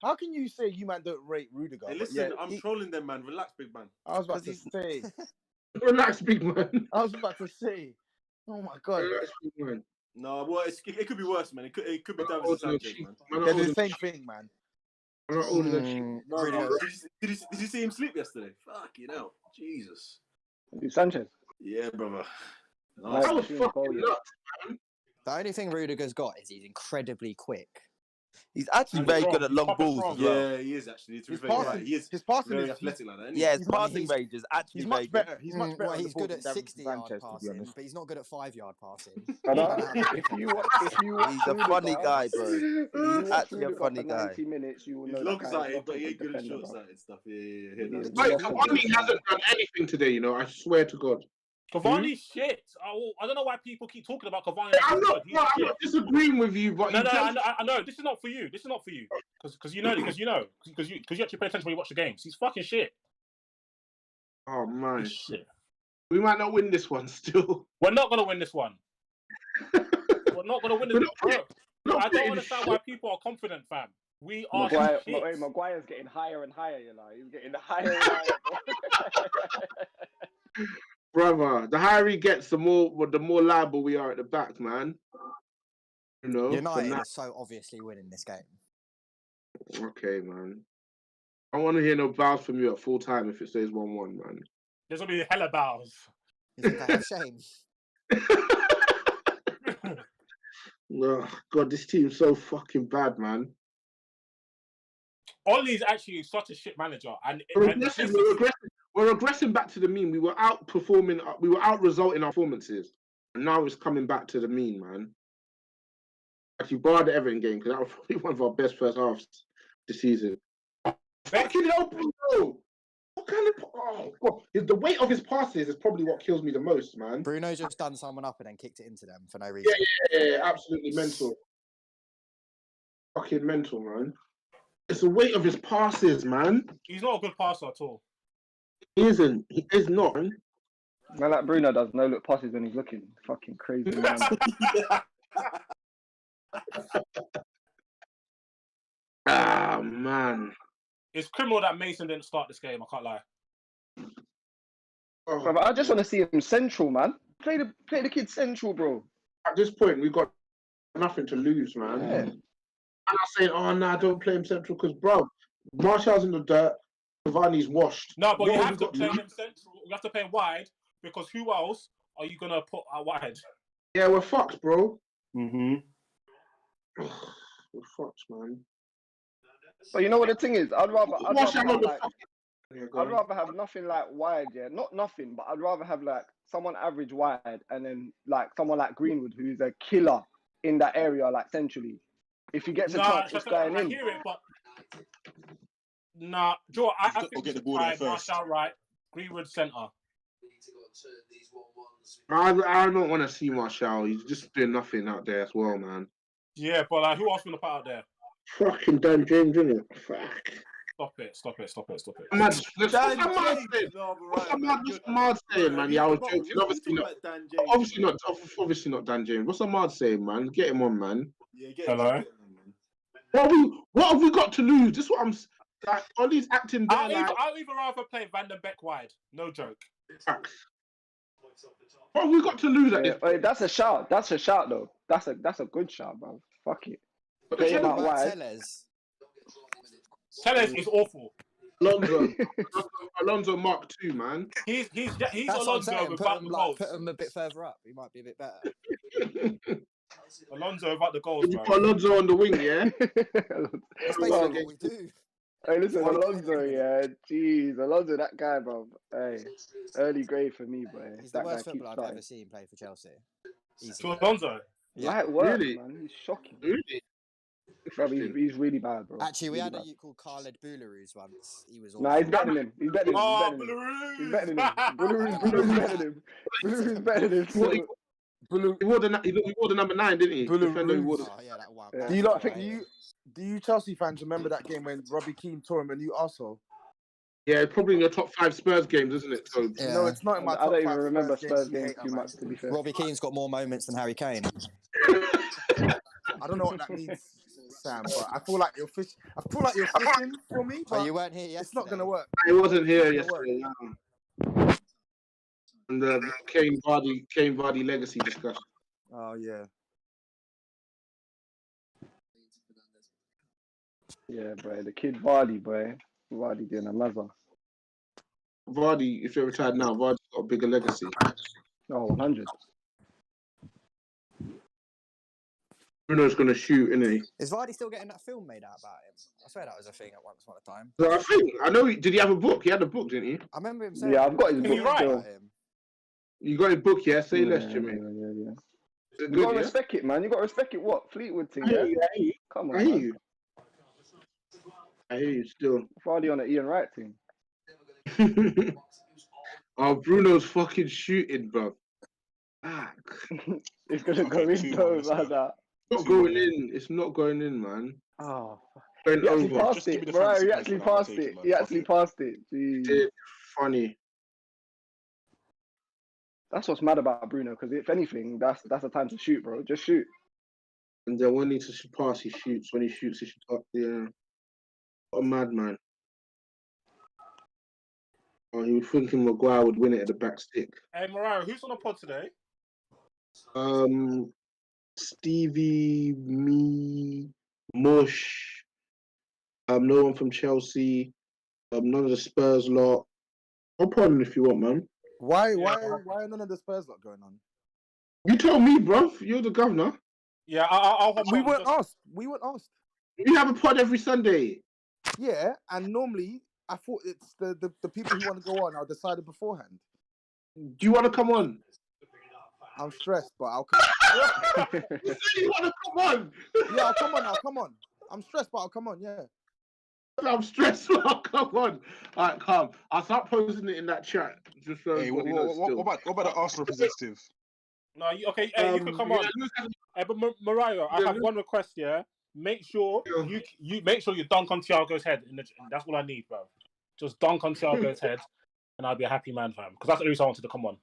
How can you say you man don't rate Rudiger? Hey, listen, I'm trolling them, man. Relax, big man. I was about to say. Relax, big man. I was about to say. Oh my god. Relax, big man. No, well, it could be worse, man. It could be David Sanchez, man. They're the same thing, man. I'm not ordering a chicken. Rudiger. Did you see him sleep yesterday? Fucking hell. Jesus. Sanchez. Yeah, brother. Nice. I was fucking nuts, man. The only thing Rudiger's got is he's incredibly quick. He's actually And very strong. good at He's long proper balls strong. as well. Yeah, he is actually. To be His fair, you're passing, right. He is his passing very is athletic like that. Isn't Yeah, his He's passing range is actually he's very much good. better. He's much better. Well, on the he's ball good than at 60-yard Sanchez, to be passing, honest. but he's not good at 5-yard passing. If you watch He's a funny guy, bro. He's actually a Rudiger funny for guy. 90 minutes, you will He's know long that guy is sighted, not but a he good ain't good at defender, short bro. sighted stuff. Yeah. He is Wait, not a good Cavani defender. hasn't done anything today, you know. I swear to God. Cavani's shit. I don't know why people keep talking about Cavani. I'm He's not shit. disagreeing with you, but No, you just... I know. This is not for you. Because you actually pay attention when you watch the games. He's fucking shit. Oh man, He's shit. we might not win this one still. We're not gonna win this one. We're not gonna win this one. I don't understand why people are confident, fam. We are shit. Maguire's getting higher and higher, you know. He's getting higher and higher, bro. Brother, the higher he gets, the more liable we are at the back, man. You know, United are so obviously winning this game. Okay, man. I want to hear no bows from you at full time if it stays 1-1, man. There's gonna be hella bows. You think I have shame? Oh, God, this team's so fucking bad, man. Ollie's actually such a shit manager, and We're regressing back to the mean. We were outperforming. We were out-resulting our performances, and now it's coming back to the mean, man. Actually, barred the Everton game because that was probably one of our best first halves this season. Fucking hell, bro! What kind of? Oh God! The weight of his passes is probably what kills me the most, man. Bruno just done someone up and then kicked it into them for no reason. Yeah, absolutely mental. Fucking mental, man. It's the weight of his passes, man. He's not a good passer at all. He isn't. He is not, man. Man, like Bruno does no look passes when he's looking. Fucking crazy, man. Ah, man. It's criminal that Mason didn't start this game. I can't lie. Bro, I just want to see him central, man. Play the kid central, bro. At this point, we've got nothing to lose, man. Yeah. I'm not saying, oh, nah, don't play him central because, bro, Martial's in the dirt. Cavani's washed. No, but you have to play him central. You have to play him wide because who else are you gonna put out wide? Yeah, we're fucked, bro. Mm-hmm. We're fucked, man. But you know what the thing is? I'd rather have nothing like wide, yeah. Not nothing, but I'd rather have like someone average wide and then like someone like Greenwood who's a killer in that area, like centrally. If he gets a chance, it's going in. I hear it, but nah, Joe, I think get the ball there first. Martial right, Greenwood centre. I don't want to see Martial. He's just doing nothing out there as well, man. Yeah, but like, who else gonna put out there? Fucking Dan James, isn't it? Fuck. Stop it. What's Ahmad saying, man? Yeah, I was joking. Obviously not Dan James. What's Ahmad saying, man? Get him on, man. Yeah, Hello. What have we got to lose? This is what I'm like. Ollie's acting. I'll even rather play Van den Beek wide. No joke. What have we got to lose at this? Wait, that's a shout. That's a shout, though. That's a good shout, bro. Fuck it. Play him out wide. Tellez is awful. Alonso Mark II, man. He's That's Alonso without the goals. Put him a bit further up. He might be a bit better. Alonso without the goals, You bro. put Alonso on the wing, yeah? That's basically what we do. Hey, listen, Alonso, yeah. Jeez, Alonso, that guy, bro. Hey, early grade for me, bro. He's the worst footballer I've ever seen play for Chelsea. To Alonso? Yeah. Light work, Really? man. He's shocking. Really? Bro, he's really bad, bro. Actually, we really had a bad. youth called Khaled Boularus once. He was awful. Nah, he's better than him. He's better than him. Oh, He's better than him. Boularus better than him. Boularus better than him. He wore the number 9, didn't he? Defender, he wore the... Oh, yeah, that one. Yeah. Do you not think do you Chelsea fans remember that game when Robbie Keane tore him a new arsehole? Yeah, it's probably in your top 5 Spurs games, isn't it? So Yeah. No, it's not in my I top don't 5 even remember Spurs Spurs games hater, too man. much, to be fair. Robbie Keane's got more moments than Harry Kane. I don't know what that means, Sam, but I feel like you're fishing for me. Oh, But you weren't here yesterday. it's not gonna work. I wasn't here yesterday. And the Kane Vardy legacy discussion. Oh yeah. Yeah, boy. The kid Vardy, boy. Vardy doing another. Vardy, if you're retired now, Vardy's got a bigger legacy. Oh, 100. Bruno's gonna shoot, isn't he? Is Vardy still getting that film made out about him? I swear that was a thing at once upon a time. So I know. Did he have a book? He had a book, didn't he? I remember him saying. Yeah, I've got his Can book he write? still. him. You got his book, yeah? Say less, Yeah. Jimmy. You Good, gotta yeah? respect it, man. You gotta respect it. What Fleetwood thing? I hear Yeah. you. I hear you. Come on, I hear man. you. I hear you still. Vardy on the Ian Wright thing. Oh, Bruno's fucking shooting, bro. It's gonna go Okay, in 2-1, though, let's like go. that. It's not going in. It's not going in, man. Oh, Going he actually over. passed Just give me it, the bro. fantasy He points actually for that, I'll passed take it. it, man. He Fuck actually it. passed it. Jeez. It's funny. That's what's mad about Bruno. Because if anything, that's a time to shoot, bro. Just shoot. And then when he needs to pass, he shoots. When he shoots, he shoots up. Yeah. What a madman. Oh, he was thinking Maguire would win it at the back stick. Hey, Mariah, who's on the pod today? Stevie, me, Mush, no one from Chelsea, none of the Spurs lot. Hop on if you want, man. Why are none of the Spurs lot going on? You tell me, bruv. You're the governor. Yeah, I'll hop We on. weren't asked. We weren't asked. We have a pod every Sunday. Yeah, and normally I thought it's the people who want to go on are decided beforehand. Do you want to come on? I'm stressed, but I'll come. You said you want to come on. Yeah, I'll come on. I'm stressed, but I'll come on. Yeah. I'm stressed. I'll come on. All right, calm. I'll start posting it in that chat. Just so Hey, what about the Arsenal representative? No, okay. Hey, you can come on. Hey, but Mariah, I have one request. Yeah, make sure you make sure you dunk on Thiago's head. That's all I need, bro. Just dunk on Thiago's head, and I'll be a happy man, fam. Because that's the reason I wanted to come on.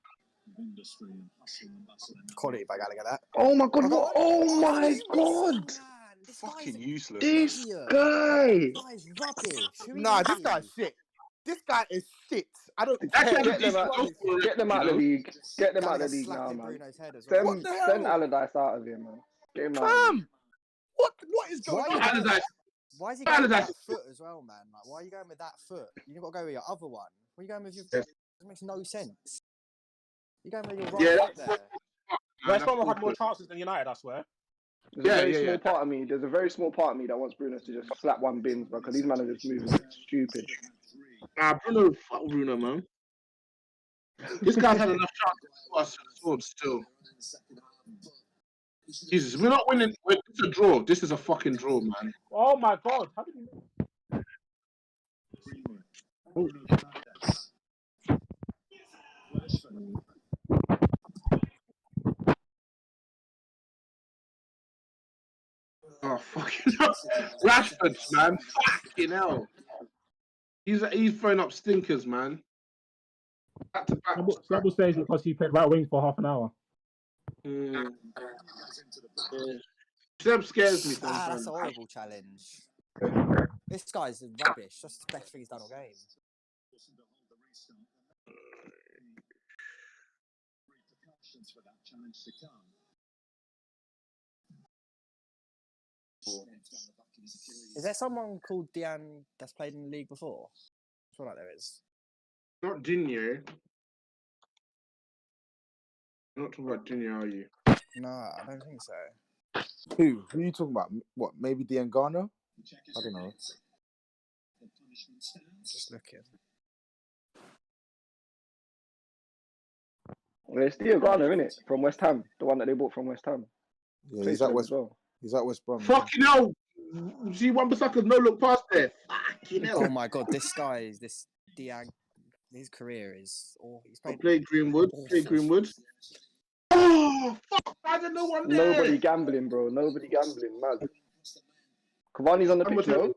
Quality bag, I get that. Oh my god! What? Oh my god! Fucking useless. This man. guy. This guy's rubbish. Nah, this guy's shit. This guy is shit. I don't care. Get them out of the league. Get them out of the league now, man. Send Allardyce out of here, man. Get him out. What is going on? Allardyce. Why is he going with that foot as well, man? Like, why are you going with that foot? You've got to go with your other one. Why are you going with your? It makes no sense. You're going with your right foot there. West Brom had more chances than United, I swear. There's a very small part of me that wants Bruno to just slap one bins, because these men are just moving stupid. Nah, fuck Bruno, man. This guy's had enough chances for us to sword still. Jesus, we're not winning. It's a draw. This is a fucking draw, man. Oh my god! How did you? Oh fucking hell. Rashford, man. Fucking hell. He's throwing up stinkers, man. Back to back. Double stage because he played right wing for half an hour. Seb scares me sometimes. That's a horrible challenge. This guy's rubbish. That's the best thing he's done all game. Is there someone called Diane that's played in the league before? I feel like there is. Not Digne. Not talking about Digne, are you? No, I don't think so. Who are you talking about? What? Maybe the Ngana? I don't know. Just looking. Well, it's Theo Garner, isn't it? From West Ham, the one that they bought from West Ham. Yeah, he's at West. Well. He's at West Brom. Fucking hell! See, Wan-Bissaka's no look past there. Fucking hell! Oh my god, this Diang. His career is. He's played Greenwood. Play Greenwood. Oh fuck! I don't know one there. Nobody gambling, bro. Nobody gambling, man. Cavani's on the pitch, no?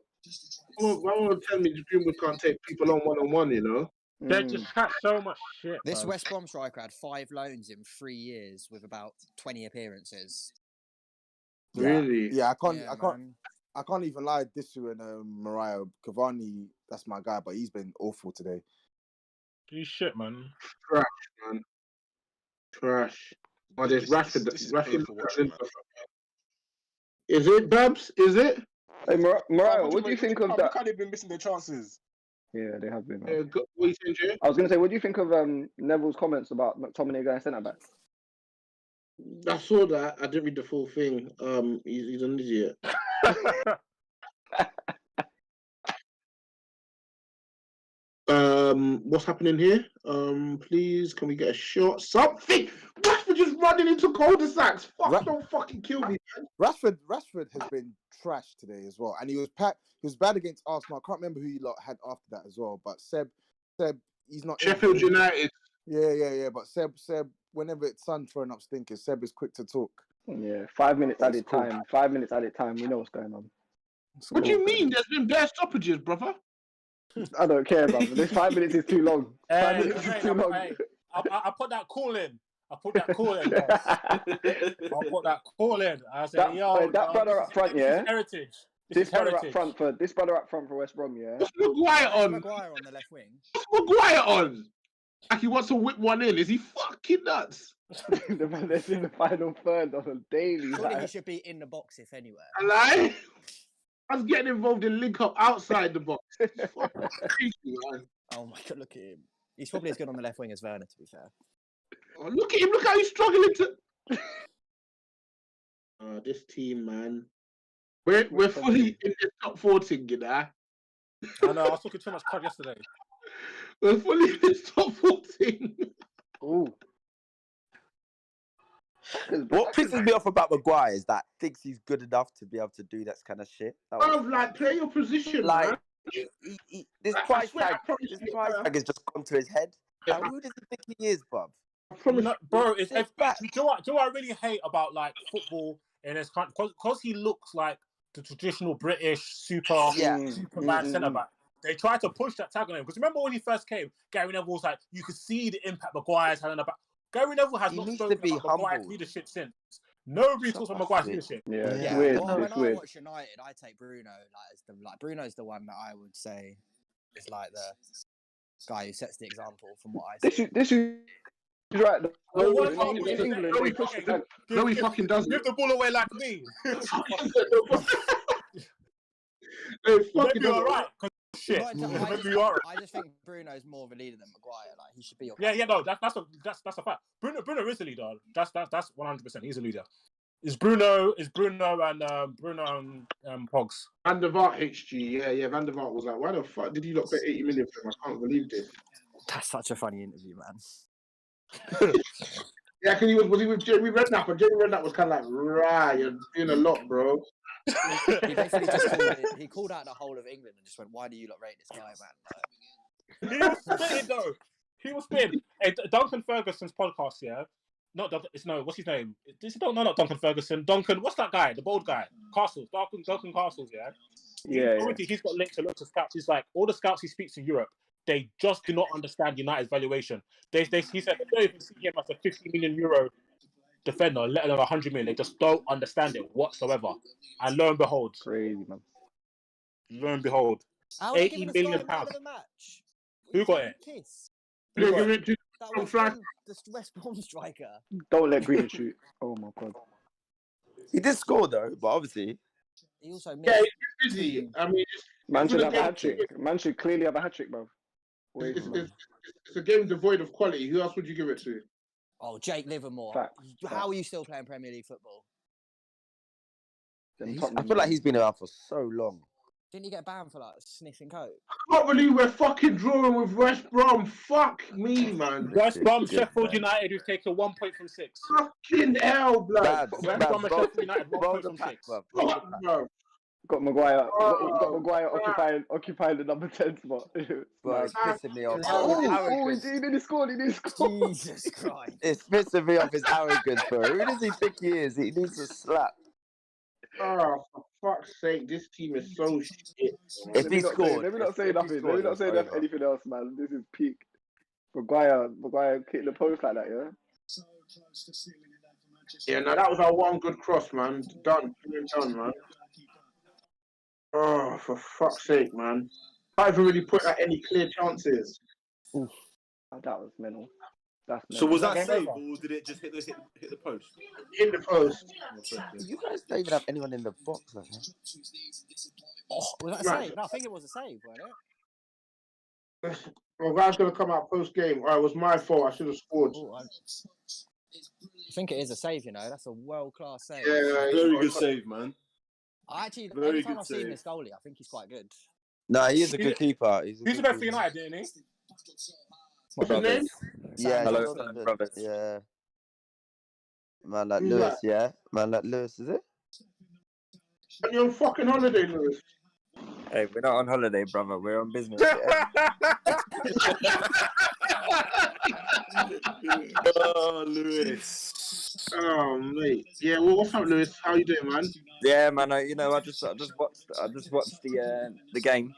Why won't tell me Greenwood can't take people on one-on-one, you know? They just chat so much shit. This bro. West Brom striker had 5 loans in 3 years with about 20 appearances. Really? Yeah, I can't even lie. Dissu and Mariah Cavani, that's my guy, but he's been awful today. He's shit, man. Trash, man. Trash. Oh, there's Rashford. This is painful watching, man. Is it, Babs? Is it? Hey, Mariah, what do you think of that? Look how they've been missing their chances. Yeah, they have been. What you saying, Jay? I was going to say, what do you think of Neville's comments about McTominay going centre back? I saw that. I didn't read the full thing. He's an idiot. What's happening here? Please, can we get a shot? Something. Rashford just running into cul-de-sacs. Fuck, don't fucking kill me, man. Rashford has been trash today as well, and he was bad against Arsenal. I can't remember who he had after that as well. But Seb, he's not Sheffield United. Yeah. But Seb, whenever it's Son throwing up stinkers, Seb is quick to talk. Yeah, 5 minutes added time. 5 minutes added time. We know what's going on. What do you mean? There's been bare stoppages, brother. I don't care, brother. This 5 minutes is too long. 5 minutes is too long. I put that call in. I put that call in. I said, that brother up front, yeah. Heritage. This brother up front for West Brom, yeah. What's Maguire on? Maguire on the left wing. What's Maguire on? Like he wants to whip one in. Is he fucking nuts? The man that's in the final third on a daily. Surely he should be in the box if anywhere. I was getting involved in link up outside the box. Fucking crazy, man. Oh my god, look at him. He's probably as good on the left wing as Werner, to be fair. Oh, look at him. Look how he's struggling to. This team, man. We're fully in the top 14, you know. I know. I was talking too much crud yesterday. We're fully in the top 14. Ooh. What pisses me off about Maguire is that thinks he's good enough to be able to do that kind of shit. Like, play your position, like, man. This price tag has just gone to his head. Like, who does he think he is, bruv? Bro, do what I really hate about like football in this country? Because he looks like the traditional British Superman centre back. They tried to push that tag on him because remember when he first came, Gary Neville was like, you could see the impact Maguire's had on the back. Gary Neville has not spoken about Maguire's leadership since. Nobody talks about Maguire's leadership. Yeah, it's weird. Well, it's when weird. I watch United, I take Bruno. Bruno's the one that I would say is like the guy who sets the example from what I see. This is right. No, he fucking doesn't. Give the ball away like me. Maybe you're right. Shit. I just think Bruno's more of a leader than Maguire. Like he should be. No, that's a fact. Bruno is a leader. That's 100%. He's a leader. Is Bruno and Pogs. Van der Vaart HG, yeah. Van der Vaart was like, why the fuck did you not pay 80 million for him? I can't believe this. That's such a funny interview, man. Yeah, because was he with Jeremy Redknapp? And Jeremy Redknapp was kind of like, right, you're doing a lot, bro. He basically just called out the whole of England and just went, why do you not rate this guy, man? He was spitting, though. He was spitting. Hey, Duncan Ferguson's podcast, yeah? Not Duncan, what's his name? Not Duncan Ferguson. Duncan, what's that guy? The bald guy? Castles. Duncan Castles, yeah? Yeah. He's got links to lots of scouts. He's like, all the scouts he speaks in Europe, they just do not understand United's valuation. He said they don't even see him as a 50 million euro defender, let alone 100 million. They just don't understand it whatsoever. And lo and behold, crazy man. Lo and behold, £80 million. Who got it? Kiss. That was the West Brom striker. Don't let Green shoot. Oh my god. He did score though, but obviously he also missed. Yeah, he's busy. I mean, man should have a hat trick. Man should clearly have a hat trick, bro. It's a game devoid of quality. Who else would you give it to? Oh, Jake Livermore. Facts. How are you still playing Premier League football? I feel like he's been around for so long. Didn't he get banned for like sniffing coke? I can't believe we're fucking drawing with West Brom. Fuck me, man. West Brom, Sheffield United, who've taken 1 point from 6. Fucking hell, blood. West Brom, Sheffield United, 1 point from 6. Fuck, bro. Got Maguire. Got Maguire occupying the number 10 spot. Bro, it's pissing me off. He didn't score. Jesus Christ. It's pissing me off his arrogance, bro. Who does he think he is? He needs to slap. Oh, for fuck's sake, this team is so shit. If he scored, let me not say nothing. Let me not say anything else, man. This is peak. Maguire kicked the post like that, yeah? Yeah, no, that was our one good cross, man. Done, man. Oh, for fuck's sake, man. I haven't really put out any clear chances. Oof. That was mental. So was that Game save over. or did it just hit the post? Hit the post. You guys don't even have anyone in the box like that. Was that a Right. save? No, I think it was a save, wasn't it? Well, guy's gonna come out post game. It was my fault. I should have scored. Ooh, I think it is a save. You know, that's a world class save. Yeah, Very good save, man. I actually, Very every time good I've seen save. this goalie, I think he's quite good. No, he is a good keeper. He's the best for United, didn't he? What's his name? Yeah, Hello, he's Sam good. Brothers. Yeah. Man like Who's Lewis, that? yeah? Man like Lewis, is it? And you're on fucking holiday, Lewis. Hey, we're not on holiday, brother. We're on business. Yeah? Oh, Lewis. Oh, mate. Yeah, well, what's up, Lewis? How you doing, man? Yeah, man. I just watched the game.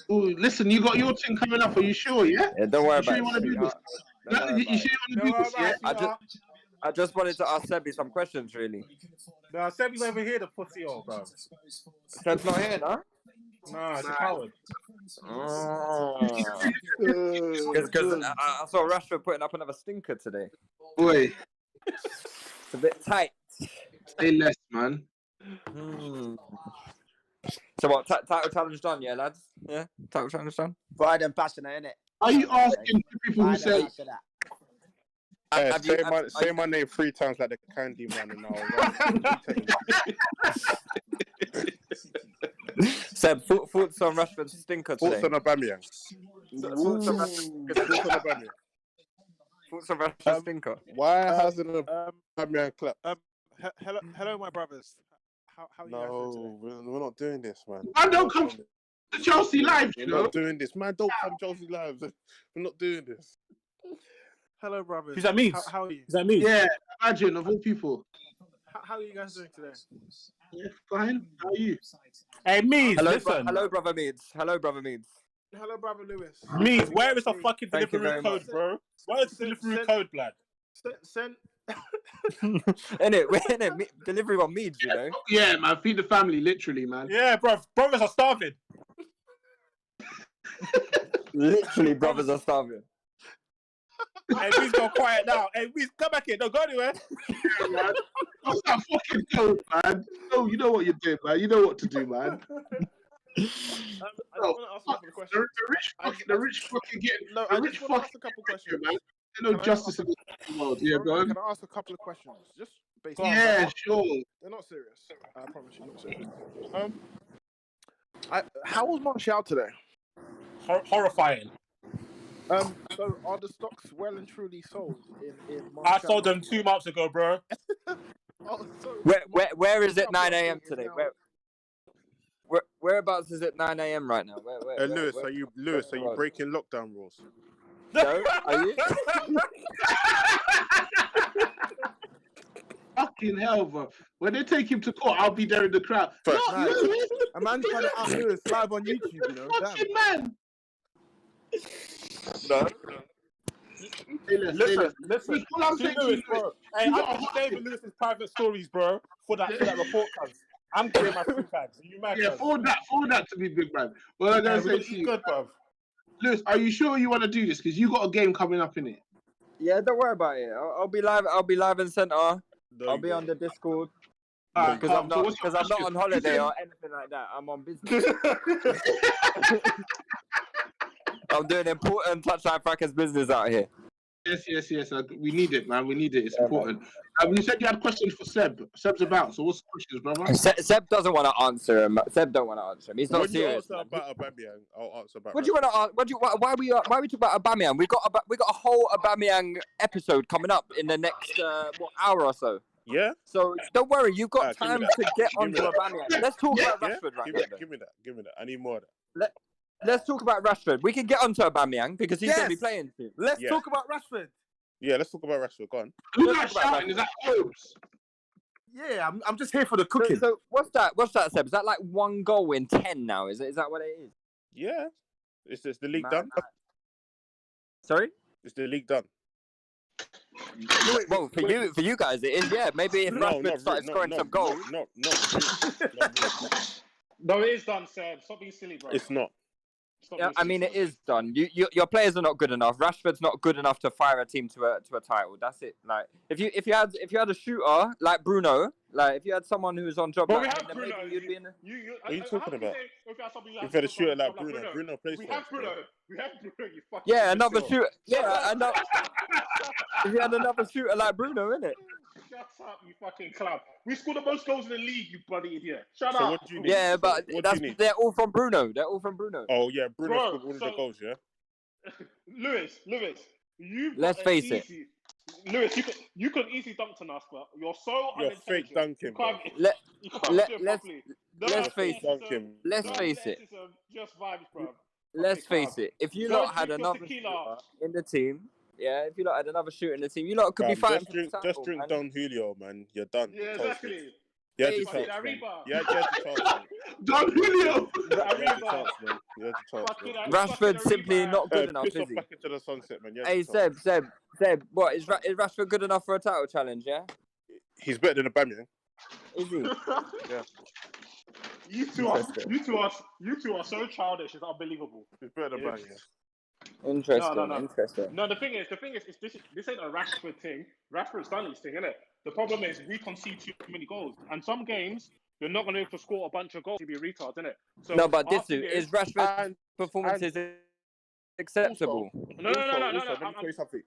Oh, listen, you got your thing coming up. Are you sure? Yeah. Yeah, don't worry You sure about you want to it, do this? sweetheart. No, you sure you want to do this? Yeah. I just wanted to ask Sebi some questions, really. No, Sebi's over here, the pussy hole, bro. Seb's not here, no? Nah, it's a coward. Because I saw Rashford putting up another stinker today. Boy, it's a bit tight. Say less, man. So what? Title challenge done, yeah, lads? Yeah, title challenge done. Pride and passionate, innit? Are you asking people who say? Say my name 3 times like the Candy Man, and Seb, thoughts on Rashford's stinker today? Thoughts on Aubameyang. Thoughts on Rashford's stinker. Why hasn't Aubameyang clapped? Hello, my brothers. How are you guys doing today? We're not doing this, man. Man, don't come to Chelsea live, you know. We're not doing this, man. Don't come Chelsea live. We're not doing this. Hello, brothers. Who's that, me? How are you? Is that me? Yeah, imagine of all people. How are you guys doing today? Yeah, fine. How are you? Hey, Meads, Hello, listen. hello, brother Meads. Hello, brother Meads. Hello, brother Lewis. Meads, where is the fucking Thank you delivery very code, much. bro? Where is the delivery code, blood? Send. Innit? Delivery on Meads, you know? Yeah, man. Feed the family, literally, man. Yeah, bro. Brothers are starving. Literally, brothers are starving. Hey, Meads, go quiet now. Hey, Meads, come back here. Don't go anywhere. Yeah, man. What's that fucking code, man? No, you know what you're doing, man. You know what to do, man. I just want to ask a couple of questions. The rich fucking getting. No, the I rich just want to ask fucking a couple of questions. man. There's no justice in this world. Yeah, bro. Can I ask a couple of questions? Just basically. Yeah, sure. They're not serious. I promise you, not serious. How was Martial today? Horrifying. So are the stocks well and truly sold in Martial? I sold them 2 months ago, bro. Oh, so Where is it 9 a.m. today? Whereabouts is it 9 a.m. right now? Lewis, are you breaking lockdown rules? No, are you? Fucking hell, bro. When they take him to court, I'll be there in the crowd. A man's trying to out Lewis live on YouTube, you know. Fucking man. No. Listen. All I'm saying to Lewis, you, bro. Hey, you I'm got a just saving Lewis's private stories, bro, for that report, cuz. I'm getting my 2 bags. Are you mad? Yeah, forward that to me, big man. Well, I'm gonna say to you, good, bro. Lewis, are you sure you want to do this? Because you got a game coming up in it. Yeah, don't worry about it. I'll be live. I'll be live in center. I'll be on the Discord. Because I'm not on holiday or anything like that. I'm on business. I'm doing important Touchline Frackers business out here. Yes. We need it, man. We need it. It's important. You said you had questions for Seb. Seb's about. So what's the questions, brother? Seb doesn't want to answer him. Seb don't want to answer him. He's not When serious. you answer about Aubameyang, I'll answer about. What do you want to? Why we talk about Aubameyang? We got a whole Aubameyang episode coming up in the next hour or so. Yeah. So don't worry, you've got time to get onto Aubameyang. Let's talk about Rashford right now. Give me that. I need more of that. Let's talk about Rashford. We can get onto Aubameyang because he's going to be playing soon. Let's talk about Rashford. Yeah, let's talk about Rashford. Go on. Who's that shouting? Is that Holmes? Yeah, I'm just here for the cooking. So what's that, Seb? Is that like 1 goal in 10 now? Is that what it is? Yeah. It's the league done. Sorry? It's the league done. Well, for you guys, it is. Yeah, maybe if Rashford started scoring some goals. No, No, it is done, Seb. Stop being silly, bro. It's not. Yeah, I mean, it is done. Your players are not good enough. Rashford's not good enough to fire a team to a title. That's it. Like if you had a shooter like Bruno, like if you had someone who's on job But we like have him, then Bruno. maybe you'd be in. What are you talking about? If you have somebody You've had a shooter like like Bruno. Bruno plays we for have us, Bruno. bro. We have Bruno. You fucking Yeah, another imbecile. shooter. Yeah, another. If you had another shooter like Bruno, innit? Shut up, you fucking clown. We scored the most goals in the league, you bloody idiot. Shut So up. what do you need? Yeah, So but what do you need? they're all from Bruno. They're all from Bruno. Oh yeah, Bruno Bro, scored all of the goals. Yeah. Lewis, you've Let's got face it. easy. Lewis, you can easy dunk on us, but you're so You're unintelligent. fake dunking, bro. You can't do it properly. Let's face it. Dunking. Let's face it. Just vibes, bro. Let's face it. If you Don't lot had drink your another tequila. shooter in the team, yeah, if you lot had another shooter in the team, you lot could be fighting for the title, Just drink man. Don Julio, man. You're done. Yeah, Toasted. exactly. You had your Fucking chance, man. Arriba. You had your chance, man. Don Julio. You had your chance, man. You had your chance, man. Rashford's simply not good enough, Piss is off he? back into the sunset, man. You had Hey, your chance. Seb, what is Rashford good enough for a title challenge? Yeah, He's better than Aubameyang. is he? Yeah. You two are so childish. It's unbelievable. He's better than Aubameyang. Interesting. Interesting. No, the thing is, this ain't a Rashford thing. Rashford's done his thing, innit? The problem is we concede too many goals, and some games you're not going to be able to score a bunch of goals to be retards, innit? So No, but this is Rashford's performances acceptable. No. Let me tell you something.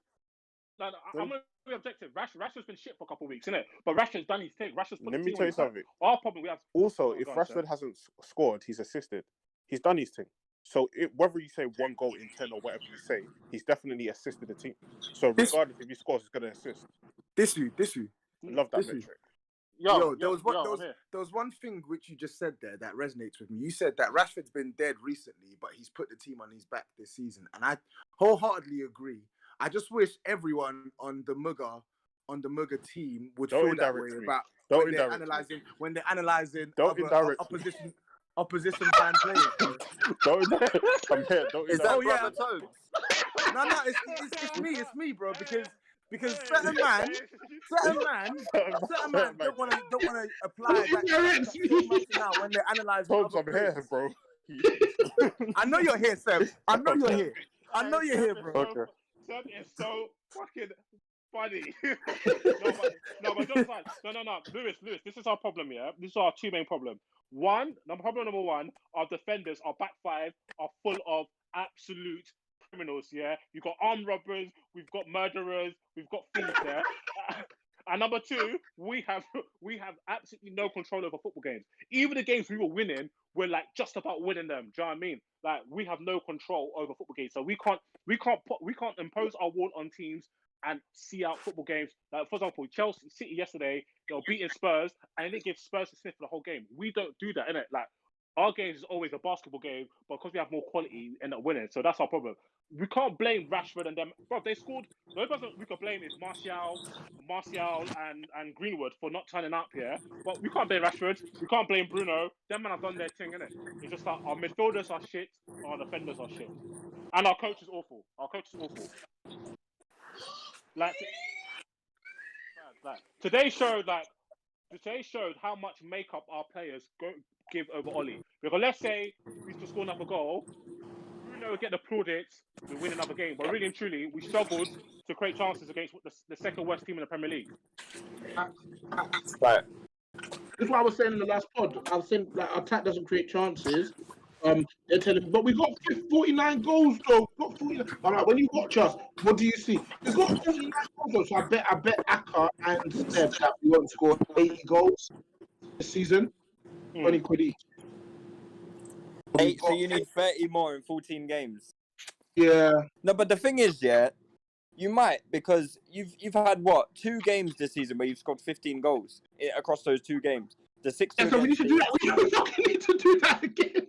No, I'm going to be objective. Rashford's been shit for a couple of weeks, innit? But Rashford's done his thing. Rashford's put Let the me team tell on you his back. something. Our problem we have. Also, if Rashford hasn't scored, he's assisted. He's done his thing. So whether you say 1 goal in 10 or whatever you say, he's definitely assisted the team. So regardless if he scores, he's going to assist. This you. I love that metric. There was one thing which you just said there that resonates with me. You said that Rashford's been dead recently, but he's put the team on his back this season, and I wholeheartedly agree. I just wish everyone on the Mugger team would feel that way about when they're analyzing opposition fan players. Don't come here. Don't. Is that Brother Tones? No, it's me, bro. Because certain man don't want to apply that now when they're analysing. Tones, I'm here, bro. I know you're here, Seb. I know you're here, bro. Okay. Seb is so fucking funny. but don't fight. No. Lewis, this is our problem, yeah? This is our two main problems. Problem number one, our defenders, our back five, are full of absolute criminals, yeah? You've got armed robbers, we've got murderers, we've got thieves, yeah? And number two, we have absolutely no control over football games. Even the games we were winning, we're like just about winning them. Do you know what I mean? Like we have no control over football games, so we can't impose our will on teams and see out football games. Like for example, Chelsea City yesterday, they were beating Spurs, and they gave Spurs a sniff for the whole game. We don't do that, innit? Like our games is always a basketball game, but because we have more quality, we end up winning. So that's our problem. We can't blame Rashford and them. Bro, they scored. The only person we could blame is Martial and Greenwood for not turning up here. But we can't blame Rashford. We can't blame Bruno. Them men have done their thing, innit? It's just that our midfielders are shit, our defenders are shit. And our coach is awful. Like today showed how much makeup our players give over Oli. Because let's say we used to score another goal, Bruno would get the plaudits, we win another game. But really and truly, we struggled to create chances against the second worst team in the Premier League. Right. That's what I was saying in the last pod. I was saying that attack doesn't create chances. They're telling me, but we got 49 goals though. Got 49. I'm like, when you watch us, what do you see? We've got 49 goals though. So I bet Aka and Seb that we won't score 80 goals this season. 20 quid each. So you need 30 more in 14 games. Yeah. No, but the thing is, yeah, you might, because you've had what 2 games this season where you've scored 15 goals across those 2 games. The 6. So we need to do that. We fucking need to do that again.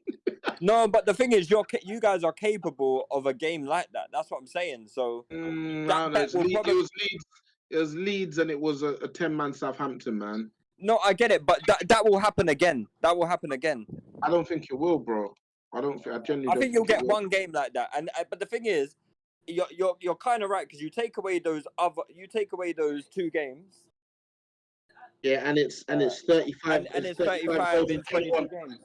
No, but the thing is, you guys are capable of a game like that. That's what I'm saying. So it was Leeds and it was a 10-man Southampton, man. No, I get it, but that will happen again. That will happen again. I don't think it will, bro. I think you'll get one game like that, but the thing is, you're kind of right because you take away those 2 games. Yeah, and it's 35. And it's 35 in 22 games.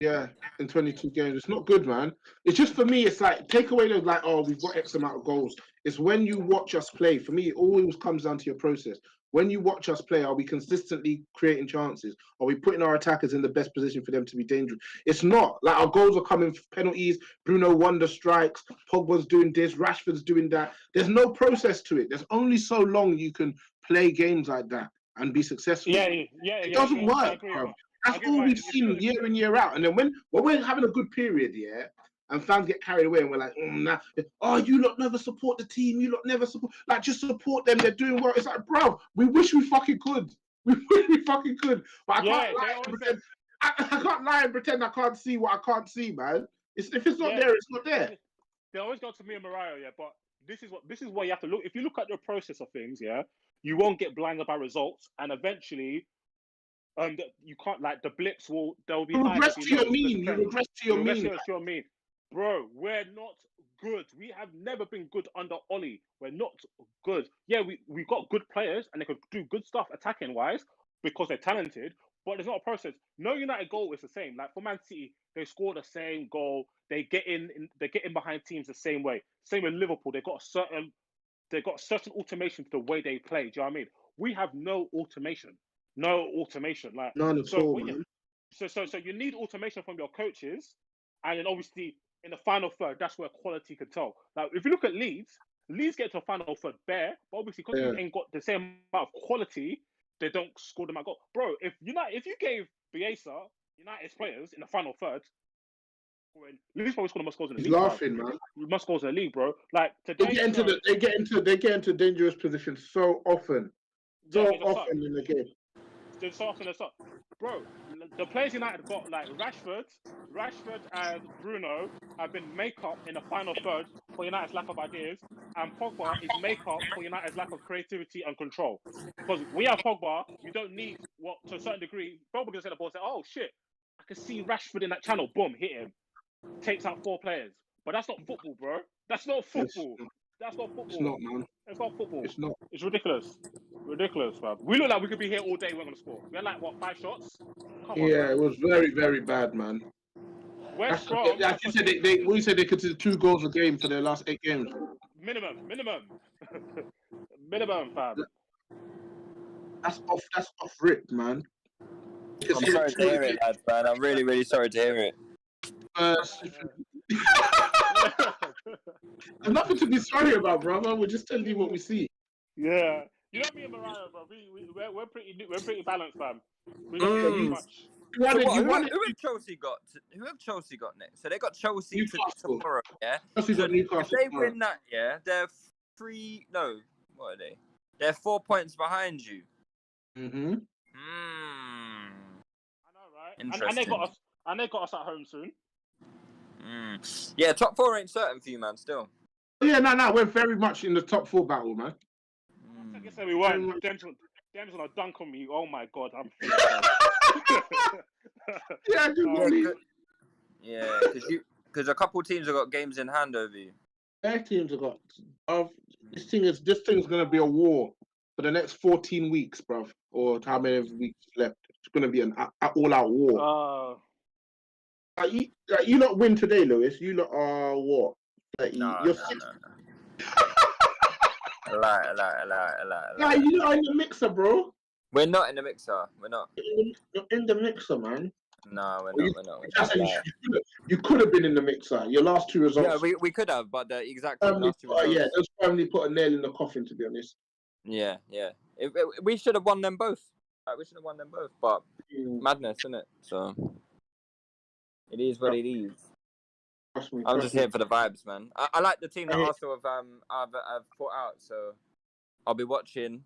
Yeah, in 22 games. It's not good, man. It's just for me, it's like take away those like, oh, we've got X amount of goals. It's when you watch us play. For me, it always comes down to your process. When you watch us play, are we consistently creating chances? Are we putting our attackers in the best position for them to be dangerous? It's not. Like our goals are coming for penalties. Bruno Wonder strikes. Pogba's doing this. Rashford's doing that. There's no process to it. There's only so long you can play games like that and be successful. It doesn't work, bro. That's all we've seen year in, year out. And then when we're having a good period, yeah, and fans get carried away and we're like, nah, oh, you lot never support the team. You lot never support. Like, just support them. They're doing well. It's like, bro, we wish we fucking could. We wish we fucking could. But I can't lie and pretend. I can't lie and pretend I can't see what I can't see, man. If it's not there, it's not there. They always go to me and Mariah, yeah, but this is what you have to look. If you look at the process of things, yeah, you won't get blinded by results, and eventually you can't, like, the blips they'll be high. Regress to your mean. You regress to your mean. Bro, we're not good. We have never been good under Ollie. We're not good. Yeah, we've got good players and they could do good stuff attacking wise because they're talented, but there's not a process. No United goal is the same. Like for Man City, they score the same goal. They get in behind teams the same way. Same with Liverpool. They got certain automation to the way they play. Do you know what I mean? We have no automation. No automation. Like none at all, man. So you need automation from your coaches, and then obviously in the final third, that's where quality can tell. Like if you look at Leeds get to a final third bare, but obviously because they ain't got the same amount of quality, they don't score them at goal. Bro, if you gave Bielsa United's players in the final third, Leeds probably scored the most goals in the league. He's laughing, man. Most goals in the league, bro. Like today, they get into dangerous positions so often. So often in the game. They're so often bro, the players United got, like Rashford and Bruno have been make-up in the final third for United's lack of ideas, and Pogba is make-up for United's lack of creativity and control. Because we have Pogba, you don't need to a certain degree. Pogba can set the ball and say, oh shit, I can see Rashford in that channel, boom, hit him. Takes out 4 players. But that's not football, bro. That's not football. That's not football. It's not, man. It's not football. It's not. It's ridiculous. Ridiculous, man. We look like we could be here all day. We're gonna score. We had like 5 shots. Come on, yeah, bro. It was very, very bad, man. West Brom. You said we said they could do 2 goals a game for their last 8 games. Minimum, fam. That's off rip, man. I'm sorry to hear it, lads, man. I'm really, really sorry to hear it. There's nothing to be sorry about, brother. We're just telling you what we see. Yeah, you know me and Mariah, bro. We're pretty balanced, fam. We don't do much. Who have Chelsea got? Who have Chelsea got next? So they got Chelsea tomorrow, yeah. Chelsea got Newcastle. If they win that, yeah, they're 3. No, what are they? They're 4 points behind you. Mm-hmm. I know, right? Interesting. And they got us at home soon. Yeah, top 4 ain't certain for you, man. Still. Yeah, no, we're very much in the top 4 battle, man. I guess we weren't. Dem's gonna dunk on me. Oh my god, I'm. Yeah, because a couple teams have got games in hand over you. Their teams have got. This thing's gonna be a war for the next 14 weeks, bruv, or how many weeks left. It's gonna be an all-out war. You lot win today, Lewis. You lot are what? No. A lie. You lot are in the mixer, bro. We're not in the mixer. We're not. You're in the mixer, man. No, we're not. You could have been in the mixer. Your last 2 results. Yeah, we could have, but the exact last 2 results. Yeah, those finally put a nail in the coffin, to be honest. Yeah. We should have won them both. But madness, isn't it? So it is what it is. I'm just here for the vibes, man. I like the team that Arsenal have put out, so I'll be watching,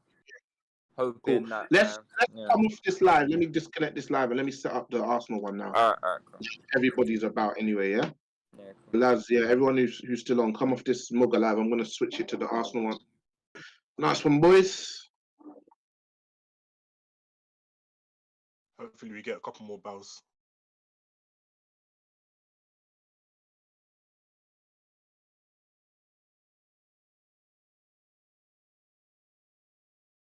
hoping that. Let's come off this live. Let me disconnect this live and let me set up the Arsenal one now. All right, cool. Everybody's about anyway, yeah? Yeah, cool. Lads, yeah, everyone who's still on, come off this Mugger live. I'm going to switch it to the Arsenal one. Nice one, boys. Hopefully we get a couple more bells.